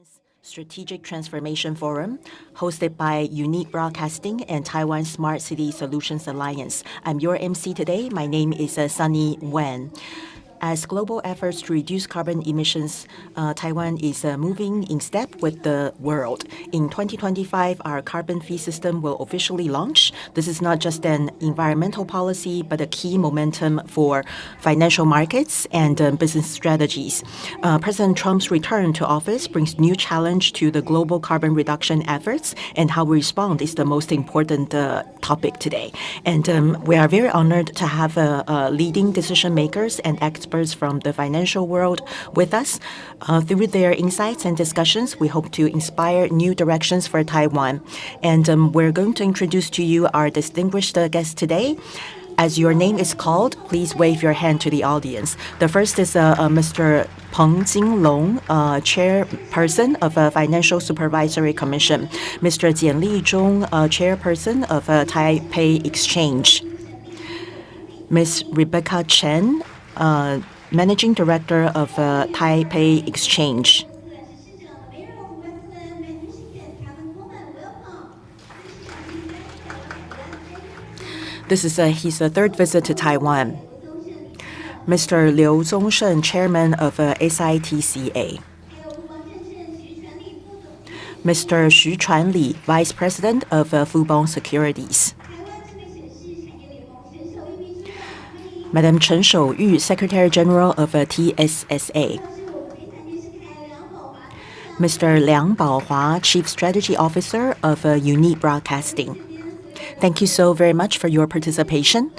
Alliance Strategic Transformation Forum, hosted by Unique Broadcasting and Taiwan Smart City Solutions Alliance. I'm your MC today. My name is Sunny Wen. As global efforts to reduce carbon emissions, Taiwan is moving in step with the world. In 2025, our carbon fee system will officially launch. This is not just an environmental policy, but a key momentum for financial markets and business strategies. President Trump's return to office brings new challenge to the global carbon reduction efforts, and how we respond is the most important topic today. And we are very honored to have leading decision makers and experts from the financial world with us. Through their insights and discussions, we hope to inspire new directions for Taiwan. And we're going to introduce to you our distinguished guests today. As your name is called, please wave your hand to the audience. The first is Mr. Peng Jinglong, Chairperson of Financial Supervisory Commission. Mr. Jian Lijong, Chairperson of Taipei Exchange. Ms. Rebecca Chen, Managing Director of Taipei Exchange. This is his third visit to Taiwan. Mr. Liu Zongsheng, Chairman of SITCA. Mr. Xu Chuanli, Vice President of Fubon Securities. Madam Chen Shouyu, Secretary General of TSSA. Mr. Liang Baohua, Chief Strategy Officer of Unique Broadcasting. Thank you so very much for your participation.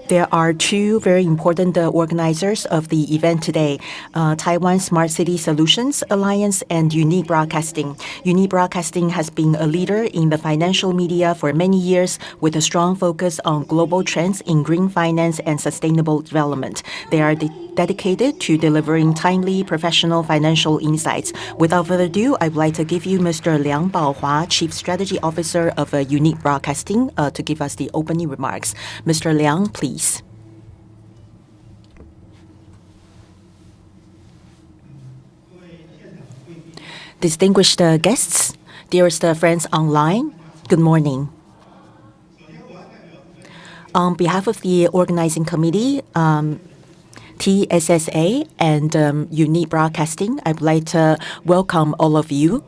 There are two very important organizers of the event today, Taiwan Smart City Solutions Alliance and Unique Broadcasting. Unique Broadcasting has been a leader in the financial media for many years with a strong focus on global trends in green finance and sustainable development. They are dedicated to delivering timely professional financial insights. Without further ado, I would like to give you Mr. Liang Baohua, Chief Strategy Officer of Unique Broadcasting, to give us the opening remarks. Mr. Liang, please. Distinguished guests, dearest friends online, good morning. On behalf of the organizing committee, TSSA and Unique Broadcasting, I would like to welcome all of you.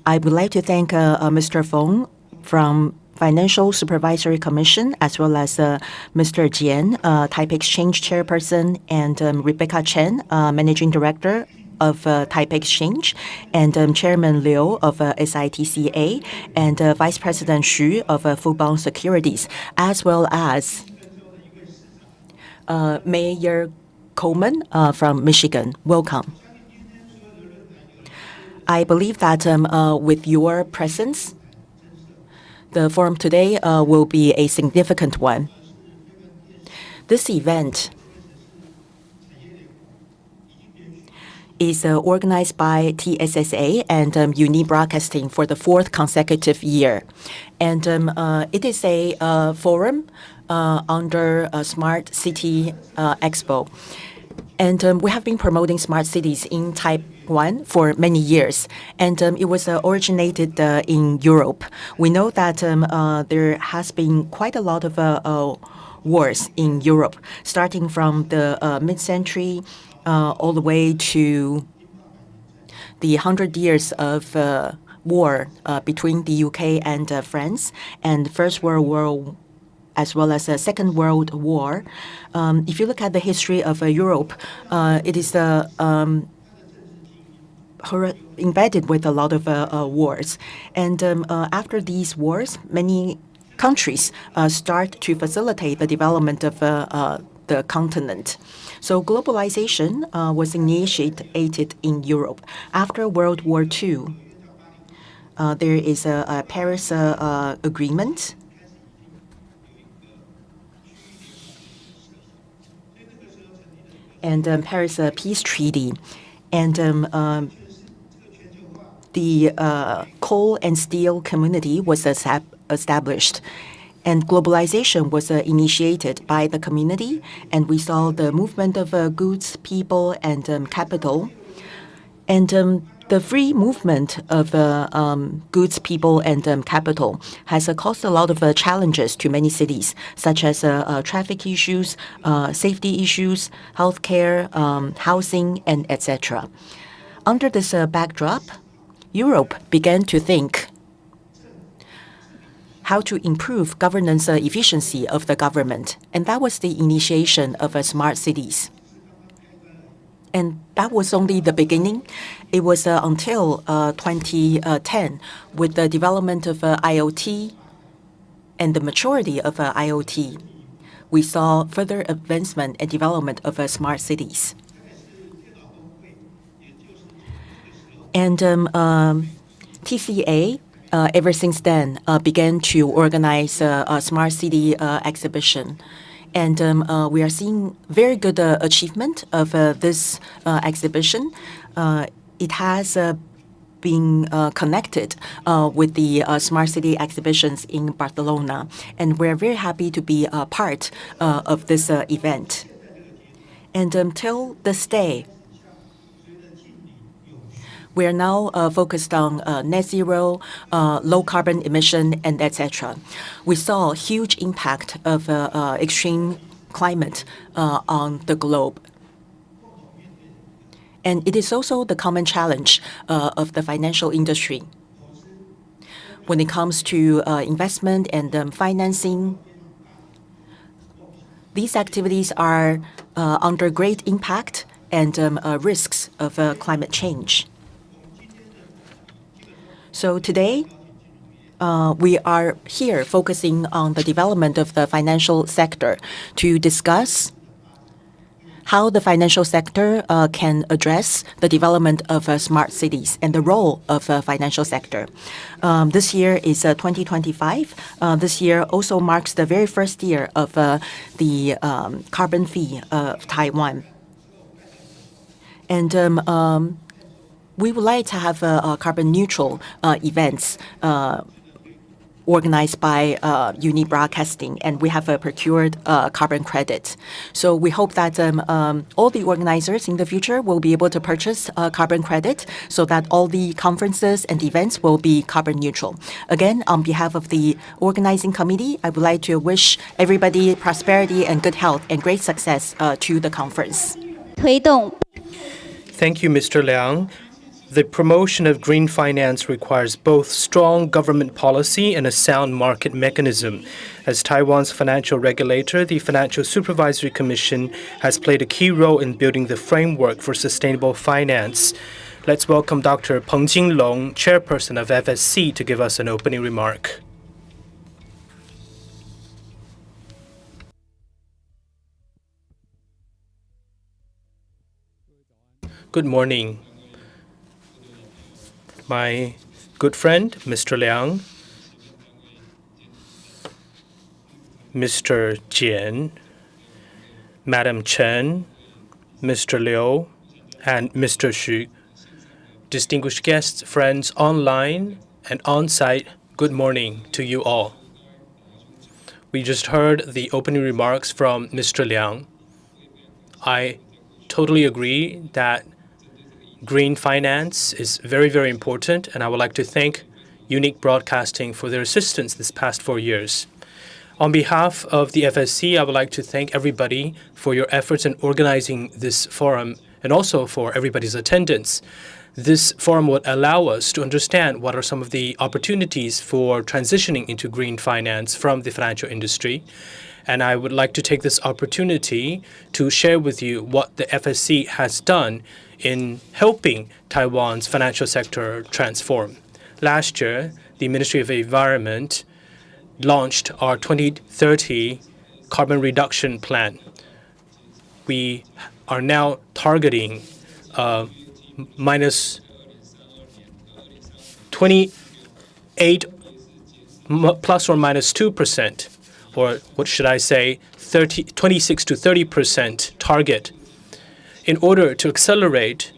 I would like to thank Mr. Feng from Financial Supervisory Commission, as well as Mr. Jian, Taipei Exchange Chairperson, and Rebecca Chen, Managing Director of Taipei Exchange, and Chairman Liu of SITCA, and Vice President Xu of Fubon Securities, as well as Mayor Coleman from Michigan. Welcome. I believe that with your presence, the forum today will be a significant one. This event is organized by TSSA and Unique Broadcasting for the fourth consecutive year. And it is a forum under Smart City Expo. And we have been promoting smart cities in Taiwan for many years. And it was originated in Europe. We know that there has been quite a lot of wars in Europe, starting from the mid-century all the way to the 100 years of war between the UK and France, and First World War, as well as the Second World War. If you look at the history of Europe, it is embedded with a lot of wars. And after these wars, many countries start to facilitate the development of the continent. So globalization was initiated in Europe. After World War II, there is a Paris Agreement. And Paris Peace Treaty. And the coal and steel community was established. And globalization was initiated by the community, and we saw the movement of goods, people, and capital. And the free movement of goods, people, and capital has caused a lot of challenges to many cities, such as traffic issues, safety issues, healthcare, housing, and etc. Under this backdrop, Europe began to think how to improve governance efficiency of the government, and that was the initiation of smart cities. And that was only the beginning. It was until 2010, with the development of IoT and the maturity of IoT, we saw further advancement and development of smart cities. And TCA, ever since then, began to organize a smart city exhibition. And we are seeing very good achievement of this exhibition. It has been connected with the Smart City exhibitions in Barcelona. And we're very happy to be a part of this event. And until this day, we are now focused on net zero, low carbon emission, and etc. We saw a huge impact of extreme climate on the globe. And it is also the common challenge of the financial industry. When it comes to investment and financing, these activities are under great impact and risks of climate change. So today, we are here focusing on the development of the financial sector to discuss how the financial sector can address the development of smart cities and the role of the financial sector. This year is 2025. This year also marks the very first year of the carbon fee of Taiwan. And we would like to have carbon neutral events organized by Uni Broadcasting, and we have procured carbon credit. So we hope that all the organizers in the future will be able to purchase carbon credit so that all the conferences and events will be carbon neutral. Again, on behalf of the organizing committee, I would like to wish everybody prosperity and good health and great success to the conference. Thank you, Mr. Liang. The promotion of green finance requires both strong government policy and a sound market mechanism. As Taiwan's financial regulator, the Financial Supervisory Commission has played a key role in building the framework for sustainable finance. Let's welcome Dr. Peng Jinglong, chairperson of FSC, to give us an opening remark. Good morning. My good friend, Mr. Liang, Mr. Jian, Madam Chen, Mr. Liu, and Mr. Xu, distinguished guests, friends online and on-site, good morning to you all. We just heard the opening remarks from Mr. Liang. I totally agree that green finance is very, very important, and I would like to thank Unique Broadcasting for their assistance this past 4 years. On behalf of the FSC, I would like to thank everybody for your efforts in organizing this forum and also for everybody's attendance. This forum would allow us to understand what are some of the opportunities for transitioning into green finance from the financial industry. And I would like to take this opportunity to share with you what the FSC has done in helping Taiwan's financial sector transform. Last year, the Ministry of Environment launched our 2030 carbon reduction plan. We are now targeting minus 28 plus or minus 2%, or what should I say, 26 to 30% target. In order to accelerate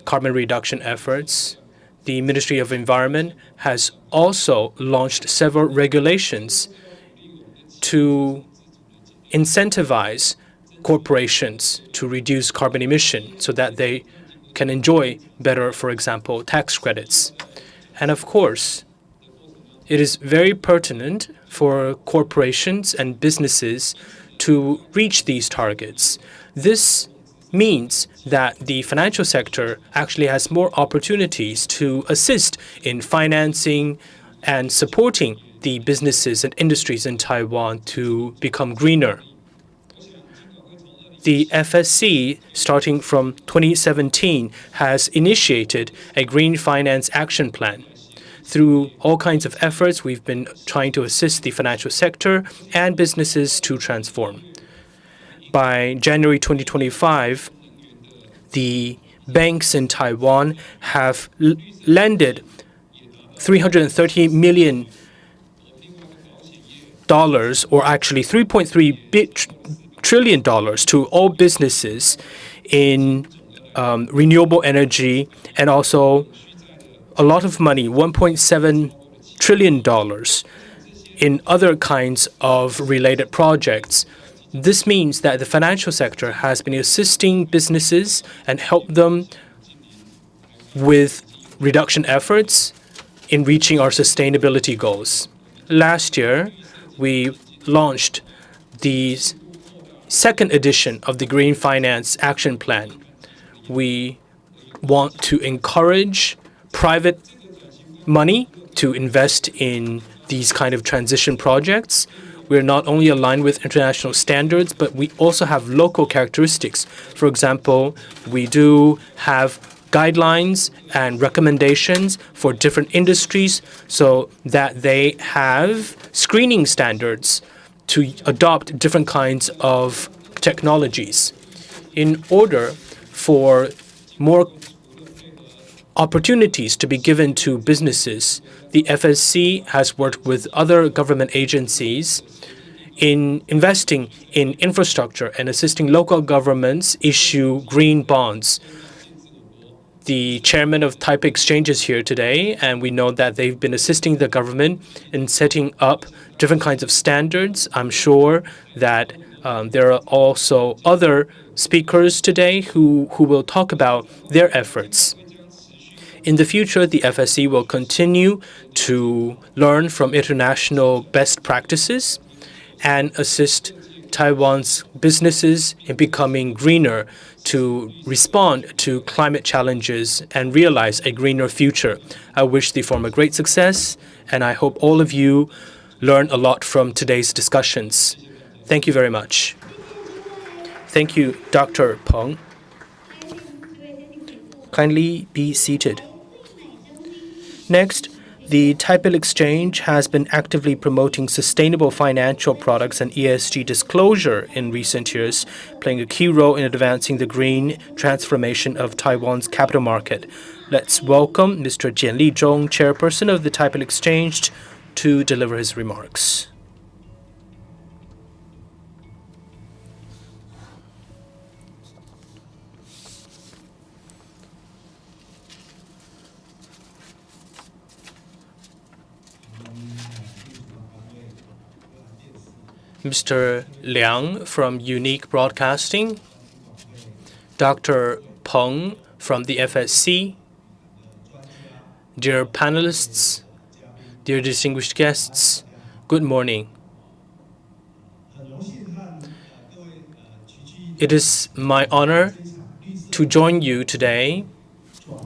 carbon reduction efforts, the Ministry of Environment has also launched several regulations to incentivize corporations to reduce carbon emission so that they can enjoy better, for example, tax credits. And of course, it is very pertinent for corporations and businesses to reach these targets. This means that the financial sector actually has more opportunities to assist in financing and supporting the businesses and industries in Taiwan to become greener. The FSC, starting from 2017, has initiated a Green Finance Action Plan. Through all kinds of efforts, we've been trying to assist the financial sector and businesses to transform. By January 2025, the banks in Taiwan have lended $330 million, or actually $3.3 trillion to all businesses in renewable energy, and also a lot of money, $1.7 trillion in other kinds of related projects. This means that the financial sector has been assisting businesses and helped them with reduction efforts in reaching our sustainability goals. Last year, we launched the second edition of the Green Finance Action Plan. We want to encourage private money to invest in these kind of transition projects. We're not only aligned with international standards, but we also have local characteristics. For example, we do have guidelines and recommendations for different industries so that they have screening standards to adopt different kinds of technologies. In order for more opportunities to be given to businesses, the FSC has worked with other government agencies in investing in infrastructure and assisting local governments issue green bonds. The chairman of Taipei Exchange is here today, and we know that they've been assisting the government in setting up different kinds of standards. I'm sure that there are also other speakers today who will talk about their efforts. In the future, the FSC will continue to learn from international best practices and assist Taiwan's businesses in becoming greener to respond to climate challenges and realize a greener future. I wish the forum a great success, and I hope all of you learn a lot from today's discussions. Thank you very much. Thank you, Dr. Peng. Kindly be seated. Next, the Taipei Exchange has been actively promoting sustainable financial products and ESG disclosure in recent years, playing a key role in advancing the green transformation of Taiwan's capital market. Let's welcome Mr. Jian Lizhong, chairperson of the Taipei Exchange, to deliver his remarks. Mr. Liang from Unique Broadcasting, Dr. Peng from the FSC, dear panelists, dear distinguished guests, good morning. It is my honor to join you today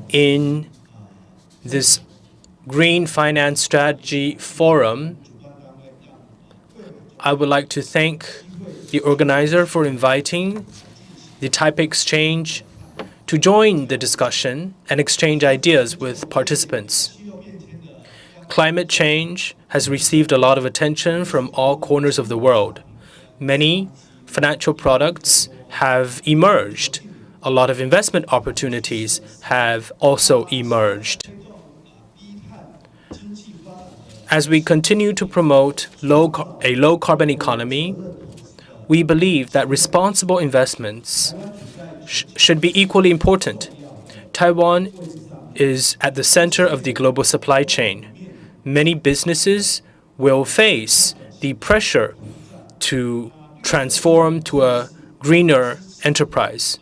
in this Green Finance Strategy Forum. I would like to thank the organizer for inviting the Taipei Exchange to join the discussion and exchange ideas with participants. Climate change has received a lot of attention from all corners of the world. Many financial products have emerged. A lot of investment opportunities have also emerged. As we continue to promote a low-carbon economy, we believe that responsible investments should be equally important. Taiwan is at the center of the global supply chain. Many businesses will face the pressure to transform to a greener enterprise.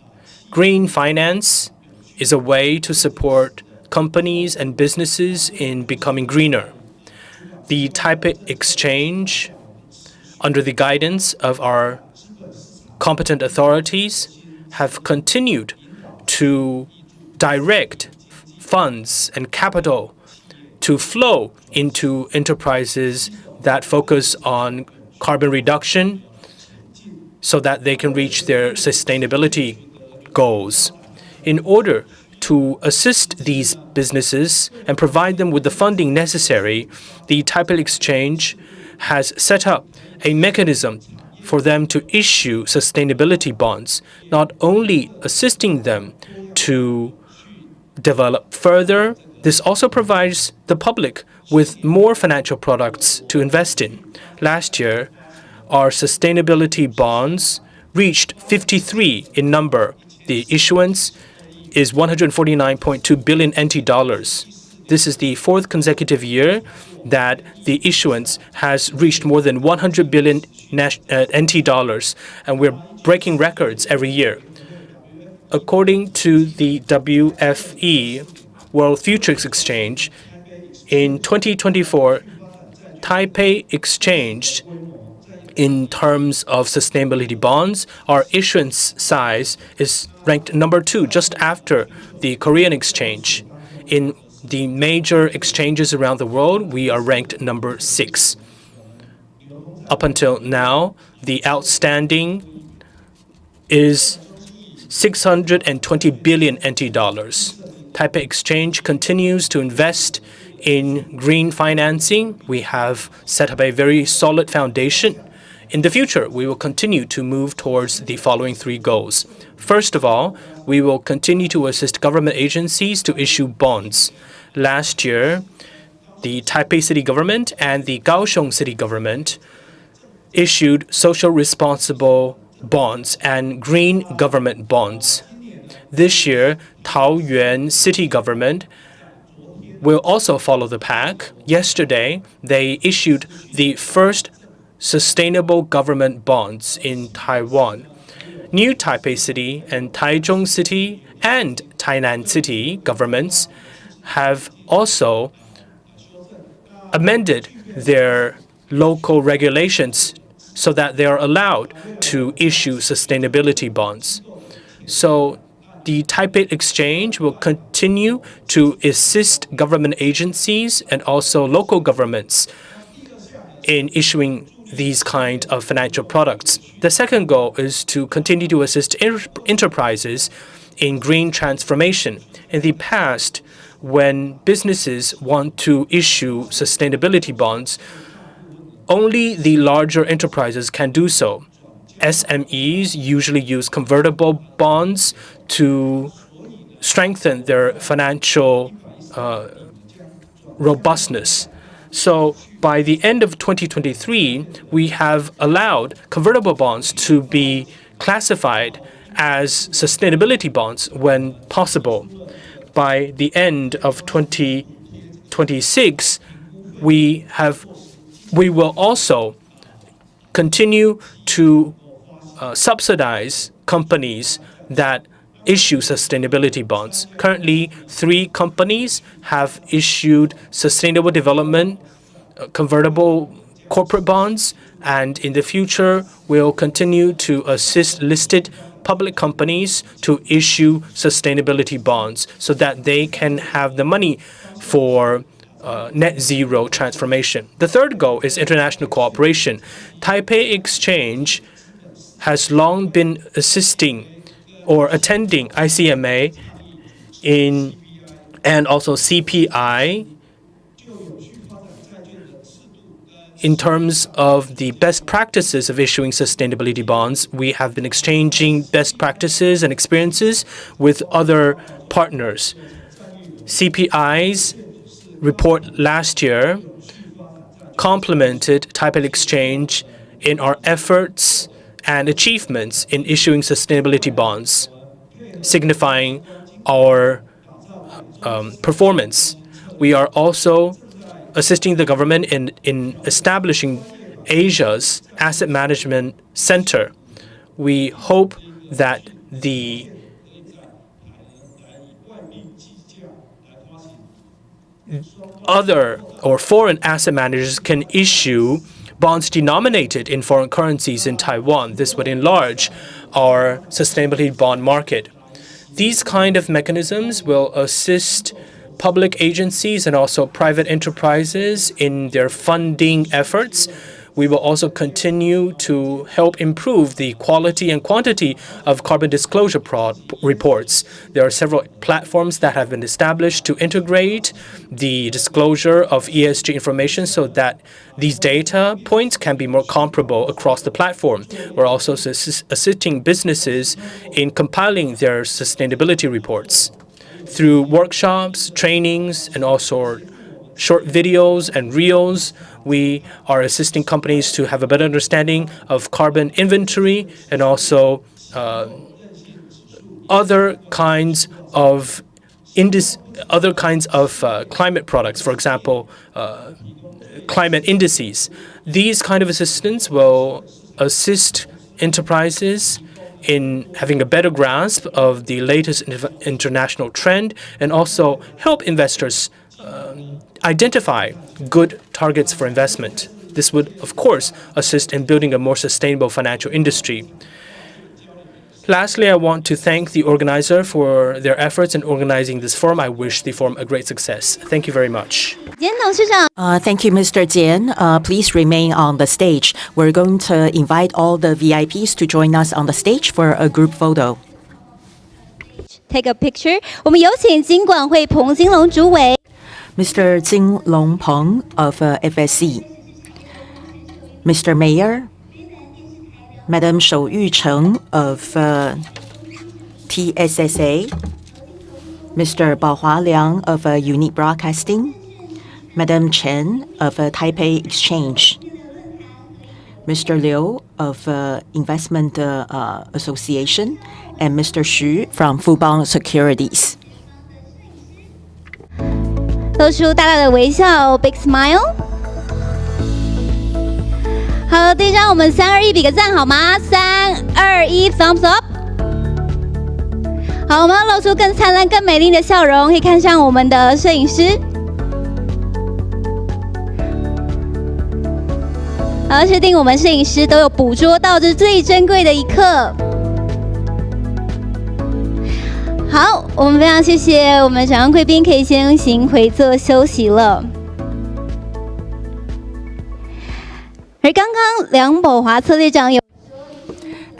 Green finance is a way to support companies and businesses in becoming greener. The Taipei Exchange, under the guidance of our competent authorities, have continued to direct funds and capital to flow into enterprises that focus on carbon reduction so that they can reach their sustainability goals. In order to assist these businesses and provide them with the funding necessary, the Taipei Exchange has set up a mechanism for them to issue sustainability bonds, not only assisting them to develop further, this also provides the public with more financial products to invest in. Last year, our sustainability bonds reached 53 in number. The issuance is 149.2 billion NT dollars. This is the fourth consecutive year that the issuance has reached more than 100 billion NT dollars, and we're breaking records every year. According to the WFE, World Futures Exchange, in 2024, Taipei exchanged in terms of sustainability bonds. Our issuance size is ranked number 2, just after the Korean exchange. In the major exchanges around the world, we are ranked number 6. Up until now, the outstanding is 620 billion NT dollars. Taipei Exchange continues to invest in green financing. We have set up a very solid foundation. In the future, we will continue to move towards the following 3 goals. First of all, we will continue to assist government agencies to issue bonds. Last year, the Taipei City Government and the Kaohsiung City Government issued social responsible bonds and green government bonds. This year, Taoyuan City Government will also follow the pack. Yesterday, they issued the first sustainable government bonds in Taiwan. New Taipei City and Taichung City and Tainan City governments have also amended their local regulations so that they are allowed to issue sustainability bonds. So the Taipei Exchange will continue to assist government agencies and also local governments in issuing these kind of financial products. The second goal is to continue to assist enterprises in green transformation. In the past, when businesses want to issue sustainability bonds, only the larger enterprises can do so. SMEs usually use convertible bonds to strengthen their financial robustness. So by the end of 2023, we have allowed convertible bonds to be classified as sustainability bonds when possible. By the end of 2026, we will also continue to subsidize companies that issue sustainability bonds. Currently, 3 companies have issued sustainable development convertible corporate bonds, and in the future, we'll continue to assist listed public companies to issue sustainability bonds so that they can have the money for net zero transformation. The third goal is international cooperation. Taipei Exchange has long been assisting or attending ICMA and also CPI in terms of the best practices of issuing sustainability bonds. We have been exchanging best practices and experiences with other partners. CPI's report last year complimented Taipei Exchange in our efforts and achievements in issuing sustainability bonds, signifying our performance. We are also assisting the government in establishing Asia's asset management center. We hope that the other or foreign asset managers can issue bonds denominated in foreign currencies in Taiwan. This would enlarge our sustainability bond market. These kind of mechanisms will assist public agencies and also private enterprises in their funding efforts. We will also continue to help improve the quality and quantity of carbon disclosure reports. There are several platforms that have been established to integrate the disclosure of ESG information so that these data points can be more comparable across the platform. We're also assisting businesses in compiling their sustainability reports through workshops, trainings, and also short videos and reels. We are assisting companies to have a better understanding of carbon inventory and also other kinds of climate products, for example, climate indices. These kind of assistance will assist enterprises in having a better grasp of the latest international trend and also help investors identify good targets for investment. This would, of course, assist in building a more sustainable financial industry. Lastly, I want to thank the organizer for their efforts in organizing this forum. I wish the forum a great success. Thank you very much. Thank you, Mr. Jian. Please remain on the stage. We're going to invite all the VIPs to join us on the stage for a group photo. Take a picture. 我们有请金管会彭金龙主委。 Mr. Jing Long Peng of FSC, Mr. Mayor, Madam Shou Yucheng of TSSA, Mr. Bao Hualiang of Unique Broadcasting, Madam Chen of Taipei Exchange, Mr. Liu of Investment Association, and Mr. Xu from Fubon Securities. 露出大大的微笑 ，big smile。好，第一张我们3、2、1比个赞好吗？3、2、1 ，thumbs up。好，我们要露出更灿烂、更美丽的笑容，可以看向我们的摄影师。好，确定我们摄影师都有捕捉到这最珍贵的一刻。 好，我们非常谢谢我们掌上贵宾，可以先行回座休息了。而刚刚梁宝华策略长有。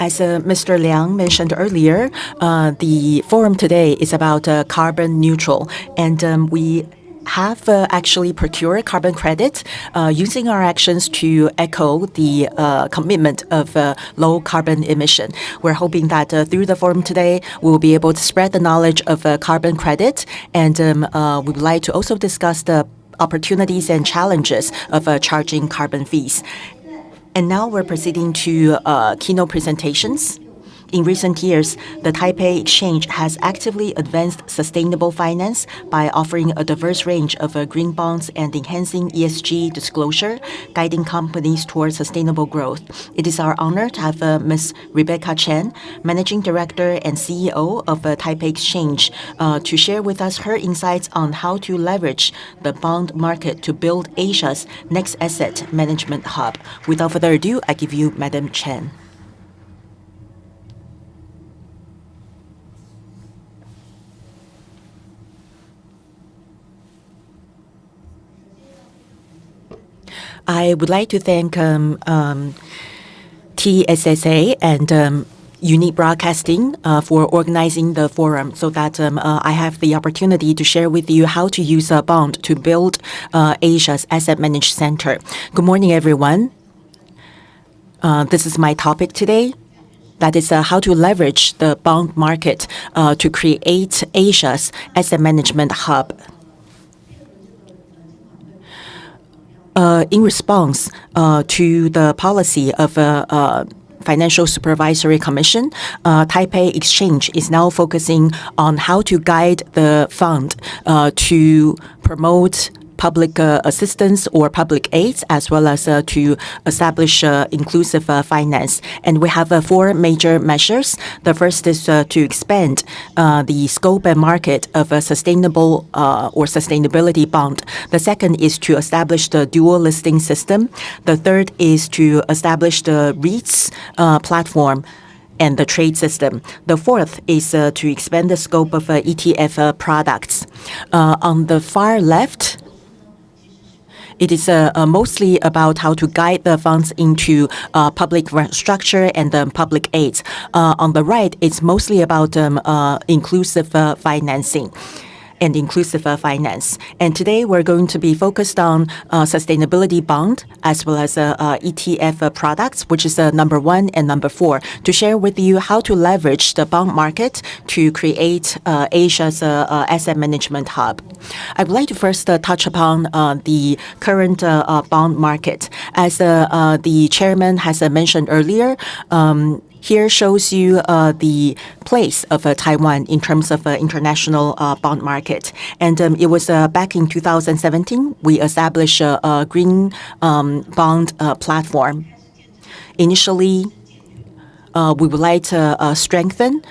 As Mr. Liang mentioned earlier, the forum today is about carbon neutral, and we have actually procured carbon credits using our actions to echo the commitment of low carbon emission. We're hoping that through the forum today, we will be able to spread the knowledge of carbon credit, and we would like to also discuss the opportunities and challenges of charging carbon fees. And now we're proceeding to keynote presentations. In recent years, the Taipei Exchange has actively advanced sustainable finance by offering a diverse range of green bonds and enhancing ESG disclosure, guiding companies towards sustainable growth. It is our honor to have Ms. Rebecca Chen, Managing Director and CEO of Taipei Exchange, to share with us her insights on how to leverage the bond market to build Asia's next asset management hub. Without further ado, I give you Madam Chen. I would like to thank TSSA and Unique Broadcasting for organizing the forum so that I have the opportunity to share with you how to use a bond to build Asia's asset management center. Good morning, everyone. This is my topic today. That is how to leverage the bond market to create Asia's asset management hub. In response to the policy of Financial Supervisory Commission, Taipei Exchange is now focusing on how to guide the fund to promote public assistance or public aids, as well as to establish inclusive finance. And we have 4 major measures. The first is to expand the scope and market of a sustainable or sustainability bond. The second is to establish the dual listing system. The third is to establish the REITs platform and the trade system. The fourth is to expand the scope of ETF products. On the far left, it is mostly about how to guide the funds into public structure and public aids. On the right, it's mostly about inclusive financing and inclusive finance. And today we're going to be focused on sustainability bond as well as ETF products, which is number 1 and number 4, to share with you how to leverage the bond market to create Asia's asset management hub. I would like to first touch upon the current bond market. As the chairman has mentioned earlier, here shows you the place of Taiwan in terms of international bond market. And it was back in 2017, we established a green bond platform. Initially, we would like to strengthen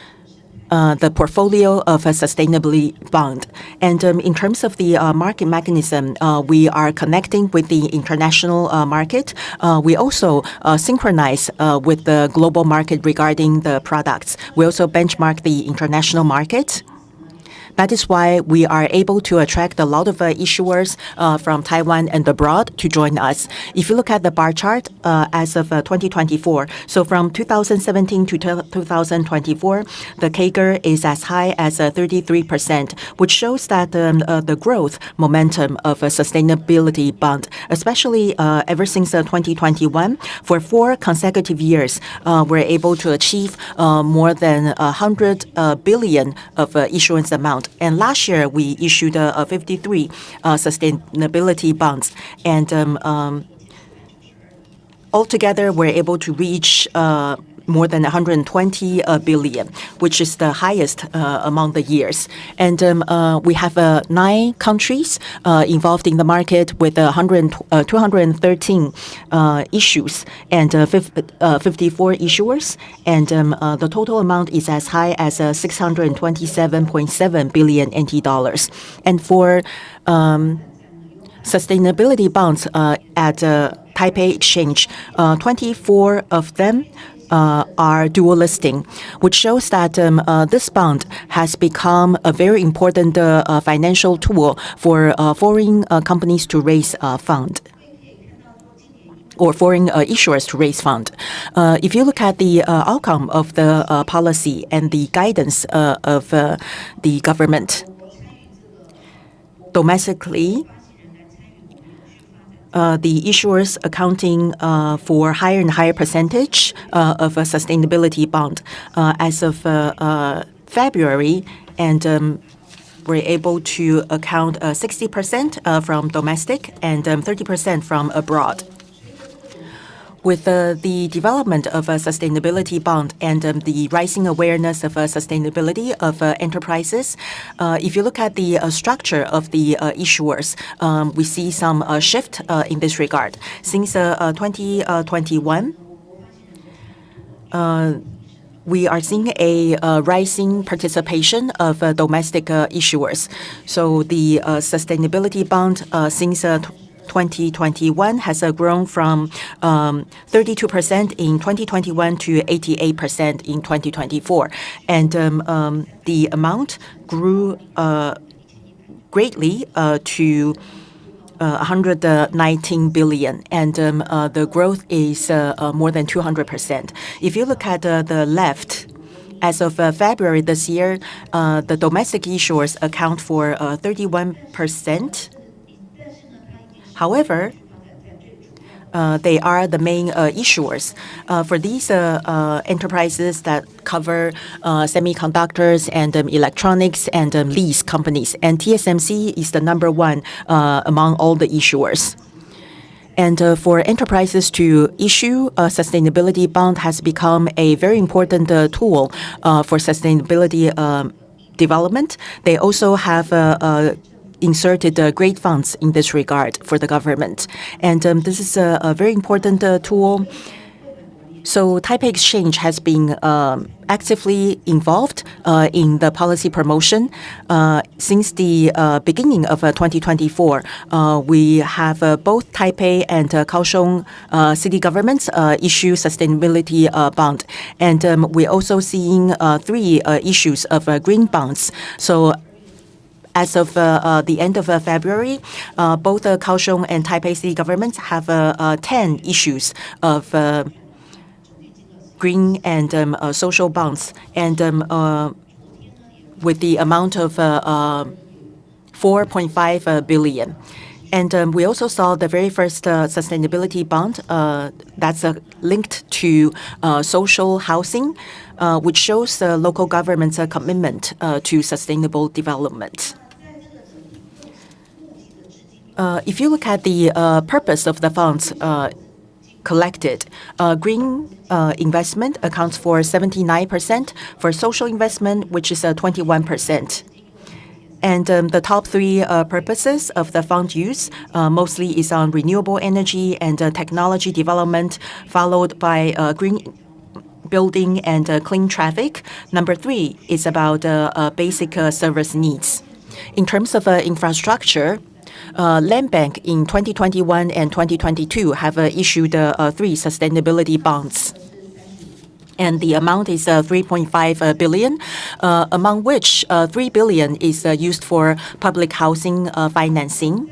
the portfolio of a sustainability bond. And in terms of the market mechanism, we are connecting with the international market. We also synchronize with the global market regarding the products. We also benchmark the international market. That is why we are able to attract a lot of issuers from Taiwan and abroad to join us. If you look at the bar chart as of 2024, so from 2017 to 2024, the CAGR is as high as 33%, which shows that the growth momentum of a sustainability bond, especially ever since 2021, for 4 consecutive years, we're able to achieve more than 100 billion of issuance amount. And last year, we issued 53 sustainability bonds. And altogether, we're able to reach more than 120 billion, which is the highest among the years. And we have 9 countries involved in the market with 213 issues and 54 issuers. And the total amount is as high as 627.7 billion NT dollars. And for sustainability bonds at Taipei Exchange, 24 of them are dual listing, which shows that this bond has become a very important financial tool for foreign companies to raise fund, or foreign issuers to raise fund. If you look at the outcome of the policy and the guidance of the government, domestically, the issuers accounting for higher and higher percentage of a sustainability bond. As of February, and we're able to account 60% from domestic and 30% from abroad. With the development of a sustainability bond and the rising awareness of sustainability of enterprises, if you look at the structure of the issuers, we see some shift in this regard. Since 2021, we are seeing a rising participation of domestic issuers. So the sustainability bond since 2021 has grown from 32% in 2021 to 88% in 2024. And the amount grew greatly to 119 billion, and the growth is more than 200%. If you look at the left, as of February this year, the domestic issuers account for 31%. However, they are the main issuers. For these enterprises that cover semiconductors and electronics and lease companies, and TSMC is the number 1 among all the issuers. And for enterprises to issue a sustainability bond has become a very important tool for sustainability development. They also have inserted great funds in this regard for the government. And this is a very important tool. So Taipei Exchange has been actively involved in the policy promotion. Since the beginning of 2024, we have both Taipei and Kaohsiung city governments issue sustainability bond. And we're also seeing 3 issues of green bonds. So as of the end of February, both Kaohsiung and Taipei city governments have 10 issues of green and social bonds, and with the amount of 4.5 billion. And we also saw the very first sustainability bond that's linked to social housing, which shows the local government's commitment to sustainable development. If you look at the purpose of the funds collected, green investment accounts for 79%, for social investment, which is 21%. And the top 3 purposes of the fund use mostly is on renewable energy and technology development, followed by green building and clean traffic. Number 3 is about basic service needs. In terms of infrastructure, Land Bank in 2021 and 2022 have issued 3 sustainability bonds. And the amount is 3.5 billion, among which 3 billion is used for public housing financing.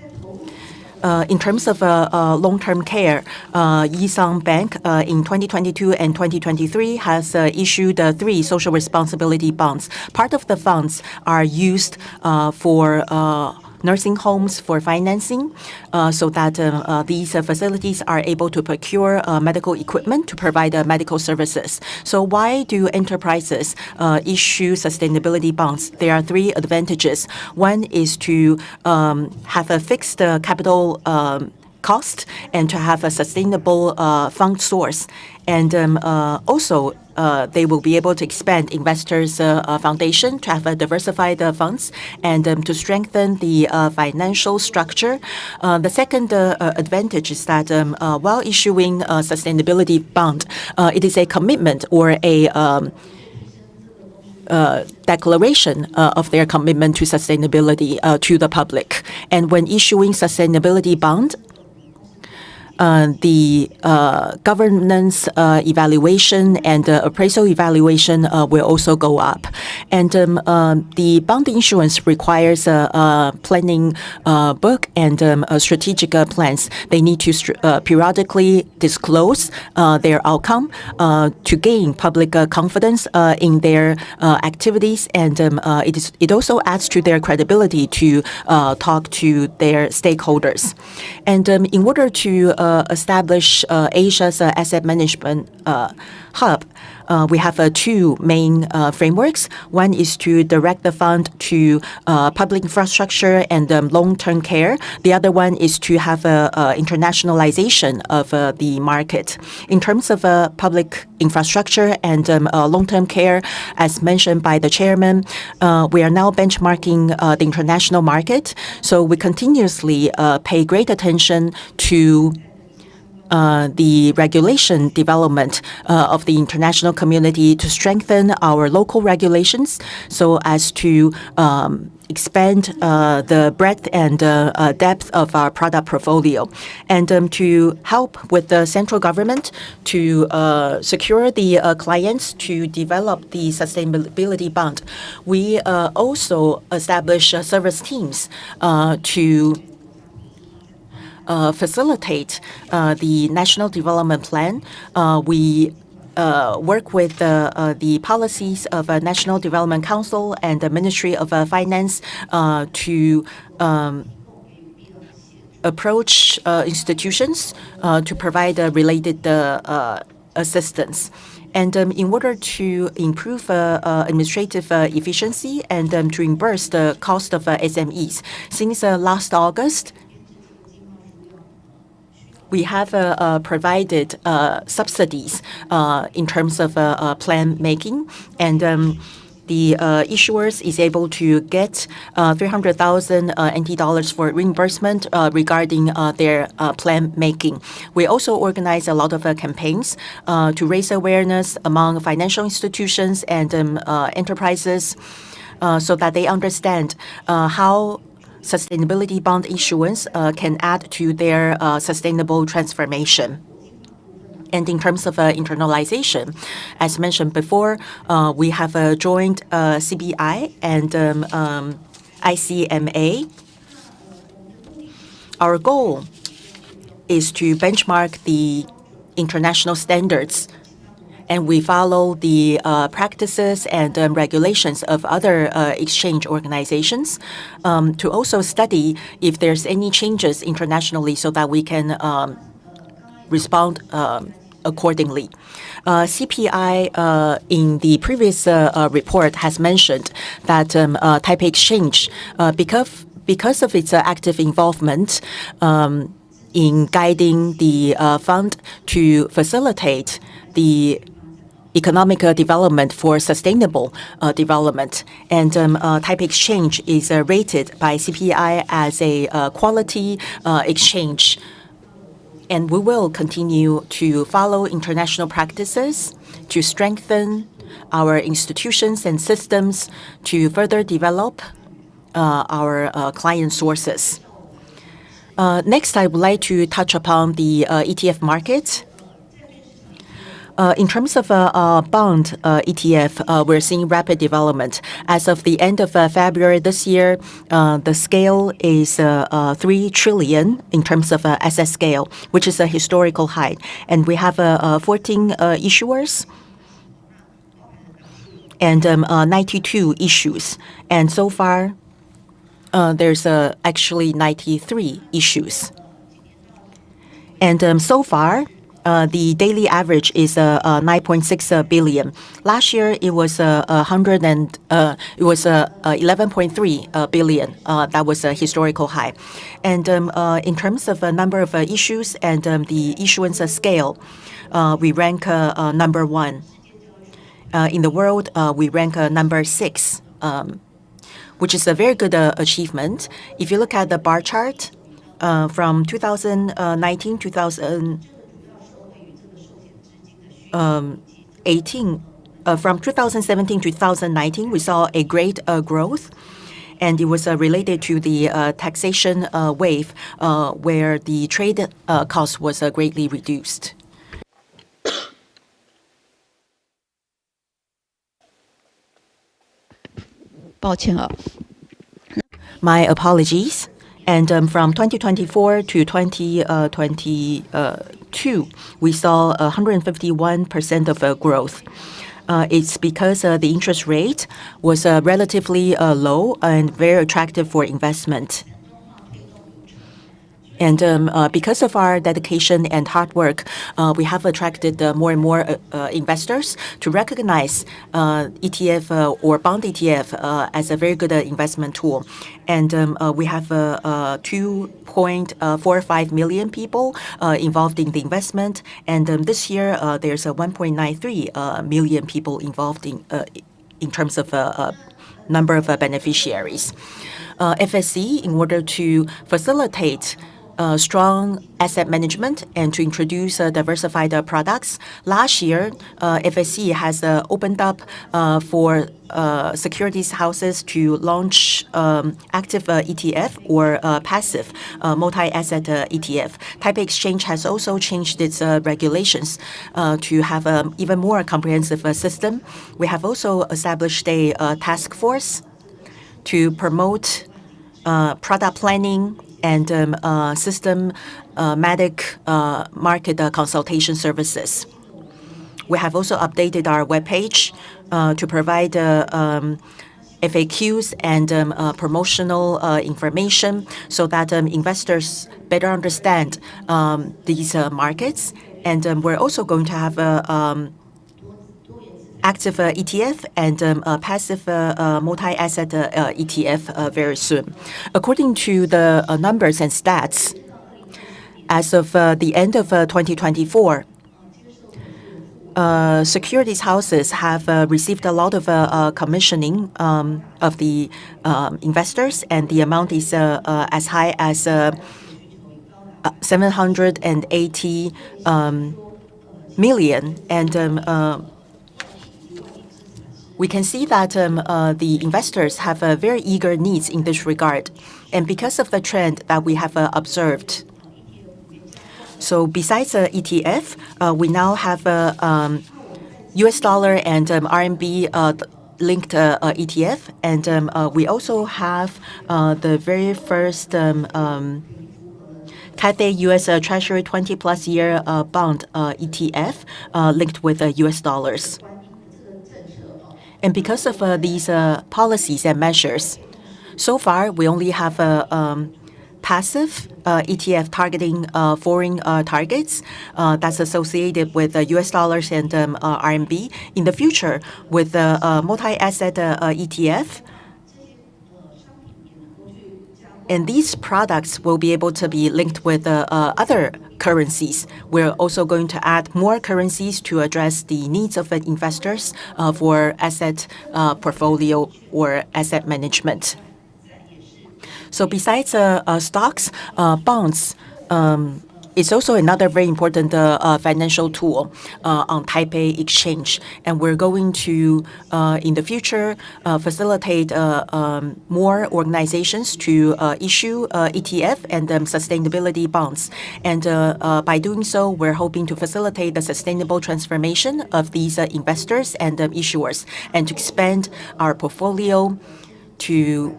In terms of long-term care, Yisang Bank in 2022 and 2023 has issued 3 social responsibility bonds. Part of the funds are used for nursing homes for financing, so that these facilities are able to procure medical equipment to provide medical services. So why do enterprises issue sustainability bonds? There are 3 advantages. One is to have a fixed capital cost and to have a sustainable fund source. And also, they will be able to expand investors' foundation to have diversified funds and to strengthen the financial structure. The second advantage is that while issuing a sustainability bond, it is a commitment or a declaration of their commitment to sustainability to the public. And when issuing sustainability bond, the governance evaluation and appraisal evaluation will also go up. And the bond issuance requires a planning book and strategic plans. They need to periodically disclose their outcome to gain public confidence in their activities, and it also adds to their credibility to talk to their stakeholders. And in order to establish Asia's asset management hub, we have 2 main frameworks. One is to direct the fund to public infrastructure and long-term care. The other one is to have internationalization of the market. In terms of public infrastructure and long-term care, as mentioned by the chairman, we are now benchmarking the international market. So we continuously pay great attention to the regulation development of the international community to strengthen our local regulations so as to expand the breadth and depth of our product portfolio, and to help with the central government to secure the clients to develop the sustainability bond. We also establish service teams to facilitate the national development plan. We work with the policies of National Development Council and the Ministry of Finance to approach institutions to provide related assistance. And in order to improve administrative efficiency and to reimburse the cost of SMEs, since last August, we have provided subsidies in terms of plan making, and the issuers is able to get 300,000 NT dollars for reimbursement regarding their plan making. We also organize a lot of campaigns to raise awareness among financial institutions and enterprises so that they understand how sustainability bond issuance can add to their sustainable transformation. And in terms of internalization, as mentioned before, we have joined CBI and ICMA. Our goal is to benchmark the international standards, and we follow the practices and regulations of other exchange organizations to also study if there's any changes internationally so that we can respond accordingly. CPI in the previous report has mentioned that Taipei Exchange, because of its active involvement in guiding the fund to facilitate the economic development for sustainable development. And Taipei Exchange is rated by CPI as a quality exchange. And we will continue to follow international practices to strengthen our institutions and systems to further develop our client sources. Next, I would like to touch upon the ETF market. In terms of bond ETF, we're seeing rapid development. As of the end of February this year, the scale is 3 trillion in terms of asset scale, which is a historical high. And we have 14 issuers and 92 issues. And so far, there's actually 93 issues. And so far, the daily average is 9.6 billion. Last year it was 11.3 billion. That was a historical high. And in terms of number of issues and the issuance scale, we rank number 1. In the world, we rank number 6, which is a very good achievement. If you look at the bar chart from 2019 from 2017 to 2019, we saw a great growth, and it was related to the taxation wave, where the trade cost was greatly reduced. My apologies. And from 2024 to 2022, we saw 151% of growth. It's because the interest rate was relatively low and very attractive for investment. And because of our dedication and hard work, we have attracted more and more investors to recognize ETF or bond ETF as a very good investment tool. And we have 2.45 million people involved in the investment. And this year, there's 1.93 million people involved in terms of number of beneficiaries. FSC, in order to facilitate strong asset management and to introduce diversified products. Last year, FSC has opened up for securities houses to launch active ETF or passive multi-asset ETF. Taipei Exchange has also changed its regulations to have an even more comprehensive system. We have also established a task force to promote product planning and systematic market consultation services. We have also updated our webpage to provide FAQs and promotional information so that investors better understand these markets. And we're also going to have active ETF and passive multi-asset ETF very soon. According to the numbers and stats, as of the end of 2024, securities houses have received a lot of commissioning of the investors, and the amount is as high as 780 million. And we can see that the investors have very eager needs in this regard. And because of the trend that we have observed, so besides ETF, we now have US dollar and RMB linked ETF, and we also have the very first Taipei US Treasury 20+ year bond ETF linked with US dollars. And because of these policies and measures, so far we only have passive ETF targeting foreign targets that's associated with US dollars and RMB. In the future, with multi-asset ETF, and these products will be able to be linked with other currencies. We're also going to add more currencies to address the needs of investors for asset portfolio or asset management. So besides stocks, bonds is also another very important financial tool on Taipei Exchange. And we're going to, in the future, facilitate more organizations to issue ETF and sustainability bonds. And by doing so, we're hoping to facilitate the sustainable transformation of these investors and issuers, and to expand our portfolio to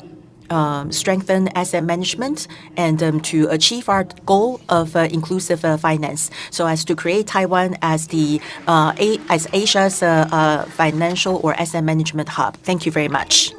strengthen asset management, and to achieve our goal of inclusive finance, so as to create Taiwan as as Asia's financial or asset management hub. Thank you very much.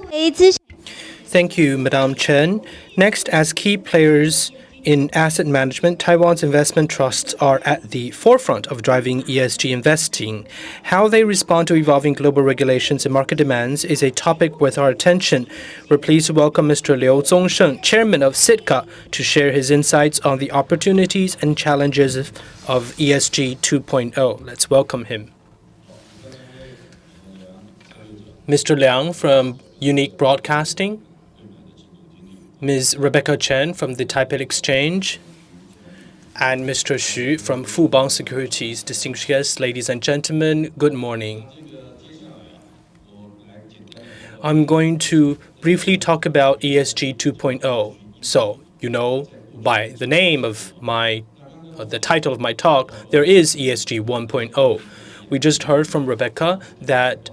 Thank you, Madame Chen. Next, as key players in asset management, Taiwan's investment trusts are at the forefront of driving ESG investing. How they respond to evolving global regulations and market demands is a topic worth our attention. We're pleased to welcome Mr. Liu Zongsheng, chairman of Sitka, to share his insights on the opportunities and challenges of ESG 2.0. Let's welcome him. Mr. Liang from Unique Broadcasting, Ms. Rebecca Chen from the Taipei Exchange, and Mr. Xu from Fubon Securities. Distinguished guests, ladies and gentlemen, good morning. I'm going to briefly talk about ESG 2.0. So, you know, by the name of the title of my talk, there is ESG 1.0. We just heard from Rebecca that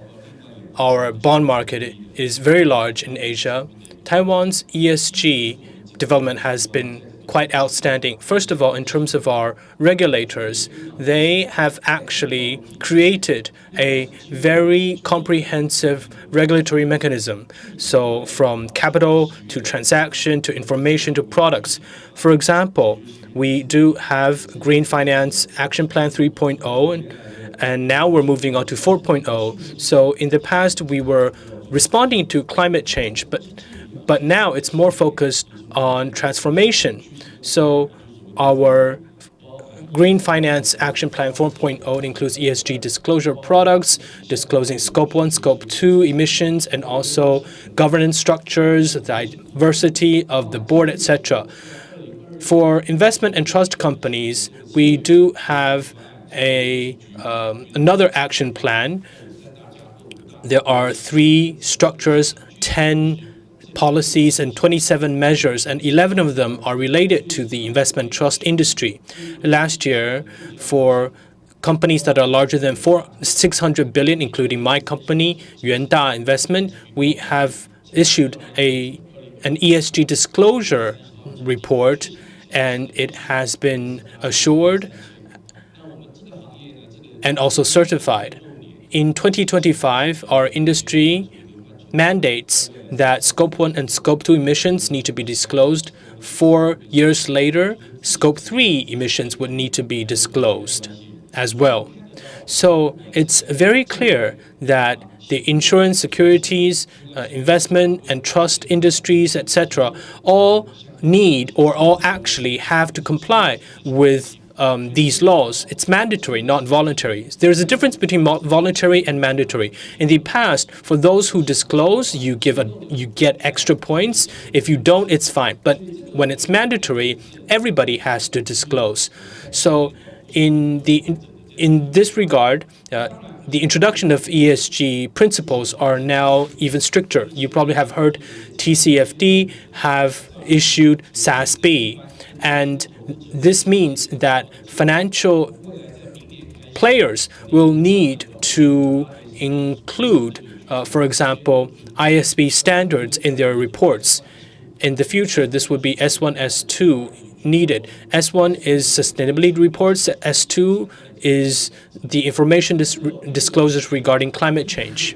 our bond market is very large in Asia. Taiwan's ESG development has been quite outstanding. First of all, in terms of our regulators, they have actually created a very comprehensive regulatory mechanism. So from capital to transaction to information to products. For example, we do have Green Finance Action Plan 3.0, and now we're moving on to 4.0. So in the past, we were responding to climate change, but now it's more focused on transformation. So our Green Finance Action Plan 4.0 includes ESG disclosure products, disclosing Scope 1, Scope 2 emissions, and also governance structures, the diversity of the board, etc. For investment and trust companies, we do have another action plan. There are 3 structures, 10 policies, and 27 measures, and 11 of them are related to the investment trust industry. Last year, for companies that are larger than 600 billion, including my company, Yuanda Investment, we have issued an ESG disclosure report, and it has been assured and also certified. In 2025, our industry mandates that Scope 1 and Scope 2 emissions need to be disclosed. 4 years later, Scope 3 emissions would need to be disclosed as well. So it's very clear that the insurance, securities, investment and trust industries, etc., all need or all actually have to comply with these laws. It's mandatory, not voluntary. There's a difference between voluntary and mandatory. In the past, for those who disclose, you get extra points. If you don't, it's fine. But when it's mandatory, everybody has to disclose. So in this regard, the introduction of ESG principles are now even stricter. You probably have heard TCFD have issued SASB, and this means that financial players will need to include, for example, ISB standards in their reports. In the future, this would be S1, S2 needed. S1 is sustainability reports. S2 is the information disclosures regarding climate change.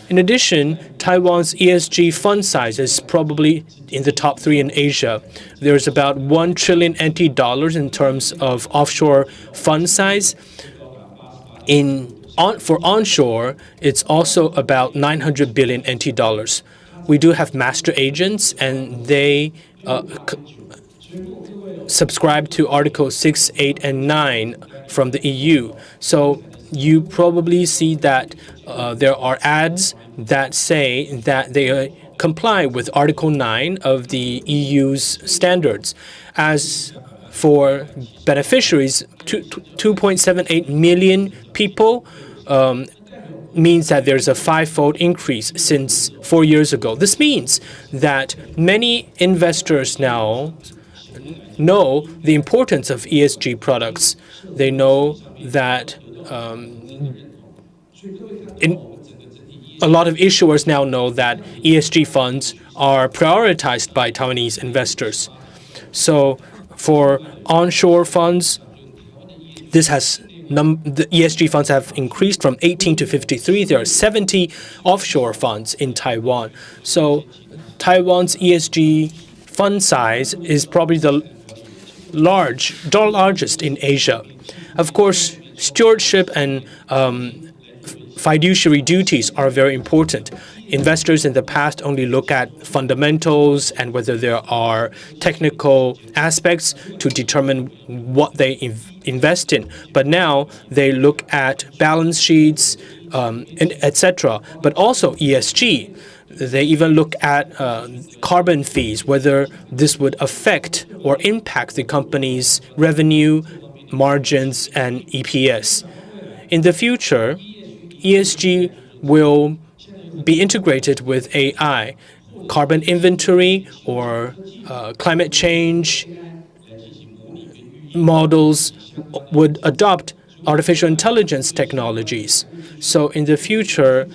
In addition, Taiwan's ESG fund size is probably in the top 3 in Asia. There's about 1 trillion NT dollars in terms of offshore fund size. For onshore, it's also about 900 billion NT dollars. We do have master agents, and they subscribe to Article 6, 8, and 9 from the EU. So you probably see that there are ads that say that they comply with Article 9 of the EU's standards. As for beneficiaries, 2.78 million people means that there's a 5-fold increase since 4 years ago. This means that many investors now know the importance of ESG products. They know that a lot of issuers now know that ESG funds are prioritized by Taiwanese investors. So for onshore funds, the ESG funds have increased from 18 to 53. There are 70 offshore funds in Taiwan. So Taiwan's ESG fund size is probably the largest in Asia. Of course, stewardship and fiduciary duties are very important. Investors in the past only look at fundamentals and whether there are technical aspects to determine what they invest in. But now they look at balance sheets, etc. But also ESG. They even look at carbon fees, whether this would affect or impact the company's revenue, margins, and EPS. In the future, ESG will be integrated with AI. Carbon inventory or climate change models would adopt artificial intelligence technologies. So in the future,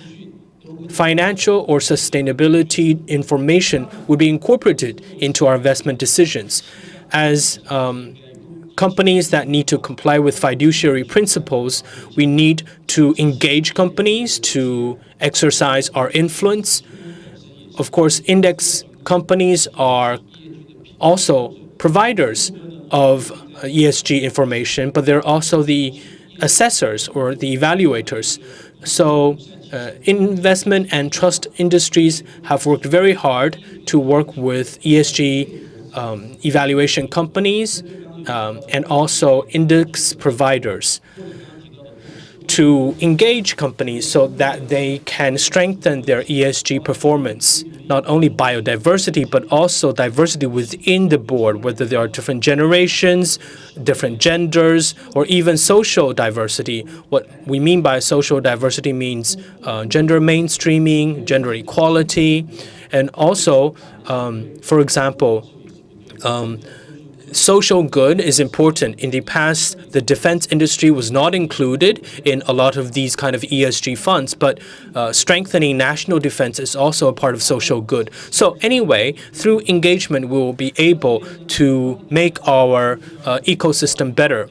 financial or sustainability information would be incorporated into our investment decisions. As companies that need to comply with fiduciary principles, we need to engage companies to exercise our influence. Of course, index companies are also providers of ESG information, but they're also the assessors or the evaluators. So investment and trust industries have worked very hard to work with ESG evaluation companies and also index providers to engage companies so that they can strengthen their ESG performance, not only biodiversity, but also diversity within the board, whether there are different generations, different genders, or even social diversity. What we mean by social diversity means gender mainstreaming, gender equality, and also, for example, social good is important. In the past, the defense industry was not included in a lot of these kind of ESG funds, but strengthening national defense is also a part of social good. So anyway, through engagement, we will be able to make our ecosystem better.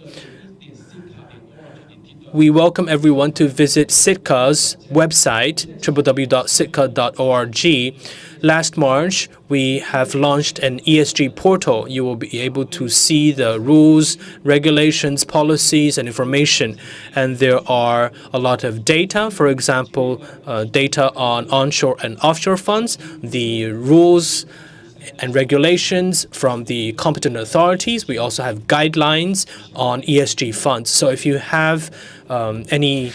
We welcome everyone to visit Sitka's website, www.sitka.org. Last March, we have launched an ESG portal. You will be able to see the rules, regulations, policies, and information. And there are a lot of data, for example, data on onshore and offshore funds, the rules and regulations from the competent authorities. We also have guidelines on ESG funds. So if you have any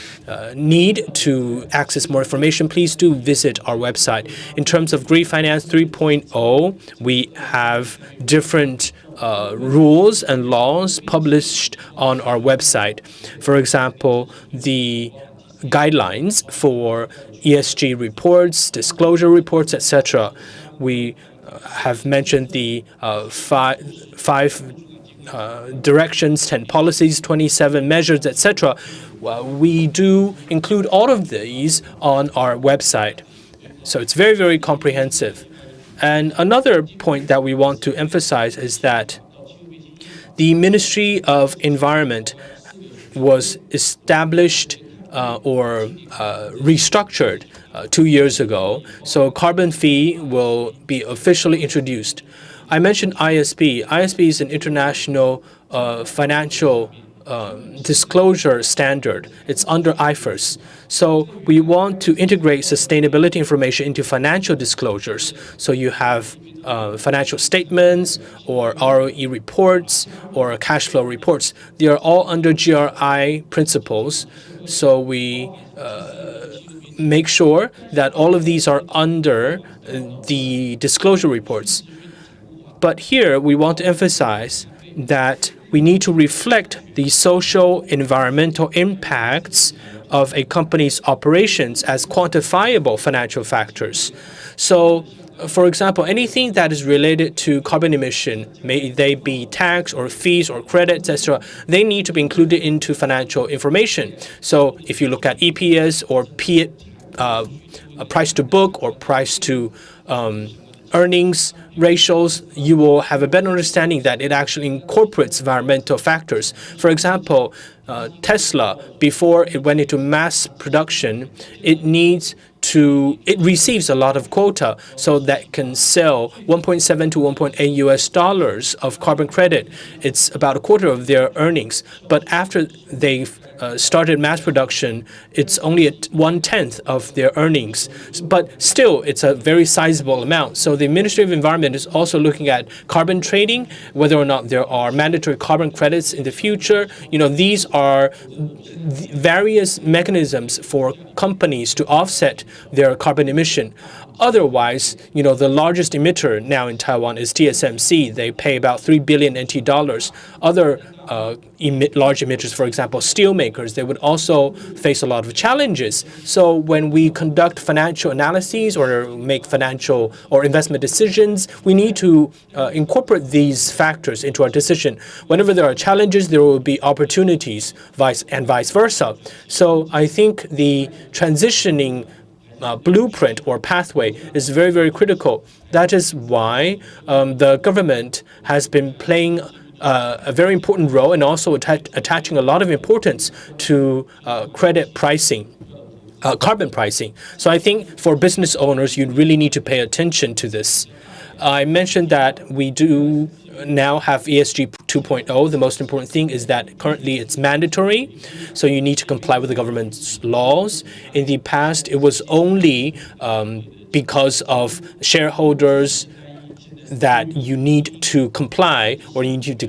need to access more information, please do visit our website. In terms of Green Finance 3.0, we have different rules and laws published on our website. For example, the guidelines for ESG reports, disclosure reports, etc. We have mentioned the five directions, 10 policies, 27 measures, etc. We do include all of these on our website. So it's very, very comprehensive. And another point that we want to emphasize is that the Ministry of Environment was established or restructured 2 years ago. So carbon fee will be officially introduced. I mentioned ISB. ISB is an international financial disclosure standard. It's under IFRS. So we want to integrate sustainability information into financial disclosures. So you have financial statements or ROE reports or cash flow reports. They are all under GRI principles. So we make sure that all of these are under the disclosure reports. But here we want to emphasize that we need to reflect the social environmental impacts of a company's operations as quantifiable financial factors. So, for example, anything that is related to carbon emission, may they be tax or fees or credits, etc., they need to be included into financial information. So if you look at EPS or price to book or price to earnings ratios, you will have a better understanding that it actually incorporates environmental factors. For example, Tesla, before it went into mass production, it receives a lot of quota so that it can sell 1.7 to 1.8 US dollars of carbon credit. It's about a quarter of their earnings. But after they've started mass production, it's only at 1/10 of their earnings. But still, it's a very sizable amount. So the Ministry of Environment is also looking at carbon trading, whether or not there are mandatory carbon credits in the future. These are various mechanisms for companies to offset their carbon emission. Otherwise, the largest emitter now in Taiwan is TSMC. They pay about 3 billion NT dollars. Other large emitters, for example, steel makers, they would also face a lot of challenges. So when we conduct financial analyses or make financial or investment decisions, we need to incorporate these factors into our decision. Whenever there are challenges, there will be opportunities, vice versa. So I think the transitioning blueprint or pathway is very, very critical. That is why the government has been playing a very important role and also attaching a lot of importance to credit pricing, carbon pricing. So I think for business owners, you really need to pay attention to this. I mentioned that we do now have ESG 2.0. The most important thing is that currently it's mandatory, so you need to comply with the government's laws. In the past, it was only because of shareholders that you need to comply or you need to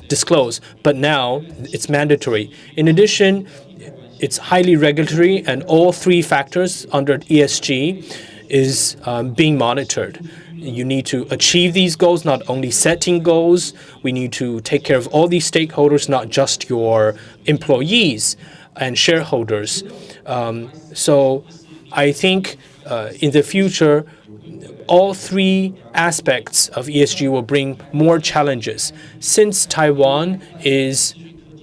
disclose, but now it's mandatory. In addition, it's highly regulatory, and all three factors under ESG is being monitored. You need to achieve these goals, not only setting goals. We need to take care of all these stakeholders, not just your employees and shareholders. So I think in the future, all three aspects of ESG will bring more challenges. Since Taiwan is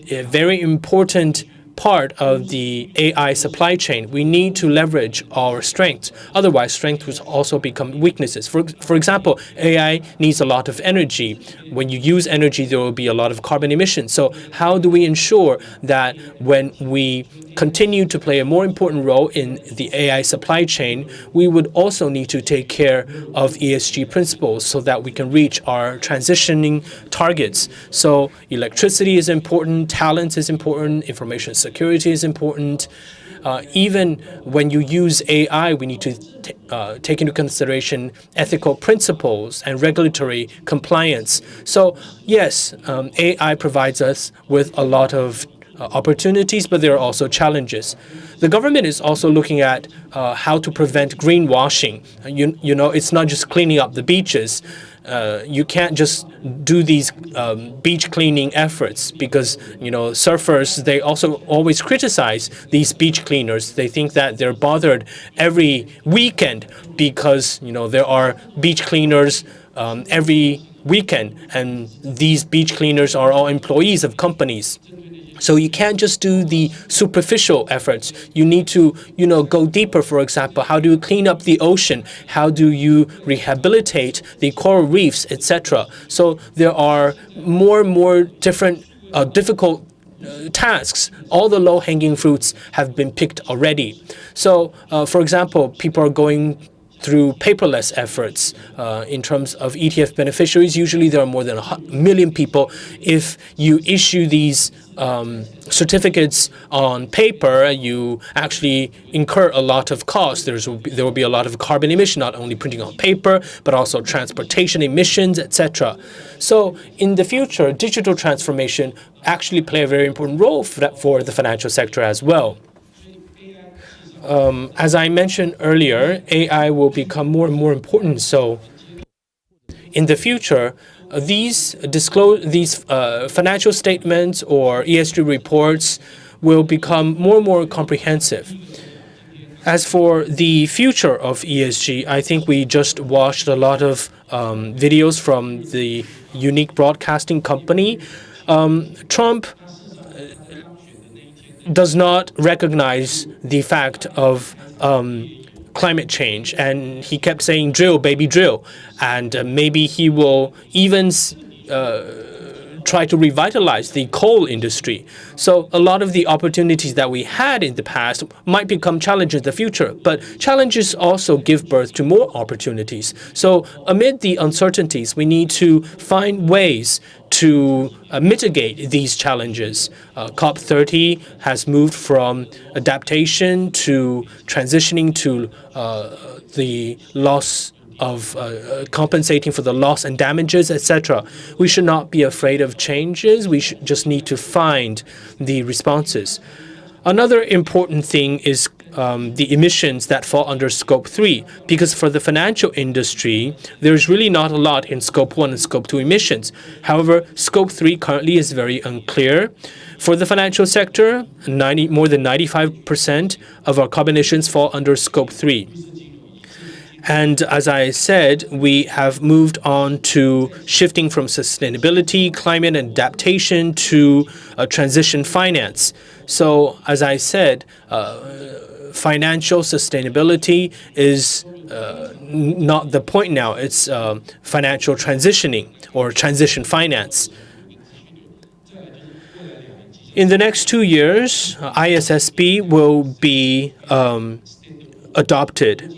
a very important part of the AI supply chain, we need to leverage our strengths. Otherwise, strengths will also become weaknesses. For example, AI needs a lot of energy. When you use energy, there will be a lot of carbon emissions. So how do we ensure that when we continue to play a more important role in the AI supply chain, we would also need to take care of ESG principles so that we can reach our transitioning targets. So electricity is important, talent is important, information security is important, even when you use AI, we need to take into consideration ethical principles and regulatory compliance. So yes, AI provides us with a lot of opportunities, but there are also challenges. The government is also looking at how to prevent greenwashing. You know, it's not just cleaning up the beaches. You can't just do these beach cleaning efforts because, you know, surfers, they also always criticize these beach cleaners. They think that they're bothered every weekend because, you know, there are beach cleaners every weekend, and these beach cleaners are all employees of companies. So you can't just do the superficial efforts. You need to, you know, go deeper. For example, how do you clean up the ocean? How do you rehabilitate the coral reefs, etc.? So there are more and more different difficult tasks. All the low-hanging fruits have been picked already. So, for example, people are going through paperless efforts in terms of ETF beneficiaries. Usually there are more than 1 million people. If you issue these certificates on paper, you actually incur a lot of costs. There will be a lot of carbon emission, not only printing on paper, but also transportation emissions, etc. So in the future, digital transformation actually play a very important role for the financial sector as well. As I mentioned earlier, AI will become more and more important. So in the future, these financial statements or ESG reports will become more and more comprehensive. As for the future of ESG, I think we just watched a lot of videos from the Unique Broadcasting Company. Trump does not recognize the fact of climate change, and he kept saying drill, baby, drill. And maybe he will even try to revitalize the coal industry. So a lot of the opportunities that we had in the past might become challenges in the future, but challenges also give birth to more opportunities. So amid the uncertainties, we need to find ways to mitigate these challenges. COP30 has moved from adaptation to transitioning to the loss of compensating for the loss and damages, etc. We should not be afraid of changes. We should just need to find the responses. Another important thing is the emissions that fall under Scope 3, because for the financial industry, there's really not a lot in Scope 1 and Scope 2 emissions. However, Scope 3 currently is very unclear. For the financial sector, more than 95% of our carbon emissions fall under Scope 3. And as I said, we have moved on to shifting from sustainability, climate and adaptation to transition finance. So as I said, financial sustainability is not the point now. It's financial transitioning or transition finance. In the next 2 years, ISSB will be adopted.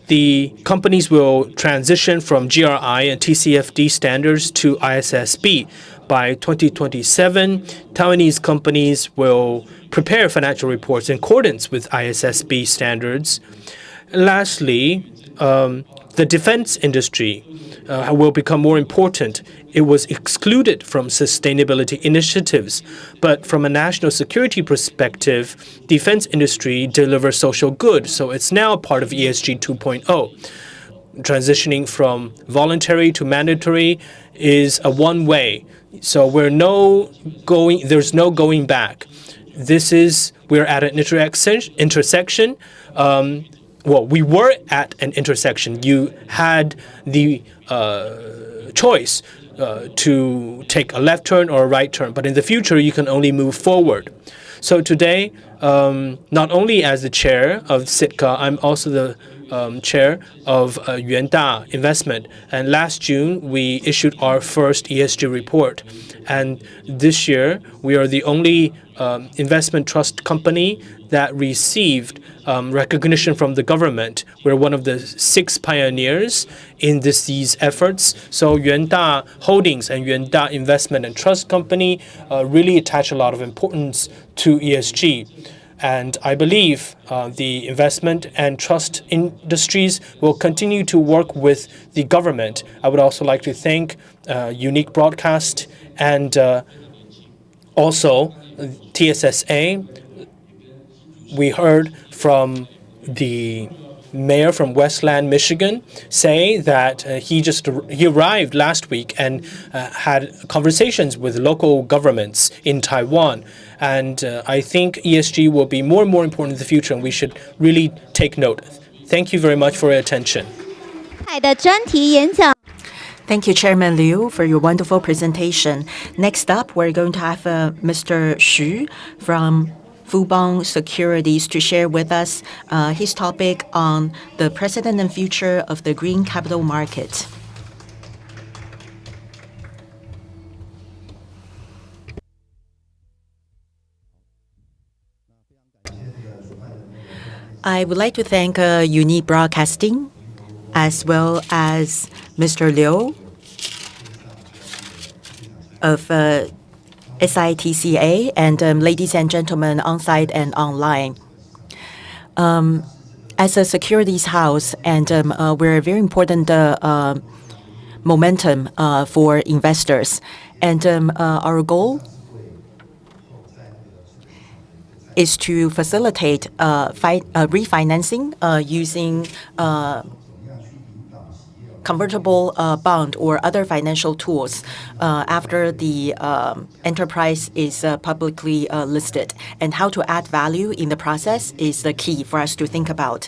The companies will transition from GRI and TCFD standards to ISSB. By 2027, Taiwanese companies will prepare financial reports in accordance with ISSB standards. Lastly, the defense industry will become more important. It was excluded from sustainability initiatives, but from a national security perspective, defense industry delivers social good, so it's now part of ESG 2.0. Transitioning from voluntary to mandatory is a one-way, so there's no going back. We're at an intersection. Well, we were at an intersection. You had the choice to take a left turn or a right turn, but in the future, you can only move forward. So today, not only as the chair of Sitka, I'm also the chair of Yuanda Investment. And last June, we issued our first ESG report. And this year, we are the only investment trust company that received recognition from the government. We're one of the 6 pioneers in these efforts. So Yuanda Holdings and Yuanda Investment and Trust Company really attach a lot of importance to ESG. And I believe the investment and trust industries will continue to work with the government. I would also like to thank Unique Broadcast and also TSSA. We heard from the mayor from Westland, Michigan, say that he arrived last week and had conversations with local governments in Taiwan. And I think ESG will be more and more important in the future, and we should really take note. Thank you very much for your attention. Thank you, Chairman Liu, for your wonderful presentation. Next up, we're going to have Mr. Xu from Fubon Securities to share with us his topic on the present and future of the green capital market. I would like to thank Unique Broadcasting as well as Mr. Liu of SITCA and ladies and gentlemen on-site and online. As a securities house, and we're a very important momentum for investors. And our goal is to facilitate refinancing using convertible bond or other financial tools after the enterprise is publicly listed. And how to add value in the process is the key for us to think about.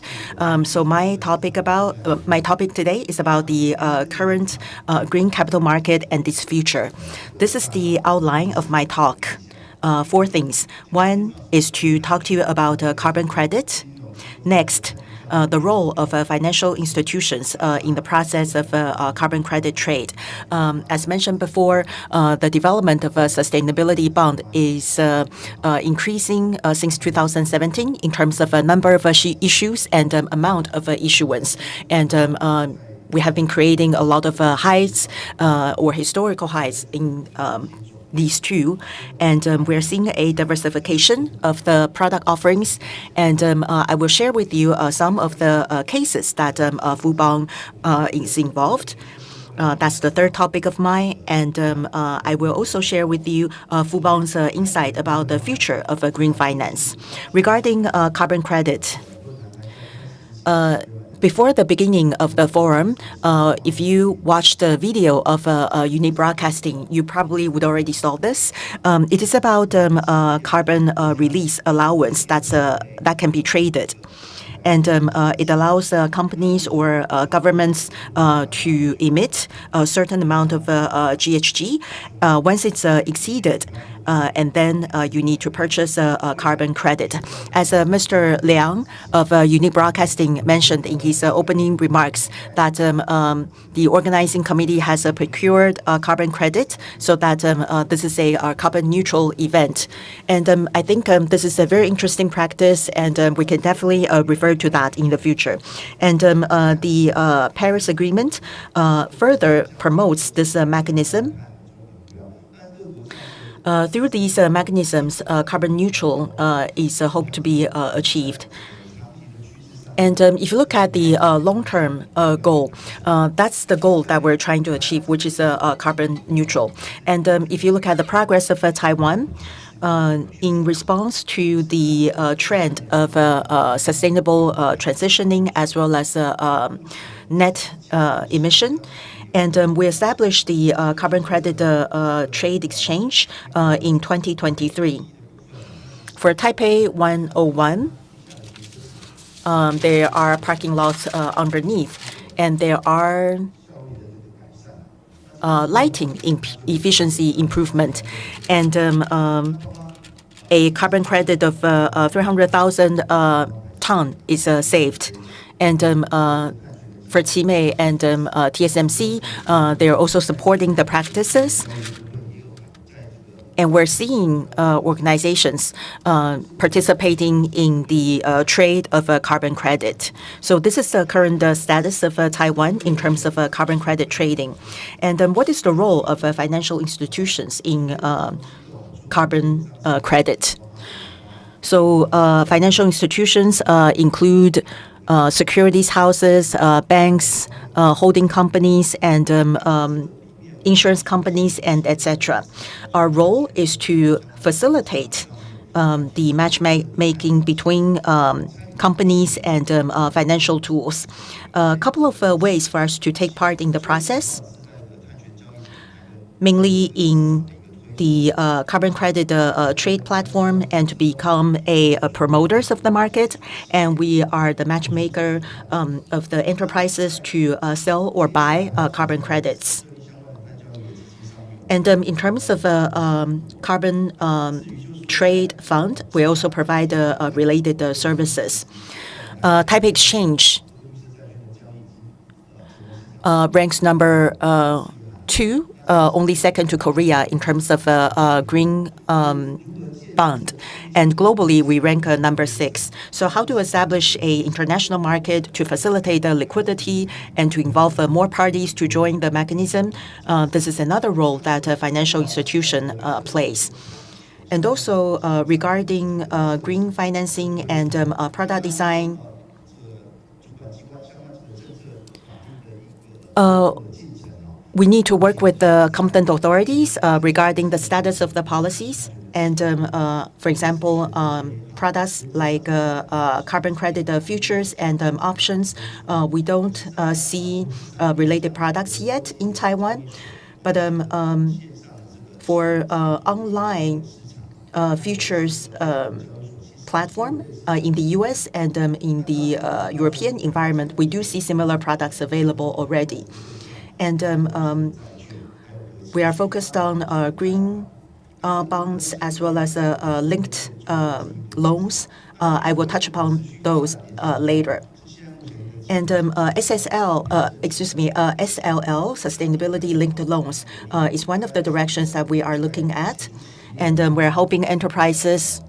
So my topic today is about the current green capital market and its future. This is the outline of my talk. 4 things. One is to talk to you about carbon credit. Next, the role of financial institutions in the process of carbon credit trade. As mentioned before, the development of a sustainability bond is increasing since 2017 in terms of a number of issues and amount of issuance. And we have been creating a lot of highs or historical highs in these two, and we're seeing a diversification of the product offerings, and I will share with you some of the cases that Fubon is involved. That's the third topic of mine, and I will also share with you Fubon's insight about the future of green finance. Regarding carbon credit, before the beginning of the forum, if you watched the video of Unique Broadcasting, you probably would already saw this. It is about carbon release allowance that can be traded. And it allows companies or governments to emit a certain amount of GHG. Once it's exceeded, and then you need to purchase a carbon credit. As Mr. Liang of Unique Broadcasting mentioned in his opening remarks, that the organizing committee has procured a carbon credit so that this is a carbon neutral event. And I think this is a very interesting practice, and we can definitely refer to that in the future. And the Paris Agreement further promotes this mechanism. Through these mechanisms, carbon neutral is hoped to be achieved. And if you look at the long-term goal, that's the goal that we're trying to achieve, which is carbon neutral. And if you look at the progress of Taiwan, in response to the trend of sustainable transitioning as well as net emission, and we established the carbon credit trade exchange in 2023. For Taipei 101, there are parking lots underneath, and there are lighting efficiency improvement, and a carbon credit of 300,000 ton is saved. And for Qimei and TSMC, they are also supporting the practices. And we're seeing organizations participating in the trade of carbon credit. So this is the current status of Taiwan in terms of carbon credit trading. And what is the role of financial institutions in carbon credit? So financial institutions include securities houses, banks, holding companies, and insurance companies, and etc. Our role is to facilitate the matchmaking between companies and financial tools. A couple of ways for us to take part in the process, mainly in the carbon credit trade platform and to become a promoters of the market. And we are the matchmaker of the enterprises to sell or buy carbon credits. And in terms of carbon trade fund, we also provide related services. Taipei Exchange ranks number 2, only second to Korea in terms of green bond. And globally, we rank number 6. So how to establish an international market to facilitate the liquidity and to involve more parties to join the mechanism? This is another role that a financial institution plays. And also regarding green financing and product design, we need to work with the competent authorities regarding the status of the policies. And for example, products like carbon credit futures and options, we don't see related products yet in Taiwan. But for online futures platform in the US and in the European environment, we do see similar products available already. And we are focused on green bonds as well as linked loans. I will touch upon those later. And SLL, sustainability linked loans, is one of the directions that we are looking at. And we're helping enterprises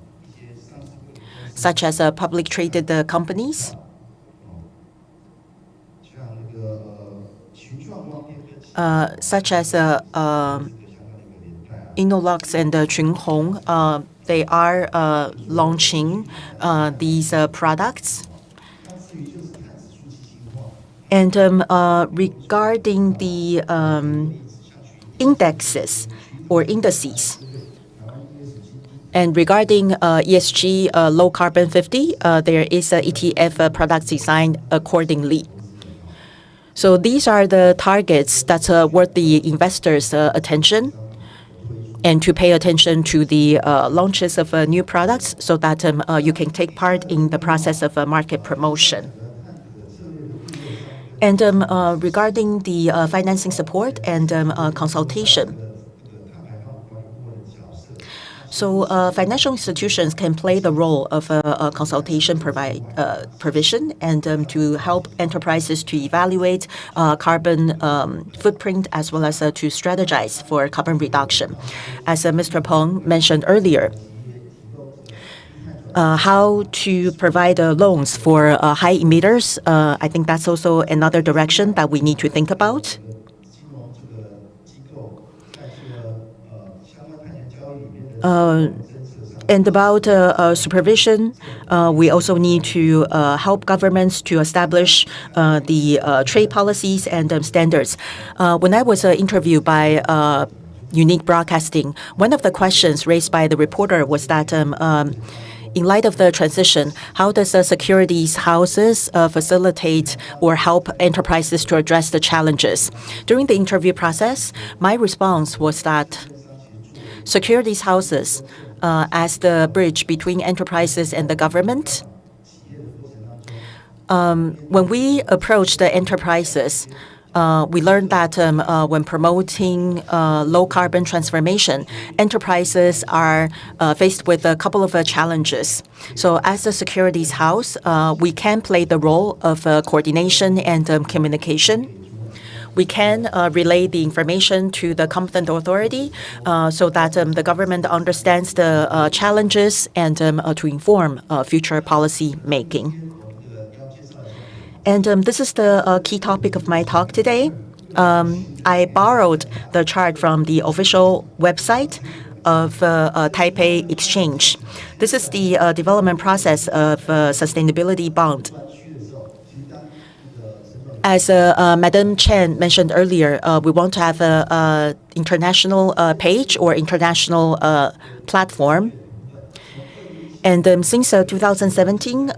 such as public traded companies, such as Innolux and Junhong. They are launching these products. And regarding the indexes or indices, and regarding ESG low carbon 50, there is a ETF product designed accordingly. So these are the targets that's worth the investors' attention, and to pay attention to the launches of new products so that you can take part in the process of market promotion. And regarding the financing support and consultation, so financial institutions can play the role of a consultation provision and to help enterprises to evaluate carbon footprint as well as to strategize for carbon reduction. As Mr. Peng mentioned earlier, how to provide loans for high emitters, I think that's also another direction that we need to think about. And about supervision, we also need to help governments to establish the trade policies and standards. When I was interviewed by Unique Broadcasting, one of the questions raised by the reporter was that in light of the transition, how does the securities houses facilitate or help enterprises to address the challenges? During the interview process, my response was that securities houses, as the bridge between enterprises and the government, when we approach the enterprises, we learned that when promoting low carbon transformation, enterprises are faced with a couple of challenges. So as a securities house, we can play the role of coordination and communication. We can relay the information to the competent authority so that the government understands the challenges and to inform future policy making. And this is the key topic of my talk today. I borrowed the chart from the official website of Taipei Exchange. This is the development process of sustainability bond. As Madam Chen mentioned earlier, we want to have an international page or international platform. And since 2017,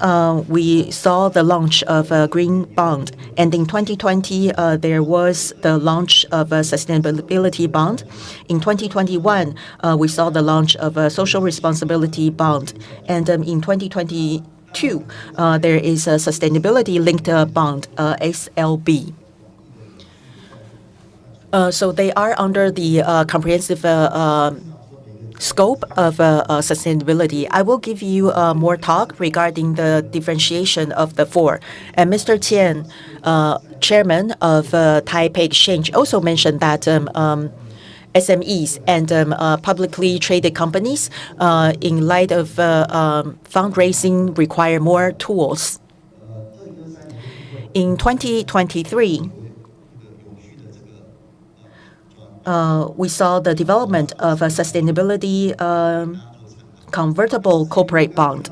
we saw the launch of a green bond. And in 2020, there was the launch of a sustainability bond. In 2021, we saw the launch of a social responsibility bond. And in 2022, there is a sustainability-linked bond, SLB. So they are under the comprehensive scope of sustainability. I will give you more talk regarding the differentiation of the four. And Mr. Tian, chairman of Taipei Exchange, also mentioned that SMEs and publicly traded companies, in light of fundraising, require more tools. In 2023, we saw the development of a sustainability convertible corporate bond.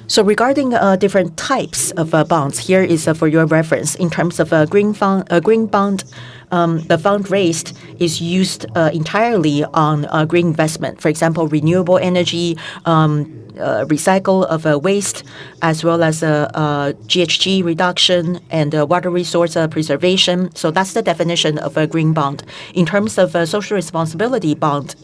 So regarding different types of bonds, here is for your reference. In terms of a green bond, the fund raised is used entirely on green investment. For example, renewable energy, recycle of waste, as well as GHG reduction and water resource preservation. So that's the definition of a green bond. In terms of a social responsibility bond,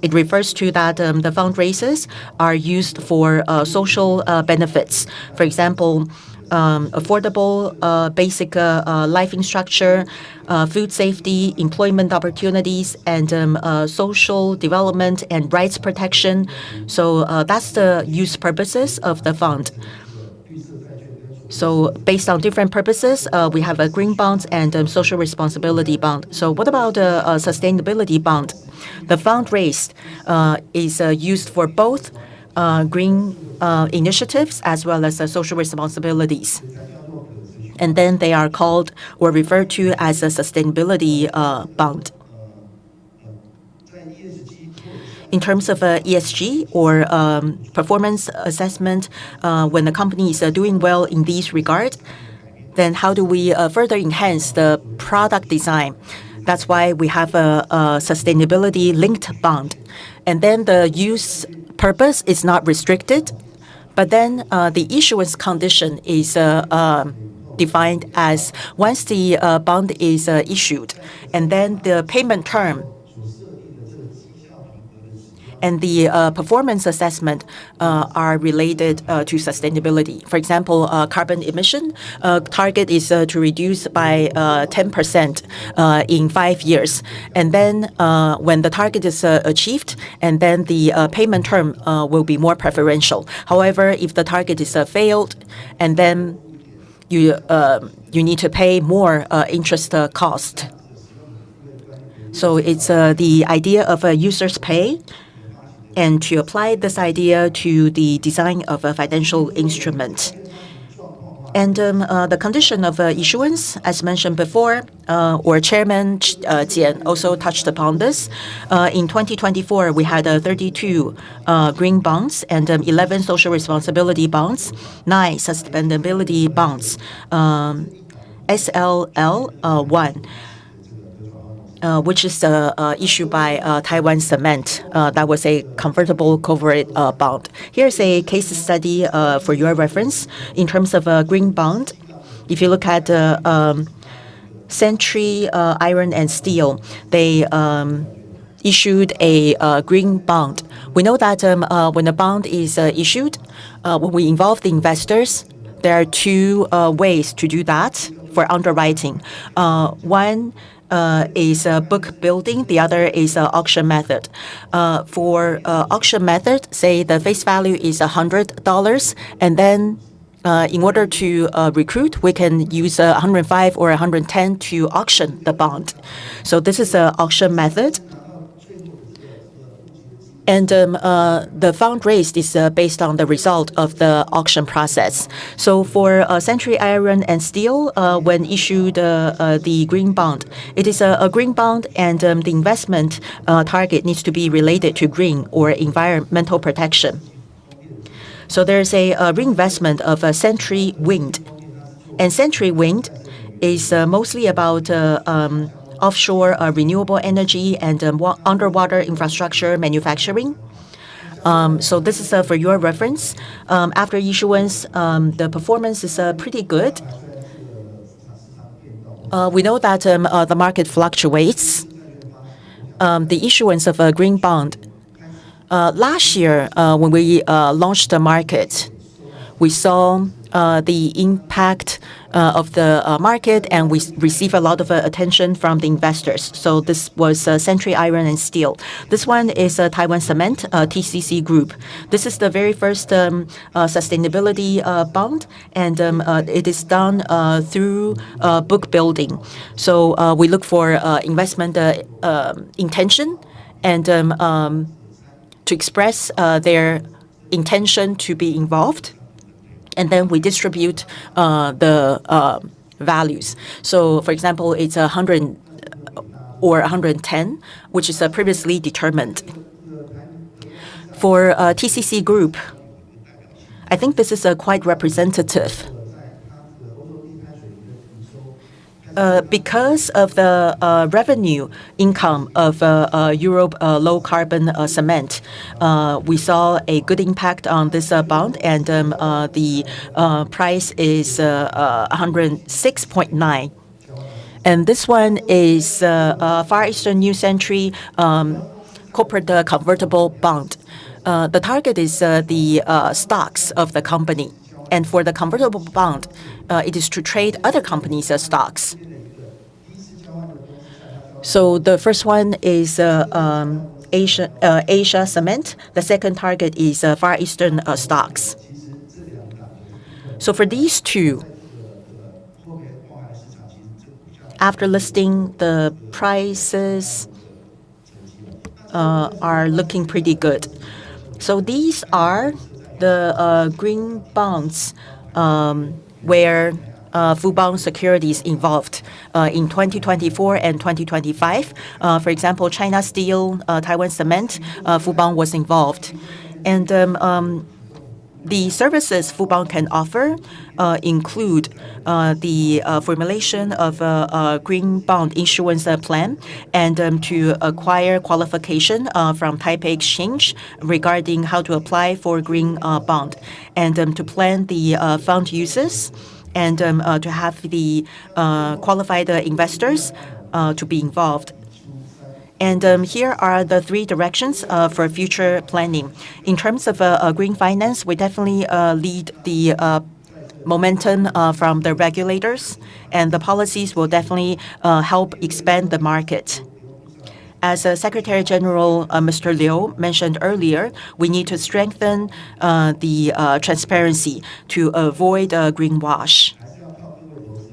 it refers to that the fundraisers are used for social benefits. For example, affordable basic life infrastructure, food safety, employment opportunities, and social development and rights protection. So that's the use purposes of the fund. So based on different purposes, we have a green bond and social responsibility bond. So what about a sustainability bond? The fund raised is used for both green initiatives as well as social responsibilities. And then they are called or referred to as a sustainability bond. In terms of ESG or performance assessment, when the company is doing well in these regards, then how do we further enhance the product design? That's why we have a sustainability-linked bond. And then the use purpose is not restricted, but then the issuance condition is defined as once the bond is issued, and then the payment term and the performance assessment are related to sustainability. For example, carbon emission target is to reduce by 10% in 5 years. And then when the target is achieved, and then the payment term will be more preferential. However, if the target is failed, and then you need to pay more interest cost. So it's the idea of users pay, and to apply this idea to the design of a financial instrument. And the condition of issuance, as mentioned before, or Chairman Jian also touched upon this. In 2024, we had 32 green bonds and 11 social responsibility bonds, 9 sustainability bonds, SLL1. Which is issued by Taiwan Cement. That was a convertible corporate bond. Here's a case study for your reference. In terms of a green bond, if you look at Century Iron and Steel, they issued a green bond. We know that when a bond is issued, when we involve the investors, there are two ways to do that for underwriting. One is book building, the other is auction method. For auction method, say the face value is $100, and then in order to recruit, we can use 105 or 110 to auction the bond. So this is an auction method. And the fund raised is based on the result of the auction process. So for Century Iron and Steel, when issued the green bond, it is a green bond, and the investment target needs to be related to green or environmental protection. So there's a reinvestment of Century Wind. And Century Wind is mostly about offshore renewable energy and underwater infrastructure manufacturing. So this is for your reference. After issuance, the performance is pretty good. We know that the market fluctuates. The issuance of a green bond. Last year, when we launched the market, we saw the impact of the market, and we received a lot of attention from the investors. So this was Century Iron and Steel. This one is Taiwan Cement, TCC Group. This is the very first sustainability bond, and it is done through book building. So we look for investment intention and to express their intention to be involved. And then we distribute the values. So, for example, it's 100 or 110, which is previously determined. For TCC Group, I think this is quite representative. Because of the revenue income of Europe low carbon cement, we saw a good impact on this bond, and the price is 106.9. And this one is Far Eastern New Century corporate convertible bond. The target is the stocks of the company. And for the convertible bond, it is to trade other companies' stocks. So the first one is Asia Cement. The second target is Far Eastern stocks. So for these two, after listing, the prices are looking pretty good. So these are the green bonds where Fubon Securities involved in 2024 and 2025. For example, China Steel, Taiwan Cement, Fubon was involved. And the services Fubon can offer include the formulation of a green bond issuance plan, and to acquire qualification from Taipei Exchange regarding how to apply for green bond, and to plan the fund uses, and to have the qualified investors to be involved. And here are the three directions for future planning. In terms of green finance, we definitely lead the momentum from the regulators, and the policies will definitely help expand the market. As Secretary General Mr. Liu mentioned earlier, we need to strengthen the transparency to avoid greenwash.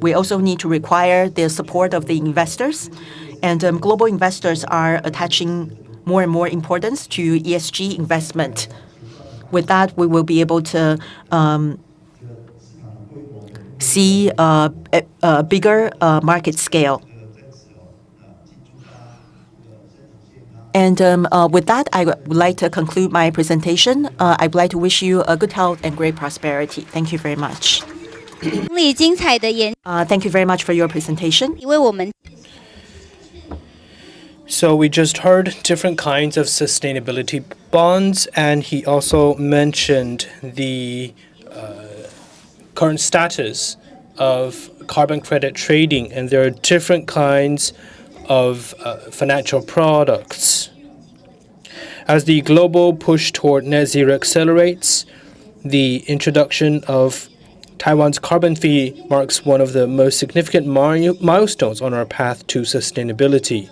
We also need to require the support of the investors, and global investors are attaching more and more importance to ESG investment. With that, we will be able to see a bigger market scale. And with that, I would like to conclude my presentation. I'd like to wish you a good health and great prosperity. Thank you very much. Thank you very much for your presentation. So we just heard different kinds of sustainability bonds, and he also mentioned the current status of carbon credit trading, and there are different kinds of financial products. As the global push toward net zero accelerates, the introduction of Taiwan's carbon fee marks one of the most significant milestones on our path to sustainability.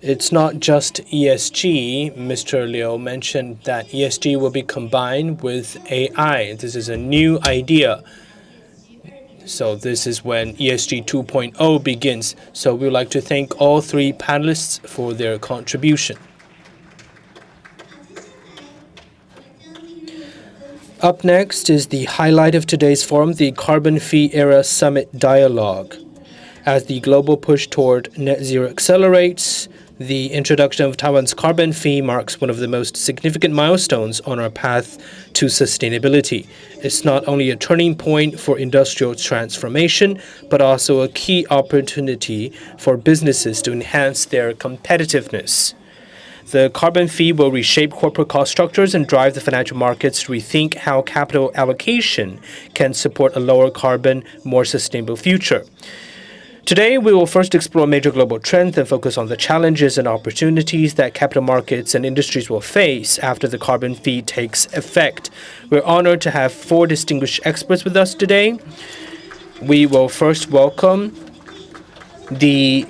It's not just ESG. Mr. Liu mentioned that ESG will be combined with AI. This is a new idea. So this is when ESG 2.0 begins. So we would like to thank all three panelists for their contribution. Up next is the highlight of today's forum, the Carbon Fee Era Summit Dialogue. As the global push toward net zero accelerates, the introduction of Taiwan's carbon fee marks one of the most significant milestones on our path to sustainability. It's not only a turning point for industrial transformation, but also a key opportunity for businesses to enhance their competitiveness. The carbon fee will reshape corporate cost structures and drive the financial markets to rethink how capital allocation can support a lower carbon, more sustainable future. Today, we will first explore major global trends and focus on the challenges and opportunities that capital markets and industries will face after the carbon fee takes effect. We're honored to have 4 distinguished experts with us today. We will first welcome the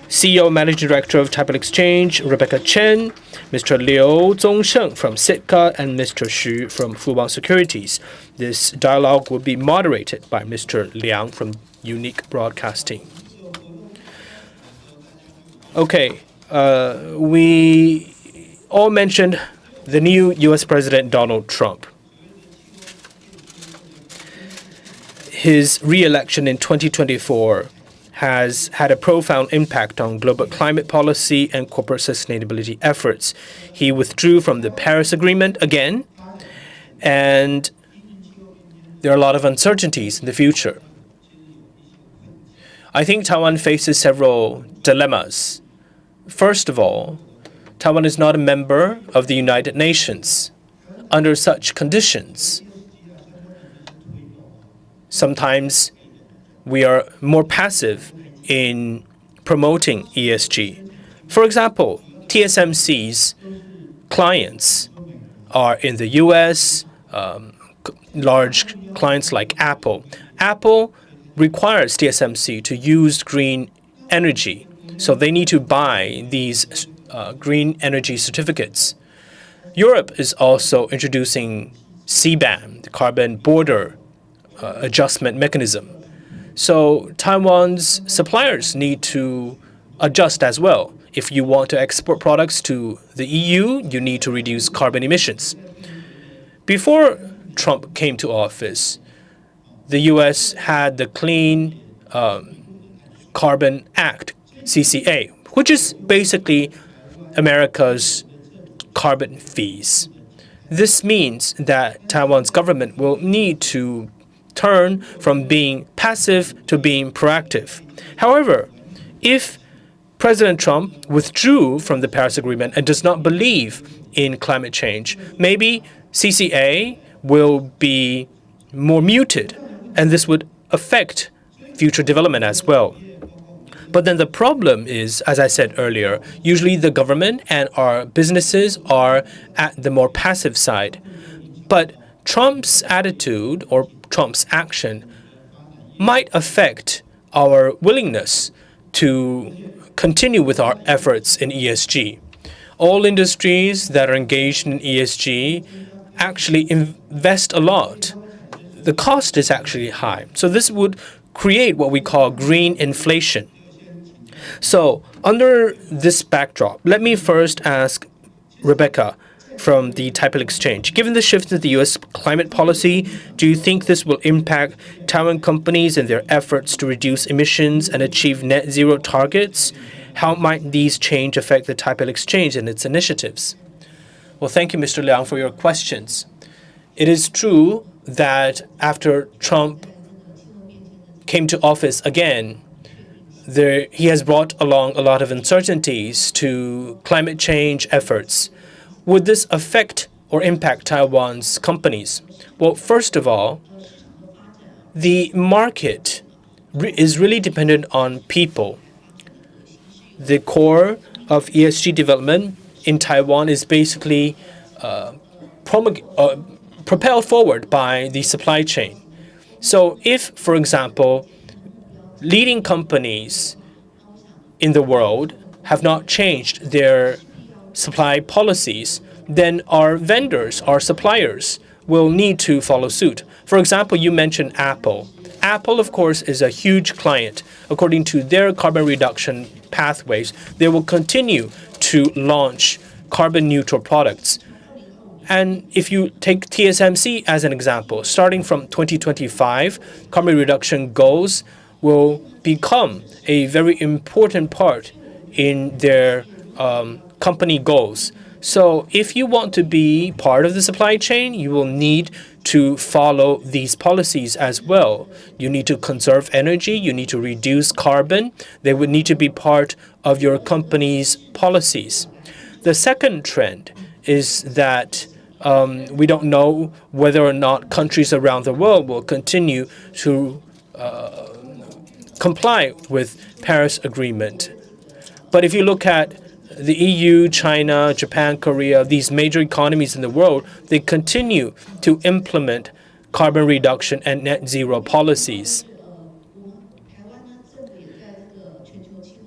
CEO and Managing Director of Taipei Exchange, Rebecca Chen, Mr. Liu Zongsheng from Sitka, and Mr. Xu from Fubon Securities. This dialogue will be moderated by Mr. Liang from Unique Broadcasting. Okay, we all mentioned the new U.S. President Donald Trump. His re-election in 2024 has had a profound impact on global climate policy and corporate sustainability efforts. He withdrew from the Paris Agreement again, and there are a lot of uncertainties in the future. I think Taiwan faces several dilemmas. First of all, Taiwan is not a member of the United Nations. Under such conditions, sometimes we are more passive in promoting ESG. For example, TSMC's clients are in the US, large clients like Apple. Apple requires TSMC to use green energy, so they need to buy these green energy certificates. Europe is also introducing CBAM, the Carbon Border Adjustment Mechanism. So Taiwan's suppliers need to adjust as well. If you want to export products to the EU, you need to reduce carbon emissions. Before Trump came to office, the U.S. had the Clean Carbon Act, CCA, which is basically America's carbon fees. This means that Taiwan's government will need to turn from being passive to being proactive. However, if President Trump withdrew from the Paris Agreement and does not believe in climate change, maybe CCA will be more muted, and this would affect future development as well. But then the problem is, as I said earlier, usually the government and our businesses are at the more passive side. But Trump's attitude or Trump's action might affect our willingness to continue with our efforts in ESG. All industries that are engaged in ESG actually invest a lot. The cost is actually high. So this would create what we call green inflation. So under this backdrop, let me first ask Rebecca from the Taipei Exchange. Given the shift in the U.S. climate policy, do you think this will impact Taiwan companies and their efforts to reduce emissions and achieve net zero targets? How might these change affect the Taipei Exchange and its initiatives? Well, thank you, Mr. Liang, for your questions. It is true that after Trump came to office again, he has brought along a lot of uncertainties to climate change efforts. Would this affect or impact Taiwan's companies? Well, first of all, the market is really dependent on people. The core of ESG development in Taiwan is basically propelled forward by the supply chain. So if, for example, leading companies in the world have not changed their supply policies, then our vendors, our suppliers, will need to follow suit. For example, you mentioned Apple. Apple, of course, is a huge client. According to their carbon reduction pathways, they will continue to launch carbon neutral products. And if you take TSMC as an example, starting from 2025, carbon reduction goals will become a very important part in their company goals. So if you want to be part of the supply chain, you will need to follow these policies as well. You need to conserve energy. You need to reduce carbon. They would need to be part of your company's policies. The second trend is that we don't know whether or not countries around the world will continue to comply with Paris Agreement. But if you look at the EU, China, Japan, Korea, these major economies in the world, they continue to implement carbon reduction and net zero policies.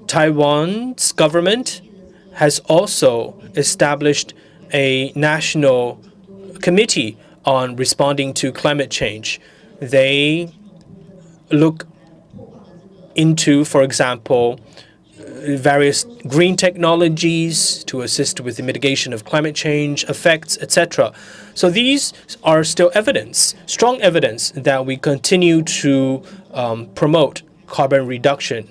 Taiwan's government has also established a national committee on responding to climate change. They look into, for example, various green technologies to assist with the mitigation of climate change effects, etc. So these are still evidence, strong evidence that we continue to promote carbon reduction.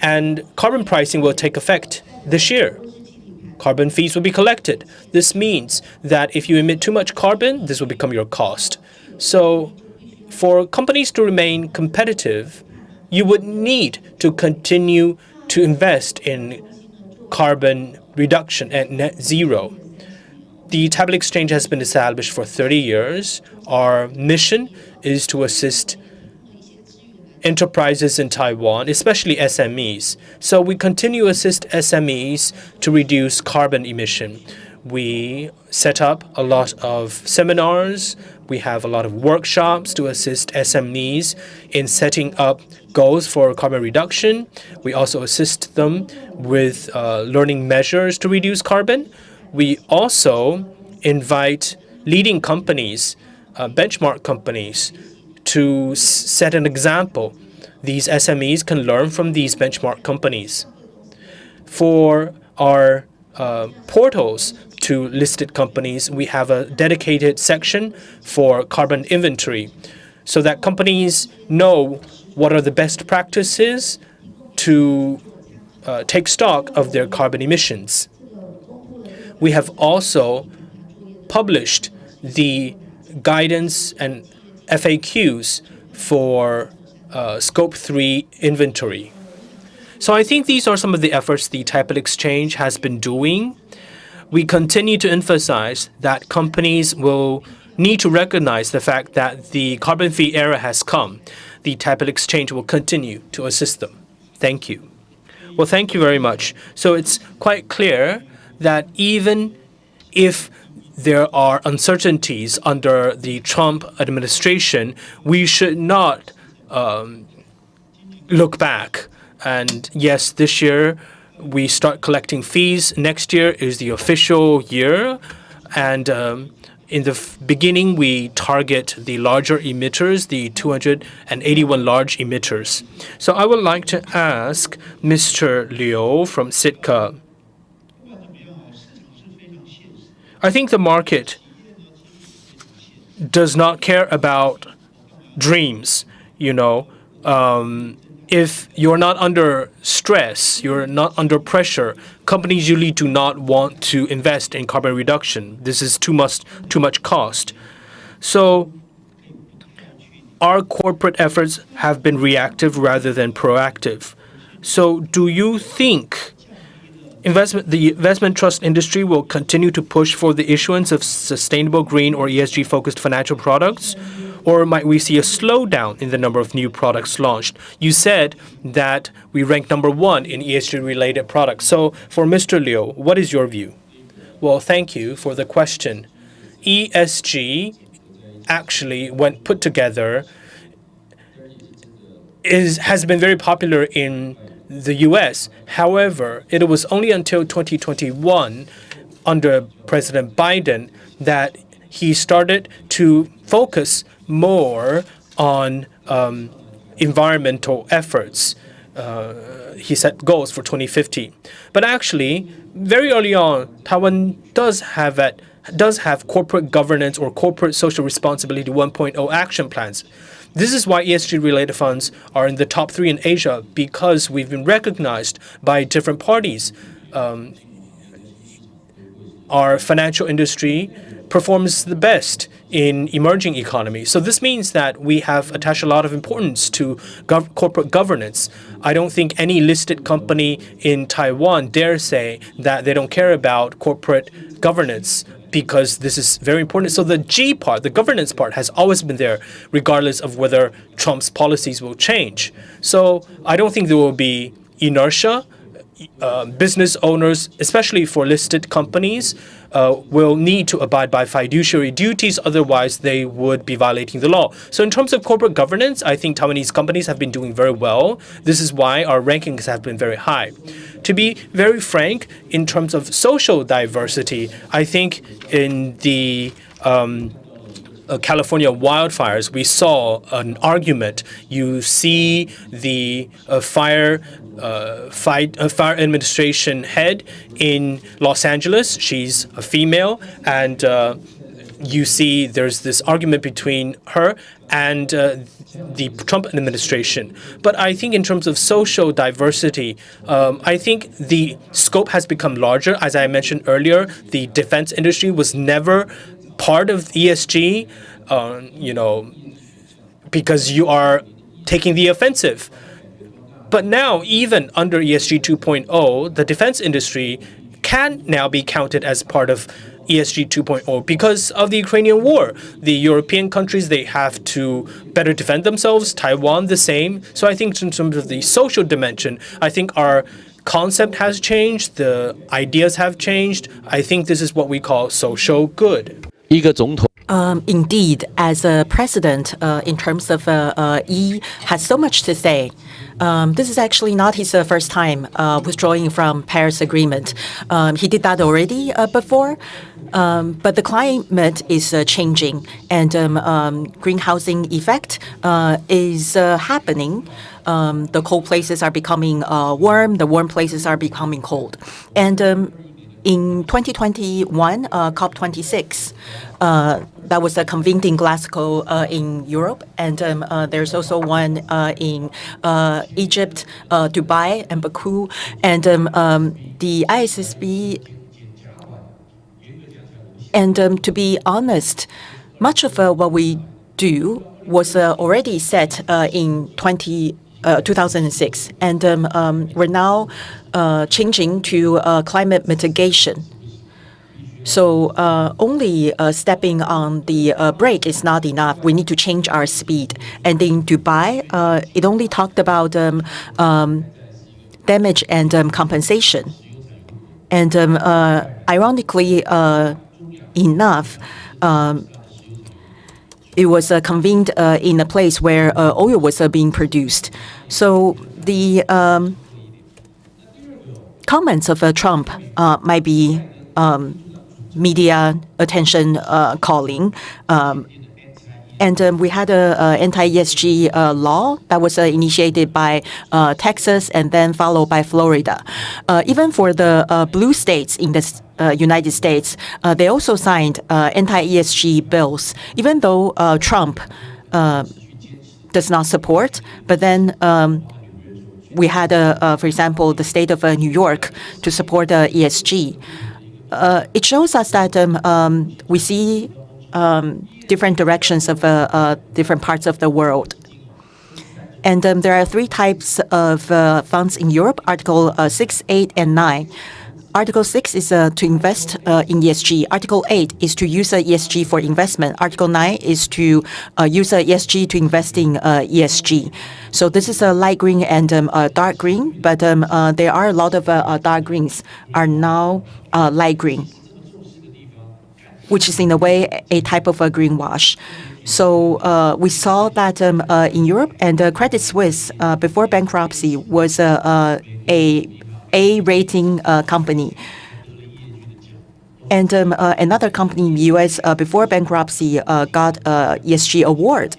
And carbon pricing will take effect this year. Carbon fees will be collected. This means that if you emit too much carbon, this will become your cost. So for companies to remain competitive, you would need to continue to invest in carbon reduction and net zero. The Taiwan Exchange has been established for 30 years. Our mission is to assist enterprises in Taiwan, especially SMEs. So we continue to assist SMEs to reduce carbon emission. We set up a lot of seminars. We have a lot of workshops to assist SMEs in setting up goals for carbon reduction. We also assist them with learning measures to reduce carbon. We also invite leading companies, benchmark companies, to set an example. These SMEs can learn from these benchmark companies. For our portals to listed companies, we have a dedicated section for carbon inventory so that companies know what are the best practices to take stock of their carbon emissions. We have also published the guidance and FAQs for Scope 3 inventory. So I think these are some of the efforts the Taiwan Exchange has been doing. We continue to emphasize that companies will need to recognize the fact that the carbon fee era has come. The Taiwan Exchange will continue to assist them. Thank you. Well, thank you very much. So it's quite clear that even if there are uncertainties under the Trump administration, we should not look back. And yes, this year we start collecting fees. Next year is the official year. And in the beginning, we target the larger emitters, the 281 large emitters. So I would like to ask Mr. Liu from Sitka. I think the market does not care about dreams, you know. If you're not under stress, you're not under pressure, companies usually do not want to invest in carbon reduction. This is too much cost. So our corporate efforts have been reactive rather than proactive. So do you think the investment trust industry will continue to push for the issuance of sustainable, green, or ESG-focused financial products? Or might we see a slowdown in the number of new products launched? You said that we rank #1 in ESG-related products. So for Mr. Liu, what is your view? Well, thank you for the question. ESG actually, when put together, has been very popular in the U.S. However, it was only until 2021, under President Biden, that he started to focus more on environmental efforts. He set goals for 2050. But actually, very early on, Taiwan does have does have corporate governance or corporate social responsibility 1.0 action plans. This is why ESG-related funds are in the top 3 in Asia, because we've been recognized by different parties. Our financial industry performs the best in emerging economies. So this means that we have attached a lot of importance to corporate governance. I don't think any listed company in Taiwan dare say that they don't care about corporate governance, because this is very important. So the G part, the governance part, has always been there, regardless of whether Trump's policies will change. So I don't think there will be inertia. Business owners, especially for listed companies, will need to abide by fiduciary duties, otherwise they would be violating the law. So in terms of corporate governance, I think Taiwanese companies have been doing very well. This is why our rankings have been very high. To be very frank, in terms of social diversity, I think in the California wildfires, we saw an argument. You see the fire administration head in Los Angeles. She's a female, and you see there's this argument between her and the Trump administration. But I think in terms of social diversity, I think the scope has become larger. As I mentioned earlier, the defense industry was never part of ESG, because you are taking the offensive. But now, even under ESG 2.0, the defense industry can now be counted as part of ESG 2.0 because of the Ukrainian war. The European countries, they have to better defend themselves. Taiwan, the same. So I think in terms of the social dimension, I think our concept has changed. The ideas have changed. I think this is what we call social good. Indeed, as a president, in terms of E, has so much to say. This is actually not his first time withdrawing from Paris Agreement. He did that already before, but the climate is changing, and greenhousing effect is happening. The cold places are becoming warm. The warm places are becoming cold, and in 2021, COP26, that was convened in Glasgow in Europe, and there's also one in Egypt, Dubai, and Baku, and the ISSB. And to be honest, much of what we do was already set in 2006, and we're now changing to climate mitigation. So only stepping on the brake is not enough. We need to change our speed. And in Dubai, it only talked about damage and compensation. And ironically enough, it was convened in a place where oil was being produced. So the comments of Trump might be media attention calling. And we had an anti-ESG law that was initiated by Texas and then followed by Florida. Even for the blue states in the United States, they also signed anti-ESG bills, even though Trump does not support. But then we had, for example, the state of New York to support ESG. It shows us that we see different directions of different parts of the world. And there are 3 types of funds in Europe, Article 6, 8, and 9. Article 6 is to invest in ESG. Article 8 is to use ESG for investment. Article 9 is to use ESG to invest in ESG. So this is a light green and dark green, but there are a lot of dark greens are now light green, which is in a way a type of a greenwash. So we saw that in Europe, and Credit Suisse, before bankruptcy, was a rating company. And another company in the U.S. Before bankruptcy got a ESG award.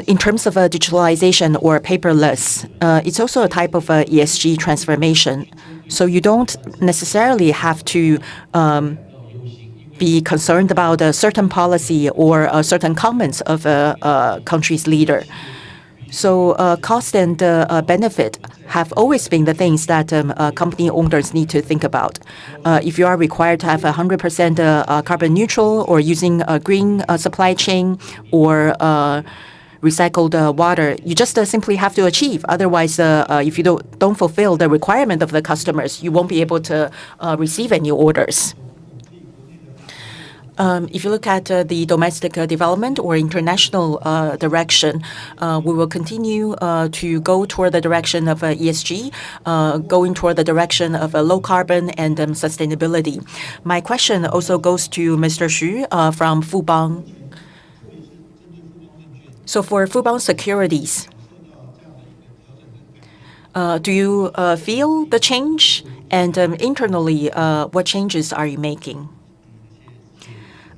In terms of digitalization or paperless, it's also a type of ESG transformation. So you don't necessarily have to be concerned about a certain policy or certain comments of a country's leader. So cost and benefit have always been the things that company owners need to think about. If you are required to have 100% carbon neutral or using a green supply chain or recycled water, you just simply have to achieve. Otherwise, if you don't fulfill the requirement of the customers, you won't be able to receive any orders. If you look at the domestic development or international direction, we will continue to go toward the direction of ESG, going toward the direction of low carbon and sustainability. My question also goes to Mr. Xu from Fubon. So for Fubon Securities, do you feel the change? And internally, what changes are you making?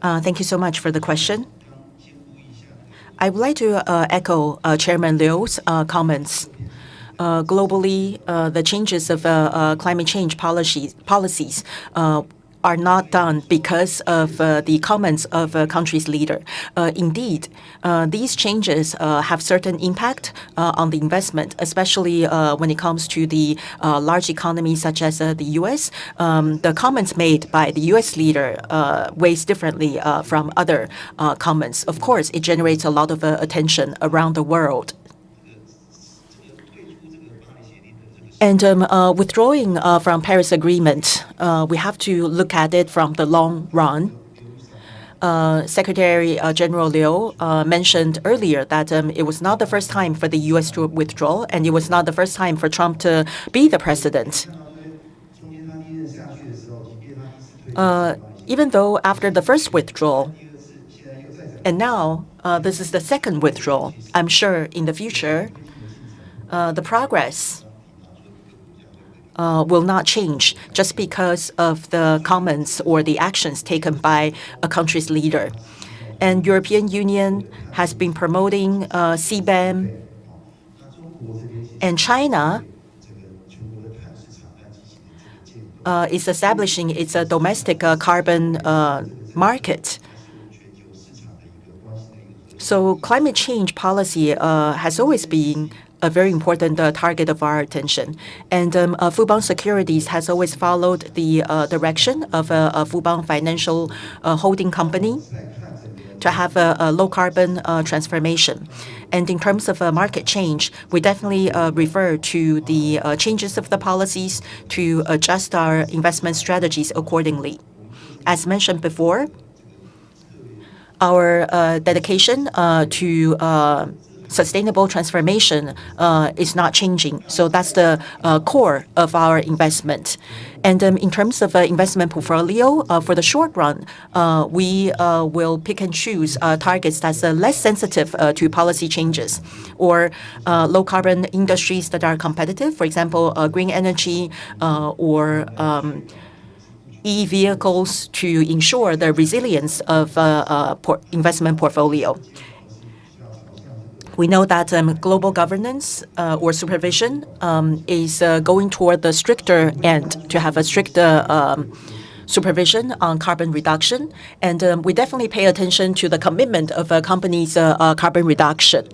Thank you so much for the question. I would like to echo Chairman Liu's comments. Globally, the changes of climate change policies are not done because of the comments of a country's leader. Indeed, these changes have certain impact on the investment, especially when it comes to the large economies such as the U.S. The comments made by the U.S. leader weighs differently from other comments. Of course, it generates a lot of attention around the world. And withdrawing from Paris Agreement, we have to look at it from the long run. Secretary General Liu mentioned earlier that it was not the first time for the U.S. to withdraw, and it was not the first time for Trump to be the president. Even though after the first withdrawal, and now this is the second withdrawal, I'm sure in the future, the progress will not change just because of the comments or the actions taken by a country's leader. And European Union has been promoting CBAM, and China is establishing its domestic carbon market. So climate change policy has always been a very important target of our attention. And Fubon Securities has always followed the direction of Fubon Financial Holding Company to have a low-carbon transformation. And in terms of market change, we definitely refer to the changes of the policies to adjust our investment strategies accordingly. As mentioned before, our dedication to sustainable transformation is not changing. So that's the core of our investment. And in terms of investment portfolio, for the short run, we will pick and choose targets that's less sensitive to policy changes or low carbon industries that are competitive, for example, green energy or e-vehicles to ensure the resilience of investment portfolio. We know that global governance or supervision is going toward the stricter end to have a stricter supervision on carbon reduction. And we definitely pay attention to the commitment of a company's carbon reduction.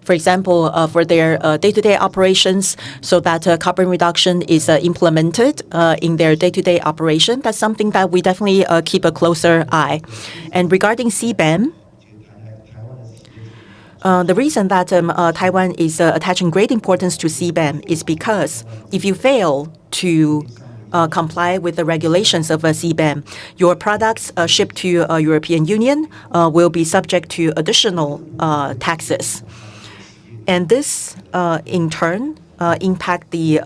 For example, for their day-to-day operations, so that carbon reduction is implemented in their day-to-day operation. That's something that we definitely keep a closer eye. And regarding CBAM, the reason that Taiwan is attaching great importance to CBAM is because if you fail to comply with the regulations of CBAM, your products shipped to European Union will be subject to additional taxes. And this, in turn, impact the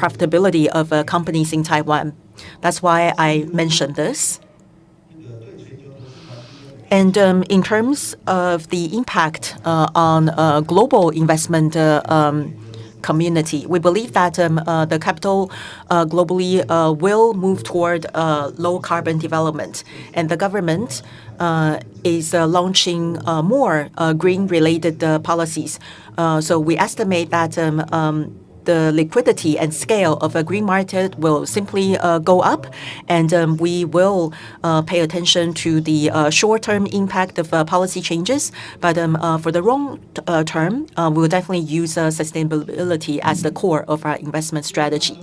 profitability of companies in Taiwan. That's why I mentioned this. And in terms of the impact on global investment community, we believe that the capital globally will move toward low carbon development. And the government is launching more green-related policies. So we estimate that the liquidity and scale of a green market will simply go up, and we will pay attention to the short-term impact of policy changes. But for the long term, we will definitely use sustainability as the core of our investment strategy.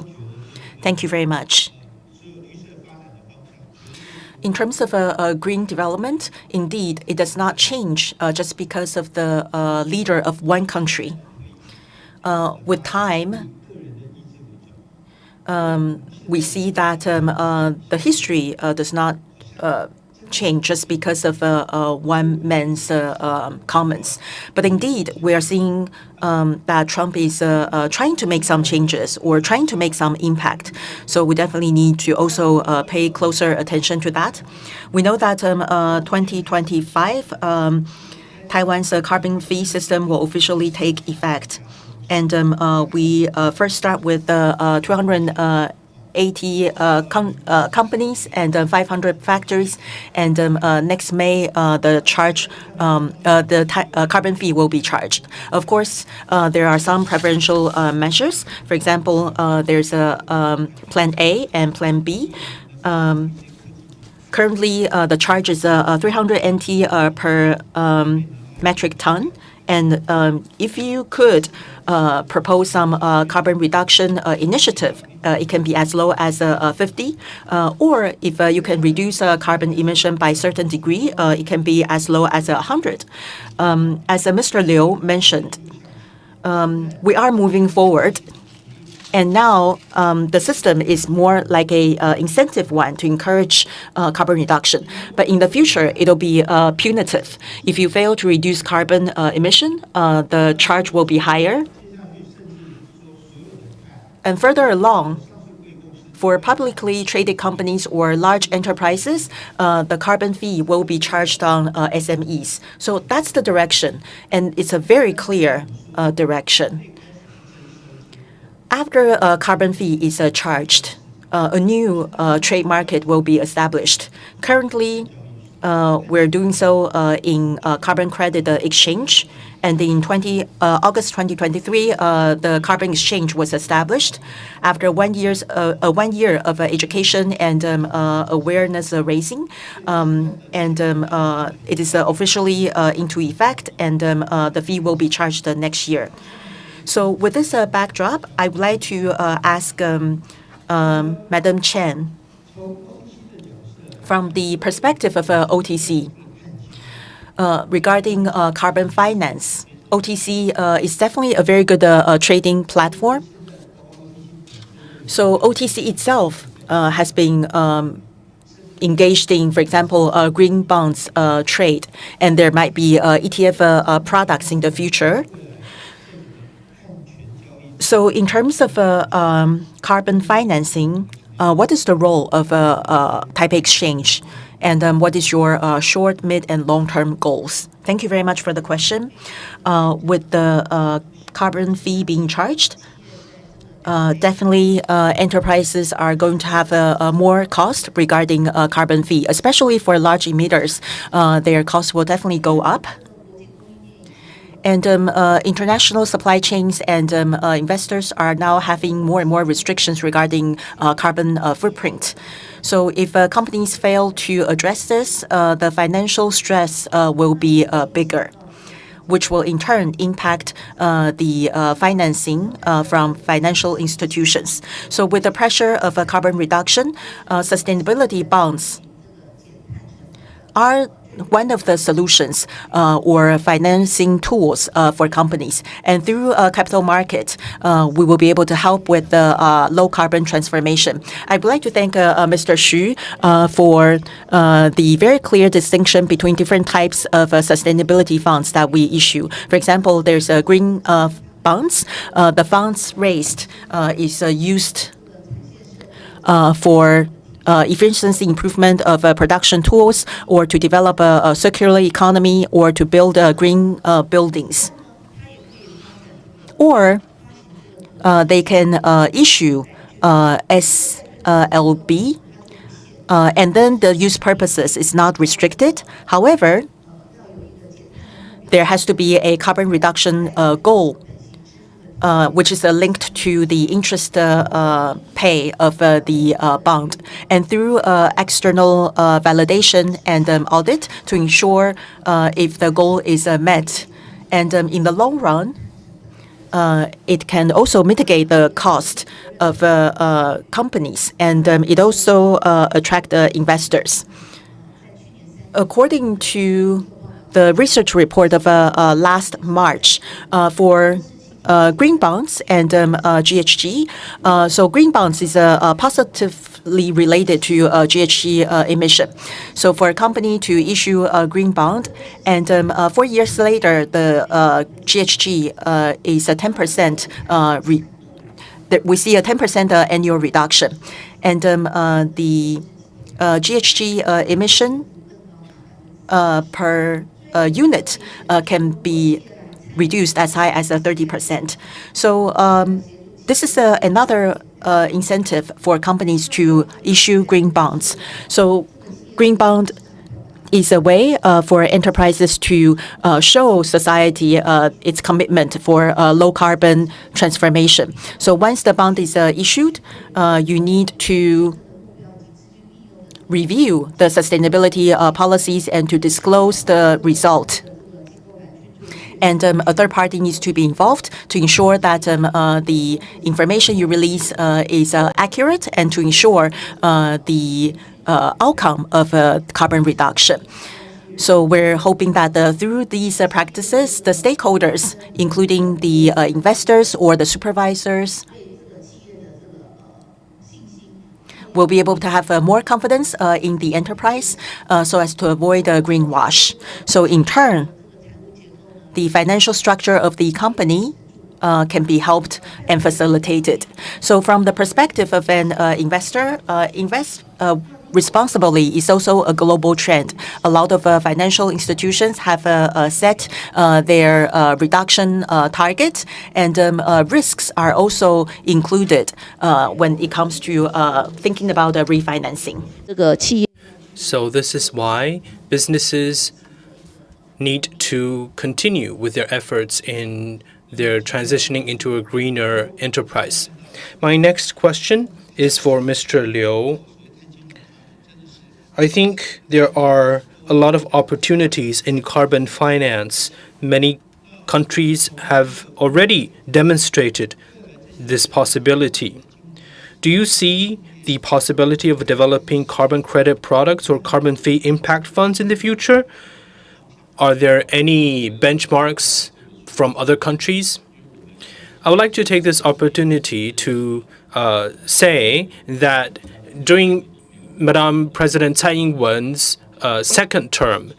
Thank you very much. In terms of green development, indeed, it does not change just because of the leader of one country. With time, we see that the history does not change just because of one man's comments. But indeed, we are seeing that Trump is trying to make some changes or trying to make some impact. So we definitely need to also pay closer attention to that. We know that 2025, Taiwan's carbon fee system will officially take effect. And we first start with 280 companies and 500 factories. And next May, the carbon fee will be charged. Of course, there are some preferential measures. For example, there's a Plan A and Plan B. Currently, the charge is 300 NT per metric ton. And if you could propose some carbon reduction initiative, it can be as low as 50. Or if you can reduce carbon emission by a certain degree, it can be as low as 100. As Mr. Liu mentioned, we are moving forward. And now the system is more like a incentive one to encourage carbon reduction. But in the future, it'll be punitive. If you fail to reduce carbon emission, the charge will be higher. And further along, for publicly traded companies or large enterprises, the carbon fee will be charged on SMEs. So that's the direction, and it's a very clear direction. After a carbon fee is charged, a new trade market will be established. Currently, we're doing so in carbon credit exchange. And in August 2023, the carbon exchange was established. After 1 year of education and awareness raising, it is officially into effect, and the fee will be charged next year. So with this backdrop, I would like to ask Madam Chen, from the perspective of OTC, regarding carbon finance. OTC is definitely a very good trading platform. So OTC itself has been engaged in, for example, green bonds trade, and there might be ETF products in the future. So in terms of carbon financing, what is the role of Taipei Exchange, and what is your short, mid, and long-term goals? Thank you very much for the question. With the carbon fee being charged, definitely enterprises are going to have more cost regarding carbon fee, especially for large emitters. Their costs will definitely go up. And international supply chains and investors are now having more and more restrictions regarding carbon footprint. So if companies fail to address this, the financial stress will be bigger, which will in turn impact the financing from financial institutions. So with the pressure of carbon reduction, sustainability bonds are one of the solutions or financing tools for companies. And through capital market, we will be able to help with the low carbon transformation. I would like to thank Mr. Xu for the very clear distinction between different types of sustainability funds that we issue. For example, there's green bonds. The funds raised is used for efficiency improvement of production tools, or to develop a circular economy, or to build green buildings. Or they can issue SLB, and then the use purposes is not restricted. However, there has to be a carbon reduction goal which is linked to the interest pay of the bond, and through external validation and audit to ensure if the goal is met. And in the long run, it can also mitigate the cost of companies, and it also attract investors. According to the research report of last March for green bonds and GHG. So green bonds is positively related to GHG emission. So for a company to issue a green bond, and 4 years later, the GHG is a 10%. We see a 10% annual reduction, and the GHG emission per unit can be reduced as high as 30%. So this is another incentive for companies to issue green bonds. So green bond is a way for enterprises to show society its commitment for low carbon transformation. So once the bond is issued, you need to review the sustainability policies and to disclose the result. And a third party needs to be involved to ensure that the information you release is accurate and to ensure the outcome of carbon reduction. So we're hoping that through these practices, the stakeholders, including the investors or the supervisors, will be able to have more confidence in the enterprise so as to avoid greenwash. So in turn, the financial structure of the company can be helped and facilitated. So from the perspective of an investor, invest responsibly is also a global trend. A lot of financial institutions have set their reduction targets, and risks are also included when it comes to thinking about refinancing. So this is why businesses need to continue with their efforts in their transitioning into a greener enterprise. My next question is for Mr. Liu. I think there are a lot of opportunities in carbon finance. Many countries have already demonstrated this possibility. Do you see the possibility of developing carbon credit products or carbon fee impact funds in the future? Are there any benchmarks from other countries? I would like to take this opportunity to say that during Madam President Tsai Ing-wen's second term,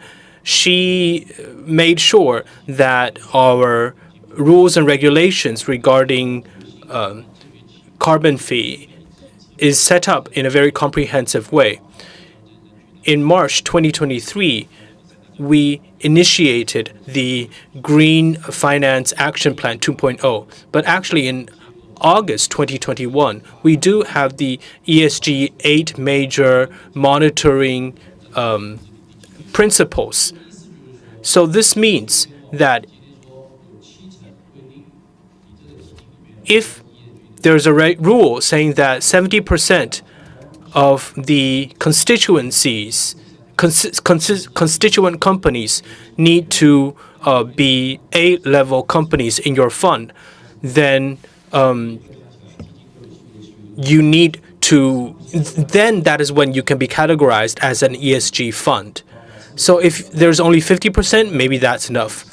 she made sure that our rules and regulations regarding carbon fee is set up in a very comprehensive way. In March 2023, we initiated the Green Finance Action Plan 2.0, but actually in August 2021, we do have the ESG 8 major monitoring principles. So this means that if there's a rule saying that 70% of the constituent companies need to be A-level companies in your fund, then you need to, then that is when you can be categorized as an ESG fund. So if there's only 50%, maybe that's enough.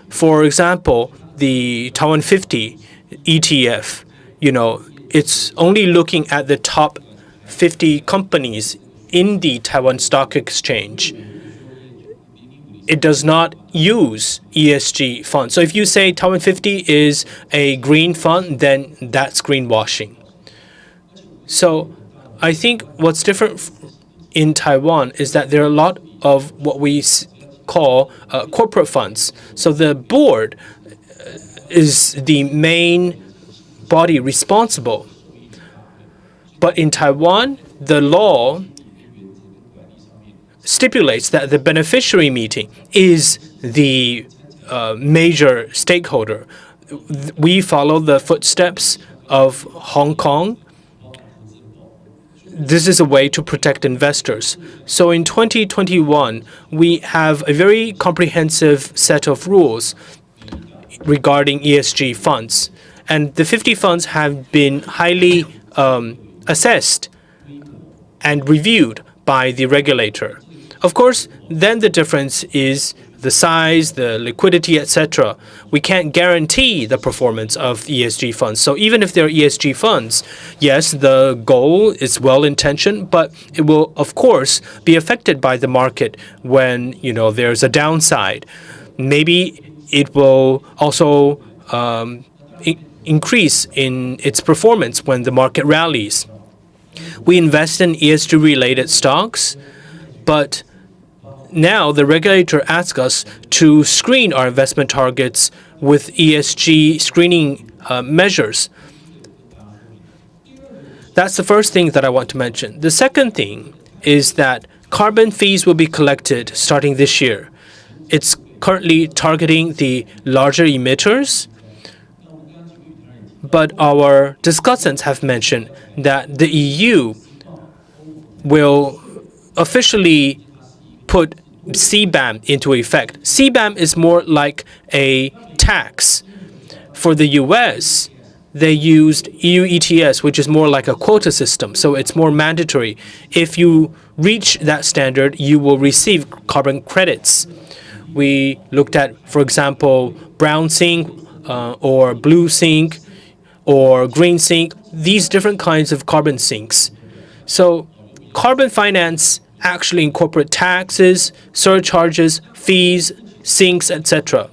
For example, the Taiwan 50 ETF, it's only looking at the top 50 companies in the Taiwan Stock Exchange. It does not use ESG funds. So if you say Taiwan 50 is a green fund, then that's greenwashing. So I think what's different in Taiwan is that there are a lot of what we call corporate funds. So the board is the main body responsible. But in Taiwan, the law stipulates that the beneficiary meeting is the major stakeholder. we follow the footsteps of Hong Kong. This is a way to protect investors. So in 2021, we have a very comprehensive set of rules regarding ESG funds. And the 50 funds have been highly assessed and reviewed by the regulator. Of course, then the difference is the size, the liquidity, etc. We can't guarantee the performance of ESG funds. So even if they're ESG funds, yes, the goal is well-intentioned, but it will, of course, be affected by the market when, there's a downside. Maybe it will also increase in its performance when the market rallies. We invest in ESG-related stocks, but now the regulator asks us to screen our investment targets with ESG screening measures. That's the first thing that I want to mention. The second thing is that carbon fees will be collected starting this year. It's currently targeting the larger emitters, but our discussants have mentioned that the EU will officially put CBAM into effect. CBAM is more like a tax. For the US, they used EU ETS, which is more like a quota system, so it's more mandatory. If you reach that standard, you will receive carbon credits. We looked at, for example, brown sink or blue sink or green sink, these different kinds of carbon sinks. So carbon finance actually incorporate taxes, surcharges, fees, sinks, etc.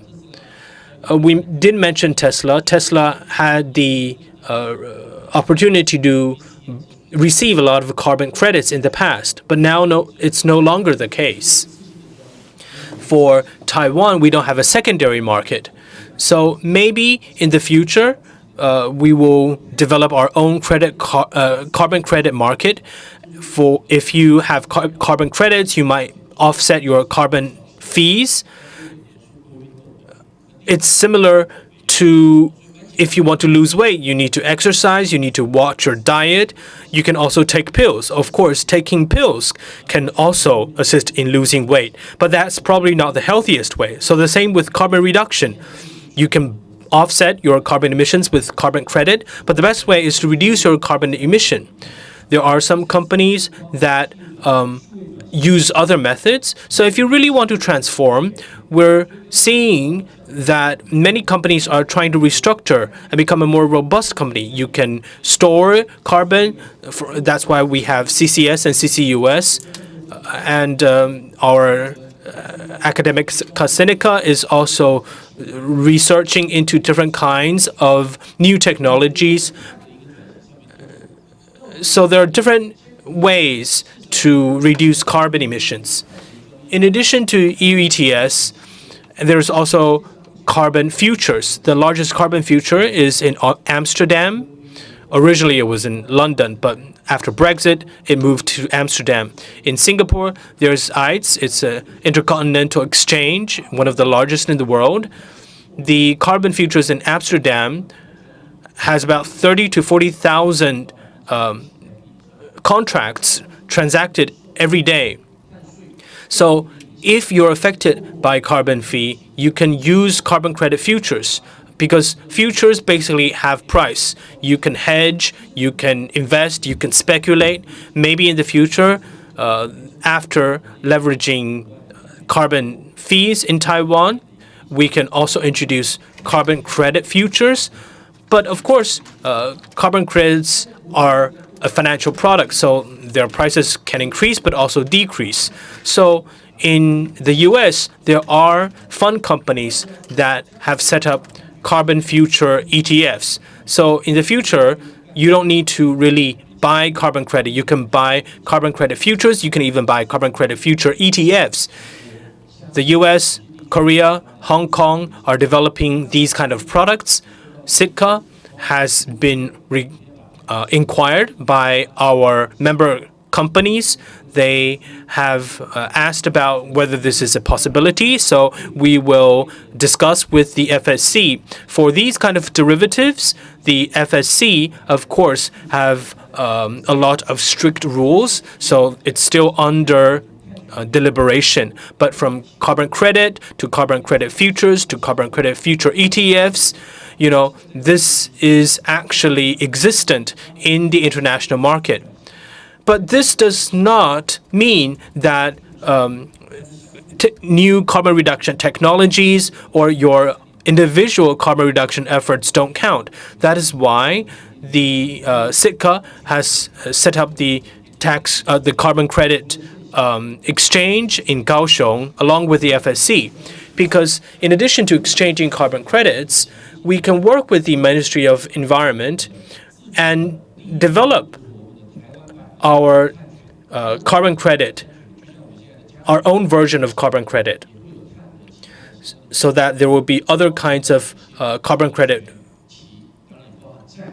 We didn't mention Tesla. Tesla had the opportunity to receive a lot of carbon credits in the past, but now it's no longer the case. For Taiwan, we don't have a secondary market. So maybe in the future, we will develop our own carbon credit market. For if you have carbon credits, you might offset your carbon fees. It's similar to if you want to lose weight, you need to exercise, you need to watch your diet. You can also take pills. Of course, taking pills can also assist in losing weight, but that's probably not the healthiest way. So the same with carbon reduction. You can offset your carbon emissions with carbon credit, but the best way is to reduce your carbon emission. There are some companies that use other methods. So if you really want to transform, we're seeing that many companies are trying to restructure and become a more robust company. You can store carbon. That's why we have CCS and CCUS. And our academic Seneca is also researching into different kinds of new technologies. So there are different ways to reduce carbon emissions. In addition to EU ETS, there's also carbon futures. The largest carbon future is in Amsterdam. Originally, it was in London, but after Brexit, it moved to Amsterdam. In Singapore, there's ICE. It's an intercontinental exchange, one of the largest in the world. The carbon futures in Amsterdam has about 30 to 40,000 contracts transacted every day. So if you're affected by carbon fee, you can use carbon credit futures because futures basically have price. You can hedge, you can invest, you can speculate. Maybe in the future, after leveraging carbon fees in Taiwan, we can also introduce carbon credit futures. But of course, carbon credits are a financial product, so their prices can increase but also decrease. So in the US, there are fund companies that have set up carbon future ETFs. So in the future, you don't need to really buy carbon credit. You can buy carbon credit futures. You can even buy carbon credit future ETFs. The US, Korea, Hong Kong are developing these kind of products. Sitka has been inquired by our member companies they have asked about whether this is a possibility, so we will discuss with the FSC. For these kind of derivatives, the FSC, of course, have a lot of strict rules, so it's still under deliberation. But from carbon credit to carbon credit futures to carbon credit future ETFs, this is actually existent in the international market. But this does not mean that new carbon reduction technologies or your individual carbon reduction efforts don't count. That is why the Sitka has set up the carbon credit exchange in Kaohsiung along with the FSC. Because in addition to exchanging carbon credits, we can work with the Ministry of Environment and develop our carbon credit, our own version of carbon credit, so that there will be other kinds of carbon credit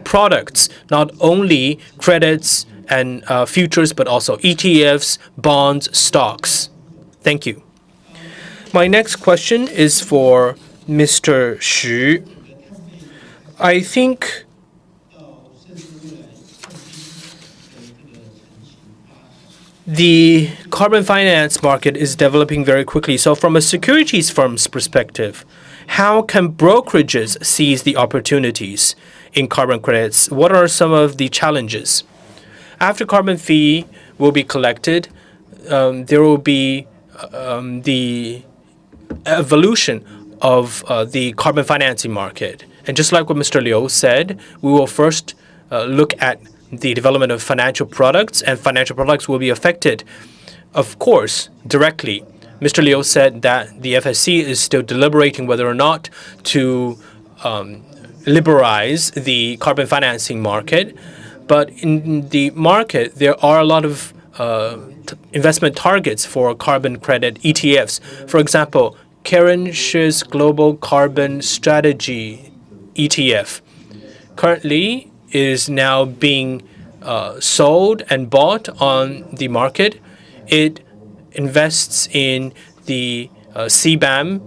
products, not only credits and futures, but also ETFs, bonds, stocks. Thank you. My next question is for Mr. Xu. I think the carbon finance market is developing very quickly. So from a securities firm's perspective, how can brokerages seize the opportunities in carbon credits? What are some of the challenges? After carbon fee will be collected, there will be the evolution of the carbon financing market. And just like what Mr. Liu said, we will first look at the development of financial products, and financial products will be affected, of course, directly. Mr. Liu said that the FSC is still deliberating whether or not to liberalize the carbon financing market. But in the market, there are a lot of investment targets for carbon credit ETFs. For example, Kerens's Global Carbon Strategy ETF currently is now being sold and bought on the market. It invests in the CBAM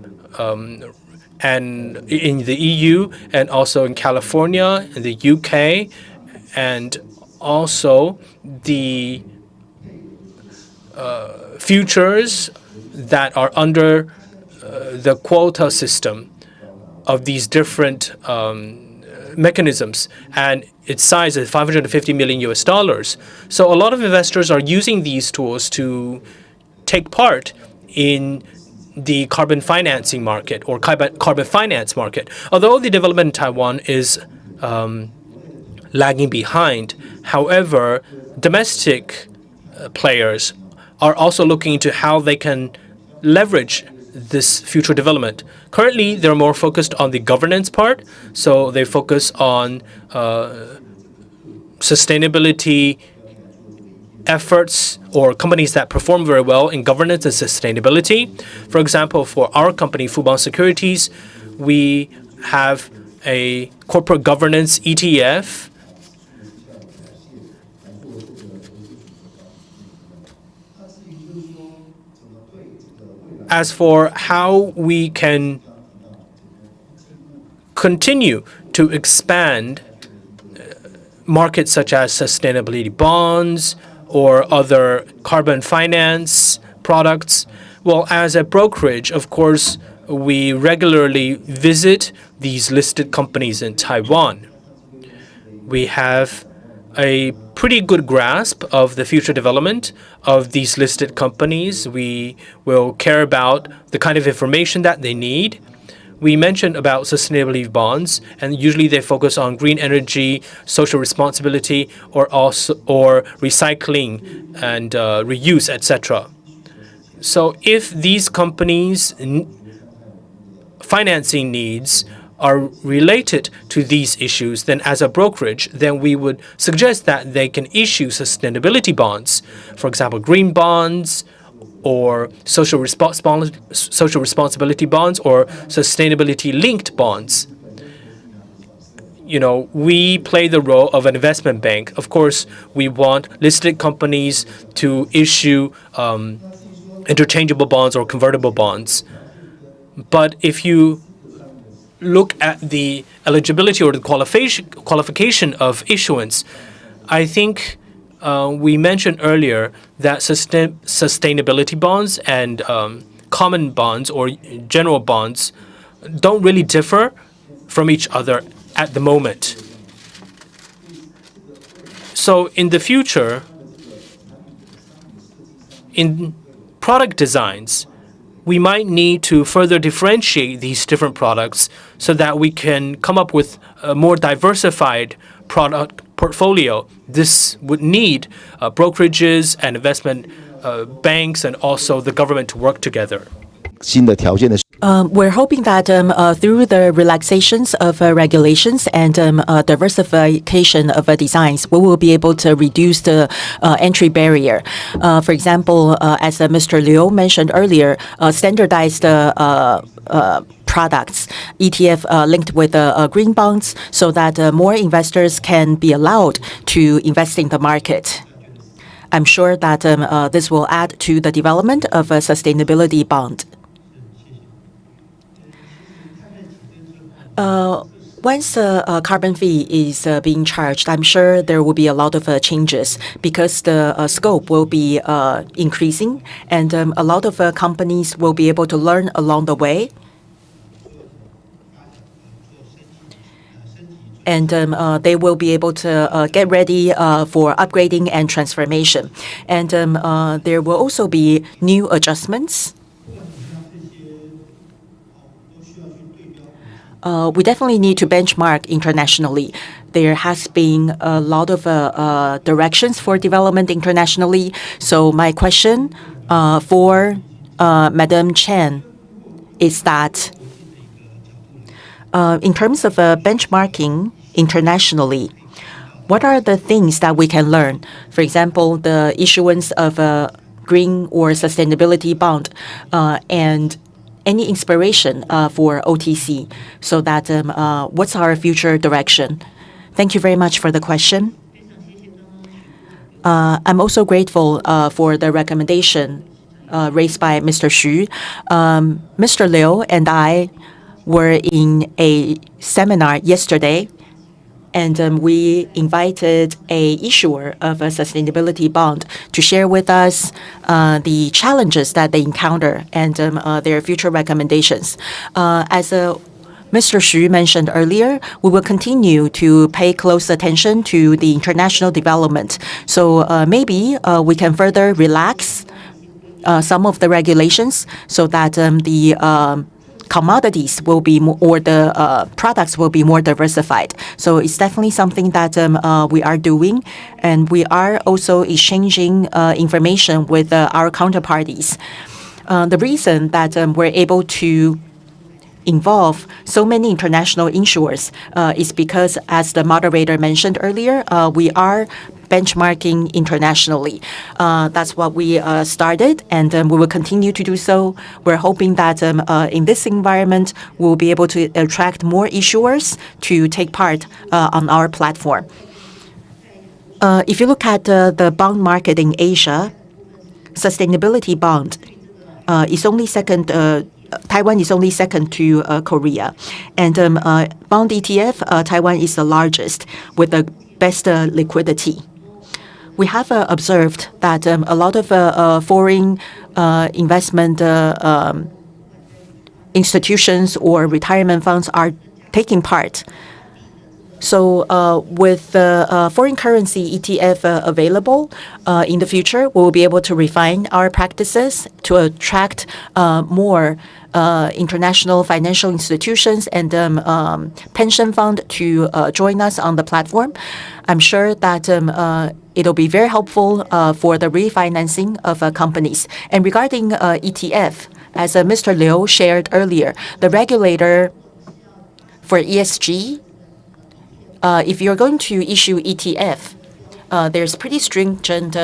and in the EU, and also in California, in the UK, and also the futures that are under the quota system of these different mechanisms, and its size is $550 million US. So a lot of investors are using these tools to take part in the carbon financing market or carbon finance market. Although the development in Taiwan is lagging behind, however, domestic players are also looking into how they can leverage this future development. Currently, they're more focused on the governance part, so they focus on sustainability efforts or companies that perform very well in governance and sustainability. For example, for our company, Fubon Securities, we have a corporate governance ETF. As for how we can continue to expand markets such as sustainability bonds or other carbon finance products, well, as a brokerage, of course, we regularly visit these listed companies in Taiwan. We have a pretty good grasp of the future development of these listed companies. We will care about the kind of information that they need. We mentioned about sustainability bonds, and usually they focus on green energy, social responsibility, or recycling and reuse, etc. So if these companies' financing needs are related to these issues, then as a brokerage, then we would suggest that they can issue sustainability bonds, for example, green bonds, or social responsibility bonds, or sustainability-linked bonds. we play the role of an investment bank. Of course, we want listed companies to issue interchangeable bonds or convertible bonds. But if you look at the eligibility or the qualification of issuance, I think we mentioned earlier that sustainability bonds and common bonds or general bonds don't really differ from each other at the moment. So in the future, in product designs, we might need to further differentiate these different products so that we can come up with a more diversified product portfolio. This would need brokerages and investment banks and also the government to work together. We're hoping that through the relaxations of regulations and diversification of designs, we will be able to reduce the entry barrier. For example, as Mr. Liu mentioned earlier, standardized products, ETF linked with green bonds, so that more investors can be allowed to invest in the market. I'm sure that this will add to the development of a sustainability bond. Once a carbon fee is being charged, I'm sure there will be a lot of changes because the scope will be increasing, and a lot of companies will be able to learn along the way. And they will be able to get ready for upgrading and transformation. And there will also be new adjustments. We definitely need to benchmark internationally. There has been a lot of directions for development internationally. So my question for Madam Chen is that in terms of benchmarking internationally, what are the things that we can learn? For example, the issuance of a green or sustainability bond and any inspiration for OTC, so that what's our future direction? Thank you very much for the question. I'm also grateful for the recommendation raised by Mr. Xu. Mr. Liu and I were in a seminar yesterday, and we invited a issuer of a sustainability bond to share with us the challenges that they encounter and their future recommendations. As Mr. Xu mentioned earlier, we will continue to pay close attention to the international development. So maybe we can further relax some of the regulations so that the commodities will be more, or the products will be more diversified. So it's definitely something that we are doing, and we are also exchanging information with our counterparties. The reason that we're able to involve so many international insurers is because, as the moderator mentioned earlier, we are benchmarking internationally. That's what we started, and we will continue to do so. We're hoping that in this environment, we'll be able to attract more issuers to take part on our platform. If you look at the bond market in Asia, sustainability bond is only second. Taiwan is only second to Korea, and bond ETF, Taiwan is the largest with the best liquidity. We have observed that a lot of foreign investment institutions or retirement funds are taking part. So with the foreign currency ETF available in the future, we will be able to refine our practices to attract more international financial institutions and pension fund to join us on the platform. I'm sure that it'll be very helpful for the refinancing of companies. And regarding ETF, as Mr. Liu shared earlier, the regulator for ESG, if you're going to issue ETF, there's pretty stringent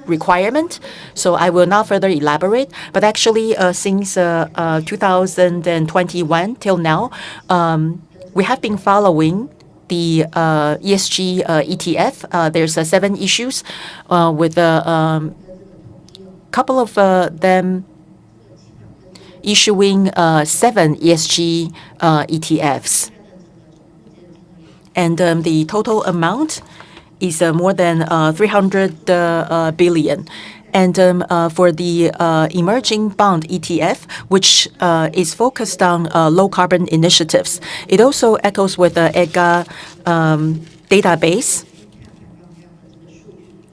requirement, so I will not further elaborate. But actually, since 2021 till now, we have been following the ESG ETF. There's 7 issues with a couple of them issuing 7 ESG ETFs. And the total amount is more than 300 billion. And for the emerging bond ETF, which is focused on low carbon initiatives, it also echoes with the EDGA database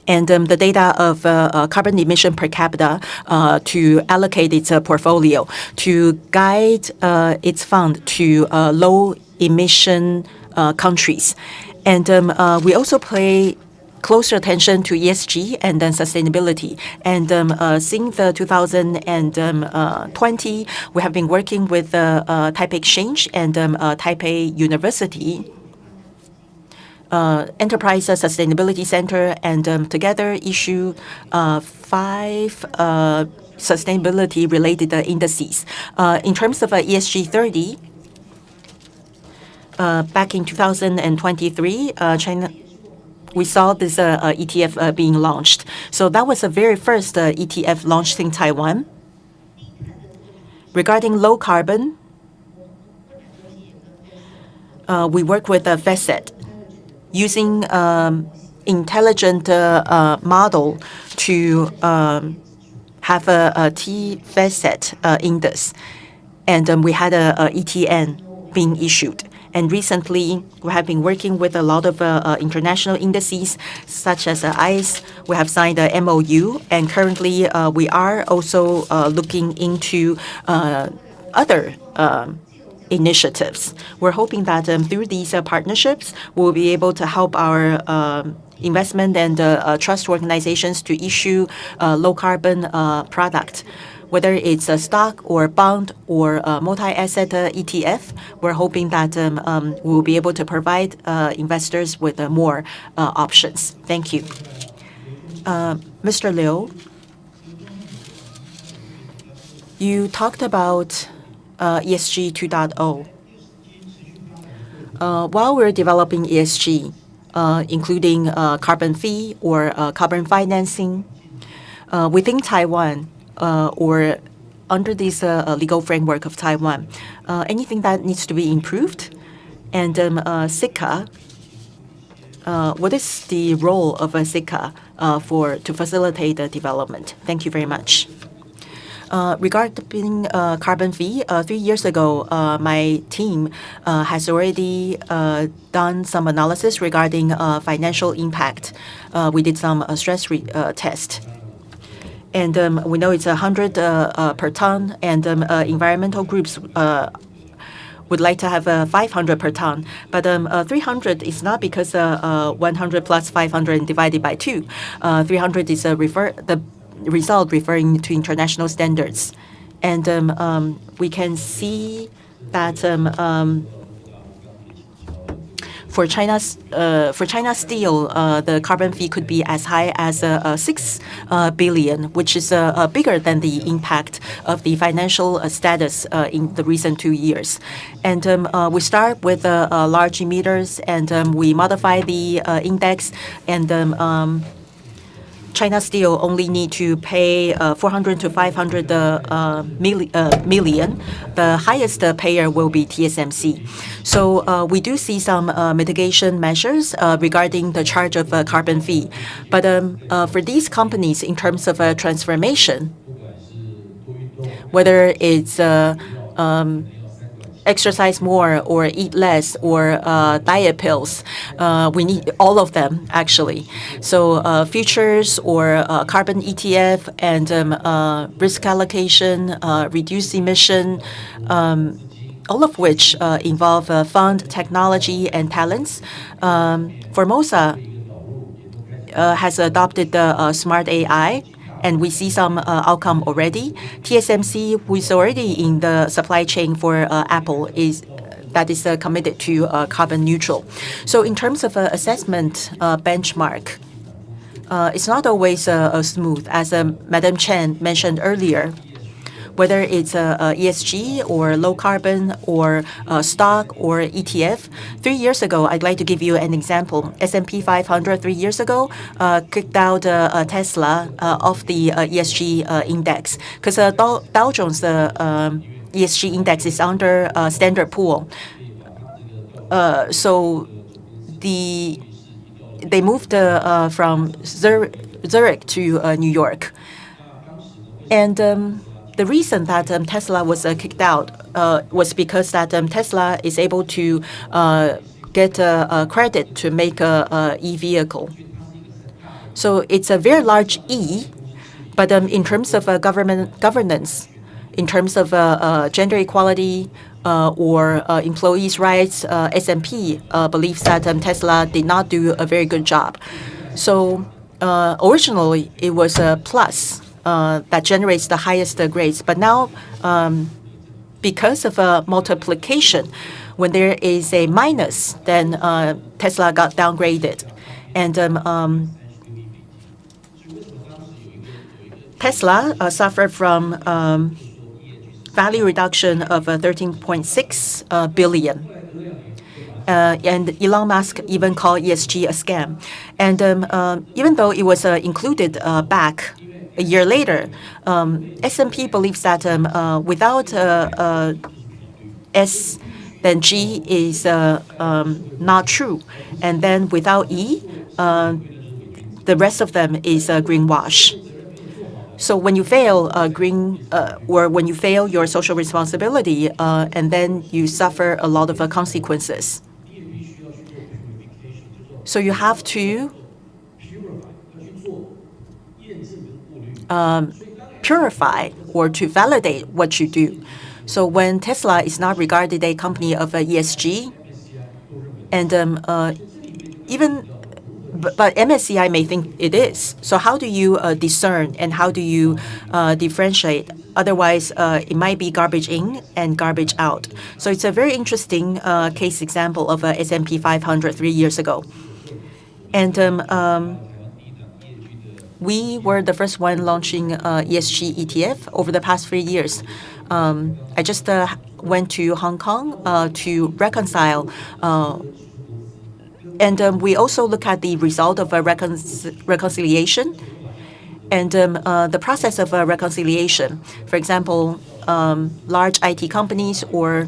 and the data of carbon emission per capita to allocate its portfolio to guide its fund to low emission countries. And we also pay closer attention to ESG and then sustainability. And since 2020, we have been working with Taipei Exchange and Taipei University Enterprise Sustainability Center, and together issue 5 sustainability-related indices. In terms of ESG 30, back in 2023, China, we saw this ETF being launched. So that was the very first ETF launched in Taiwan. Regarding low carbon, we work with FESET using intelligent model to have a T-FESET index. And we had a ETN being issued. And recently, we have been working with a lot of international indices, such as ICE. We have signed a MOU, and currently we are also looking into other initiatives. We're hoping that through these partnerships, we'll be able to help our investment and trust organizations to issue low-carbon product. Whether it's a stock or bond or a multi-asset ETF, we're hoping that we'll be able to provide investors with more options. Thank you. Mr. Liu, you talked about ESG 2.0. While we're developing ESG, including carbon fee or carbon financing, within Taiwan, or under this legal framework of Taiwan, anything that needs to be improved? And SICA, what is the role of a SICA to facilitate the development? Thank you very much. Regarding carbon fee, 3 years ago, my team has already done some analysis regarding financial impact. We did some stress test. And we know it's 100 per ton, and environmental groups would like to have 500 per ton. But 300 is not because 100 plus 500 divided by 2. 300 is the result referring to international standards. And we can see that for China Steel, the carbon fee could be as high as 6 billion, which is bigger than the impact of the financial status in the recent 2 years. And we start with large emitters, and we modify the index, and China Steel only need to pay 400 to 500 million. The highest payer will be TSMC. So we do see some mitigation measures regarding the charge of carbon fee. But for these companies, in terms of transformation, whether it's exercise more or eat less or diet pills, we need all of them, actually. So futures or carbon ETF and risk allocation, reduced emission, all of which involve fund, technology, and talents. Formosa has adopted the smart AI, and we see some outcome already. TSMC, who is already in the supply chain for Apple, is committed to carbon neutral. So in terms of assessment benchmark, it's not always smooth. As Madam Chen mentioned earlier, whether it's ESG or low carbon or stock or ETF. 3 years ago, I'd like to give you an example. S&P 500 3 years ago kicked out Tesla off the ESG index because Dow Jones ESG index is under Standard Poor. So they moved from Zurich to New York. And the reason that Tesla was kicked out was because that Tesla is able to get credit to make a e-vehicle. So it's a very large E, but in terms of governance, in terms of gender equality or employees' rights, S&P believes that Tesla did not do a very good job. So originally, it was a plus that generates the highest grades. But now, because of multiplication, when there is a minus, then Tesla got downgraded. And Tesla suffered from value reduction of 13.6 billion. And Elon Musk even called ESG a scam. And even though it was included back a year later, S&P believes that without S, then G is not true. And then without E, the rest of them is greenwash. So when you fail or when you fail your social responsibility, and then you suffer a lot of consequences. So you have to purify or to validate what you do. So when Tesla is not regarded a company of ESG, and but MSCI may think it is. So how do you discern and how do you differentiate? Otherwise, it might be garbage in and garbage out. So it's a very interesting case example of S&P 500 3 years ago. And we were the first one launching ESG ETF over the past 3 years. I just went to Hong Kong to reconcile. And we also look at the result of a reconciliation and the process of reconciliation. For example, large IT companies, or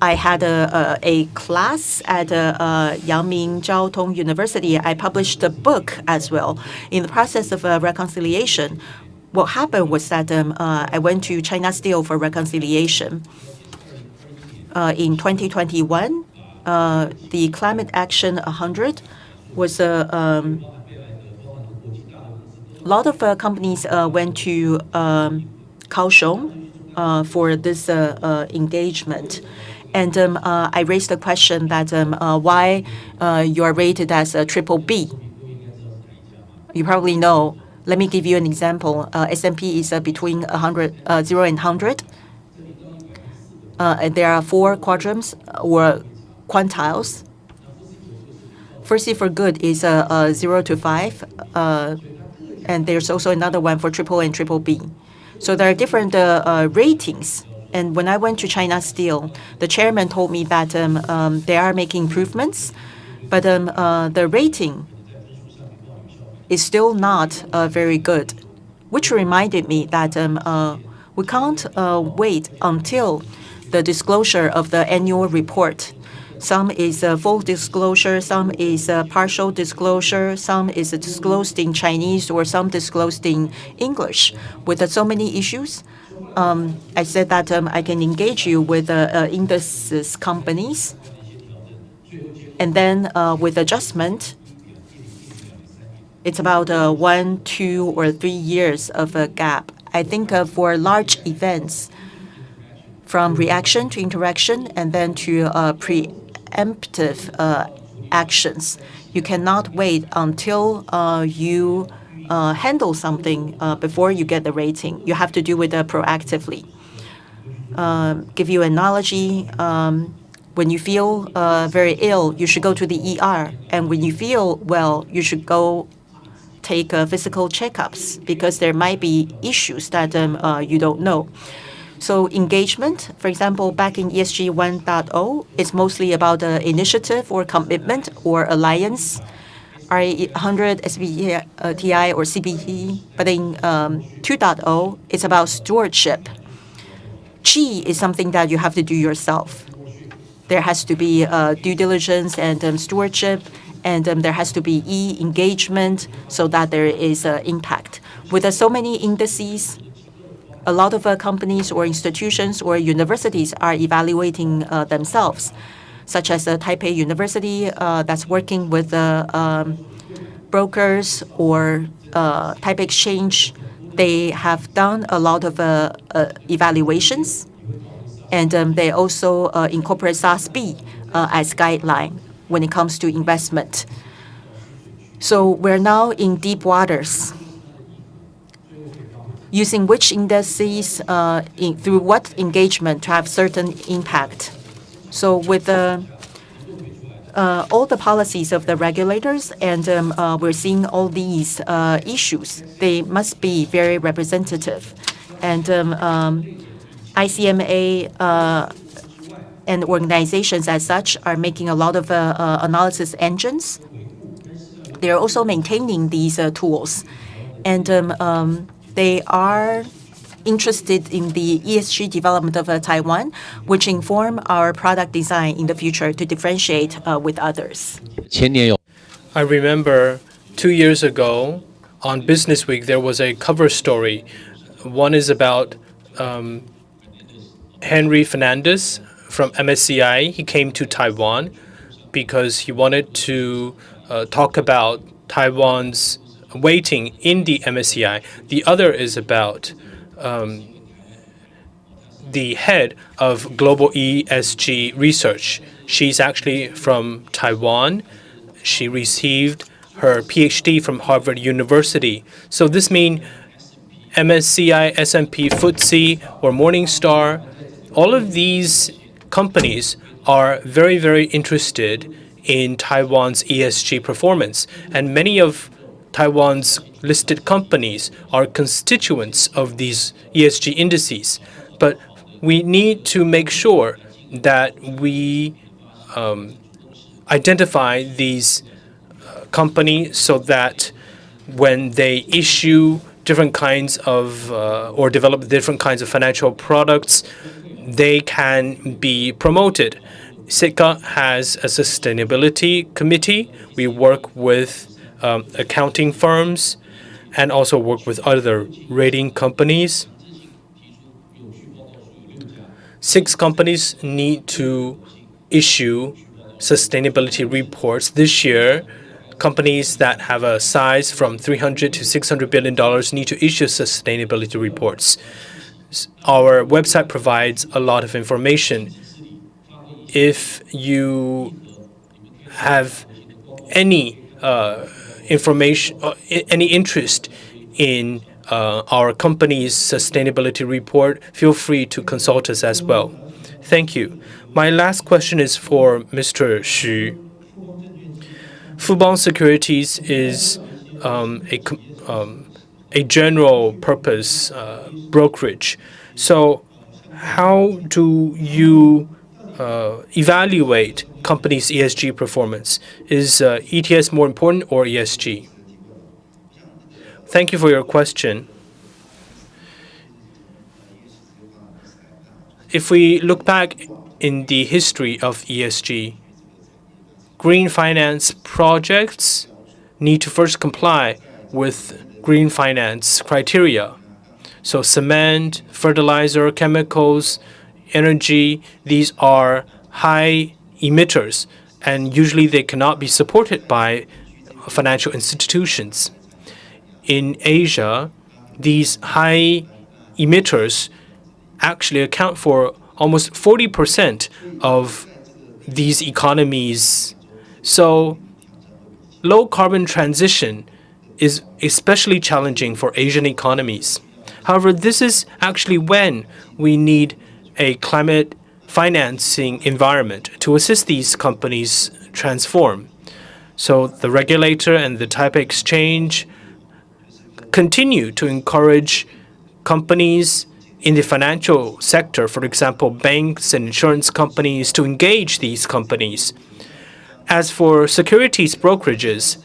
I had a class at Yangming Jiao Tong University. I published a book as well. In the process of reconciliation, what happened was that I went to China Steel for reconciliation. In 2021, the Climate Action 100 was a lot of companies went to Kaohsiung for this engagement. And I raised the question that why you are rated as a triple B. You probably know. Let me give you an example. S&P is between 0 and 100. There are 4 quadrants or quantiles. First for good is 0 to 5. And there's also another one for triple and triple B. So there are different ratings. And when I went to China Steel, the chairman told me that they are making improvements, but the rating is still not very good, which reminded me that we can't wait until the disclosure of the annual report. Some is full disclosure, some is partial disclosure, some is disclosed in Chinese, or some disclosed in English. With so many issues, I said that I can engage you with indices companies, and then with adjustment, it's about 1, 2, or 3 years of a gap. I think for large events, from reaction to interaction and then to preemptive actions, you cannot wait until you handle something before you get the rating. You have to do it proactively. Give you an analogy. When you feel very ill, you should go to the ER. And when you feel well, you should go take physical checkups because there might be issues that you don't know. So engagement, for example, back in ESG 1.0, it's mostly about the initiative or commitment or alliance, RE100, SBTI, or CBT. But in 2.0, it's about stewardship. G is something that you have to do yourself. There has to be due diligence and stewardship, and there has to be E, engagement, so that there is impact. With so many indices, a lot of companies or institutions or universities are evaluating themselves, such as Taipei University that's working with brokers or Taipei Exchange. They have done a lot of evaluations, and they also incorporate SASB as guideline when it comes to investment. So we're now in deep waters. Using which indices, through what engagement to have certain impact. So with all the policies of the regulators, and we're seeing all these issues, they must be very representative. And ICMA and organizations as such are making a lot of analysis engines. They're also maintaining these tools. And they are interested in the ESG development of Taiwan, which inform our product design in the future to differentiate with others. I remember 2 years ago on Business Week, there was a cover story. One is about Henry Fernandez from MSCI. He came to Taiwan because he wanted to talk about Taiwan's weighting in the MSCI. The other is about the head of global ESG research. She's actually from Taiwan. She received her PhD from Harvard University. So this means MSCI, S&P, FTSE, or Morningstar, all of these companies are very, very interested in Taiwan's ESG performance. And many of Taiwan's listed companies are constituents of these ESG indices. But we need to make sure that we identify these companies so that when they issue different kinds of or develop different kinds of financial products, they can be promoted. SICA has a sustainability committee. We work with accounting firms and also work with other rating companies. 6 companies need to issue sustainability reports this year. Companies that have a size from $300 to $600 billion need to issue sustainability reports. Our website provides a lot of information. If you have any information, any interest in our company's sustainability report, feel free to consult us as well. Thank you. My last question is for Mr. Xu. Fubon Securities is a general purpose brokerage. So how do you evaluate companies' ESG performance? Is ETS more important or ESG? Thank you for your question. If we look back in the history of ESG, green finance projects need to first comply with green finance criteria. So cement, fertilizer, chemicals, energy, these are high emitters, and usually they cannot be supported by financial institutions. In Asia, these high emitters actually account for almost 40% of these economies. So low carbon transition is especially challenging for Asian economies. However, this is actually when we need a climate financing environment to assist these companies transform. So the regulator and the Taipei Exchange continue to encourage companies in the financial sector, for example, banks and insurance companies, to engage these companies. As for securities brokerages,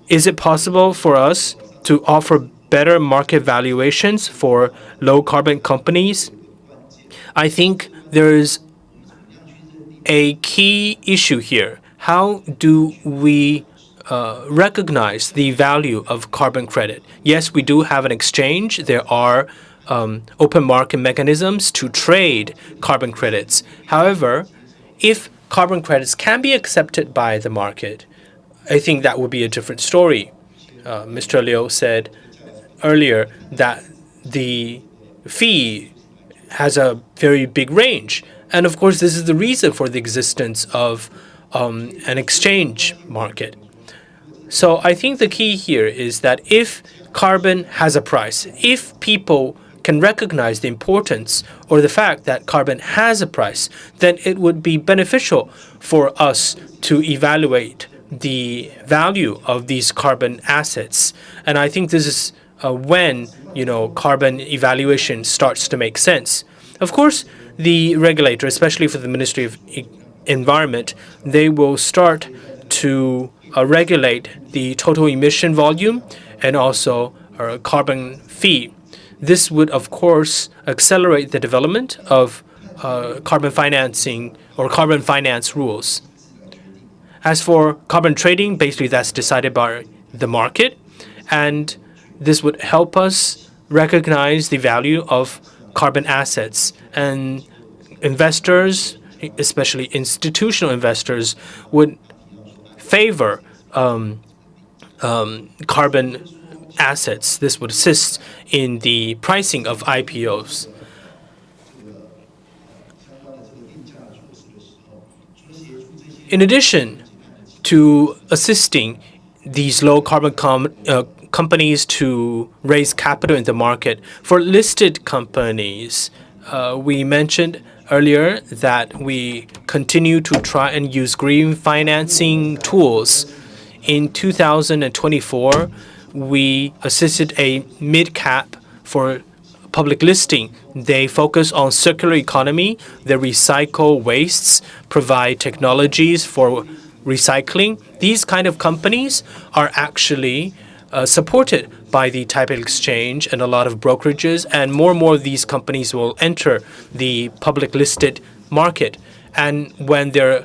is it possible for us to offer better market valuations for low-carbon companies? I think there is a key issue here. How do we recognize the value of carbon credit? Yes, we do have an exchange. There are open market mechanisms to trade carbon credits. However, if carbon credits can be accepted by the market, I think that would be a different story. Mr. Liu said earlier that the fee has a very big range. And of course, this is the reason for the existence of an exchange market. So I think the key here is that if carbon has a price, if people can recognize the importance or the fact that carbon has a price, then it would be beneficial for us to evaluate the value of these carbon assets. And I think this is when, carbon evaluation starts to make sense. Of course, the regulator, especially for the Ministry of Environment, they will start to regulate the total emission volume and also a carbon fee. This would, of course, accelerate the development of carbon financing or carbon finance rules. As for carbon trading, basically that's decided by the market, and this would help us recognize the value of carbon assets. And investors, especially institutional investors, would favor carbon assets. This would assist in the pricing of IPOs. In addition to assisting these low-carbon companies to raise capital in the market, for listed companies, we mentioned earlier that we continue to try and use green financing tools. In 2024, we assisted a mid-cap for public listing. They focus on circular economy. They recycle wastes, provide technologies for recycling. These kind of companies are actually supported by the Taipei Exchange and a lot of brokerages, and more of these companies will enter the public listed market. And when their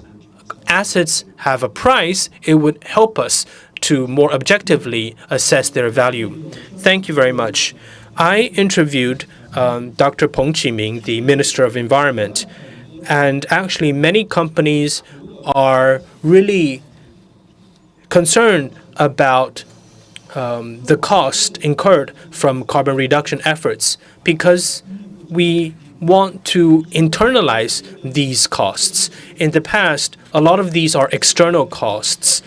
assets have a price, it would help us to more objectively assess their value. Thank you very much. I interviewed Dr. Peng Qiming, the Minister of Environment, and actually many companies are really concerned about the cost incurred from carbon reduction efforts, because we want to internalize these costs. In the past, a lot of these are external costs,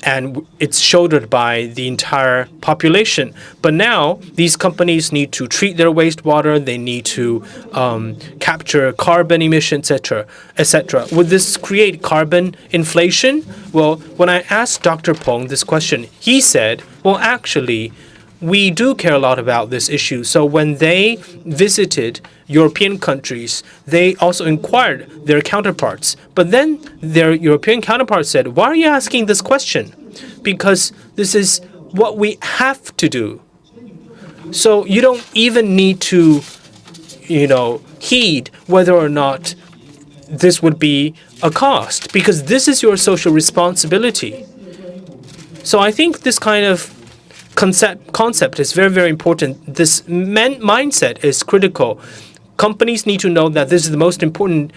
and it's shouldered by the entire population. But now, these companies need to treat their wastewater, they need to capture carbon emissions, etc. Would this create carbon inflation? Well, when I asked Dr. Peng this question, he said, well, actually, we do care a lot about this issue. So when they visited European countries, they also inquired their counterparts. But then their European counterparts said, why are you asking this question? Because this is what we have to do. So you don't even need to, heed whether or not this would be a cost, because this is your social responsibility. So I think this kind of concept is very, very important. This mindset is critical. Companies need to know that this is the most important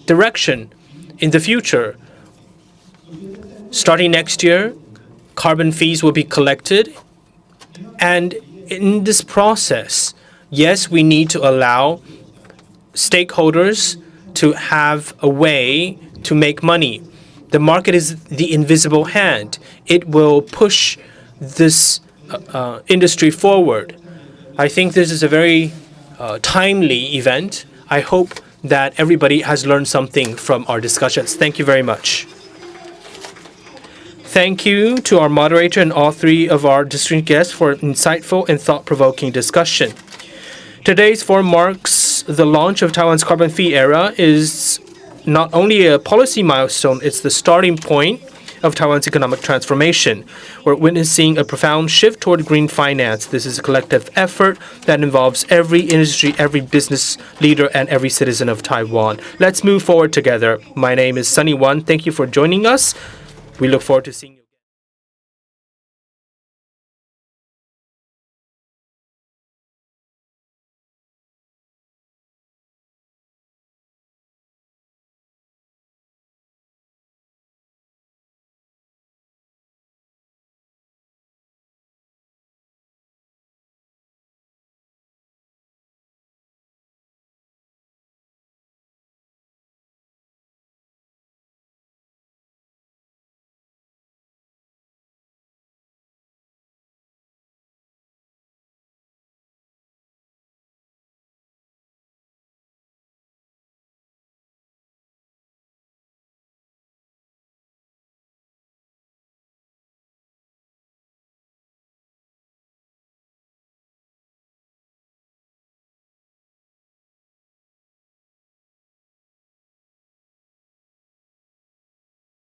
direction in the future. Starting next year, carbon fees will be collected. And in this process, yes, we need to allow stakeholders to have a way to make money. The market is the invisible hand. It will push this industry forward. I think this is a very timely event. I hope that everybody has learned something from our discussions. Thank you very much. Thank you to our moderator and all three of our distinguished guests for an insightful and thought-provoking discussion. Today's forum marks the launch of Taiwan's carbon-free era is not only a policy milestone, it's the starting point of Taiwan's economic transformation. We're witnessing a profound shift toward green finance. This is a collective effort that involves every industry, every business leader, and every citizen of Taiwan. Let's move forward together. My name is Sunny Wan. Thank you for joining us. We look forward to seeing you.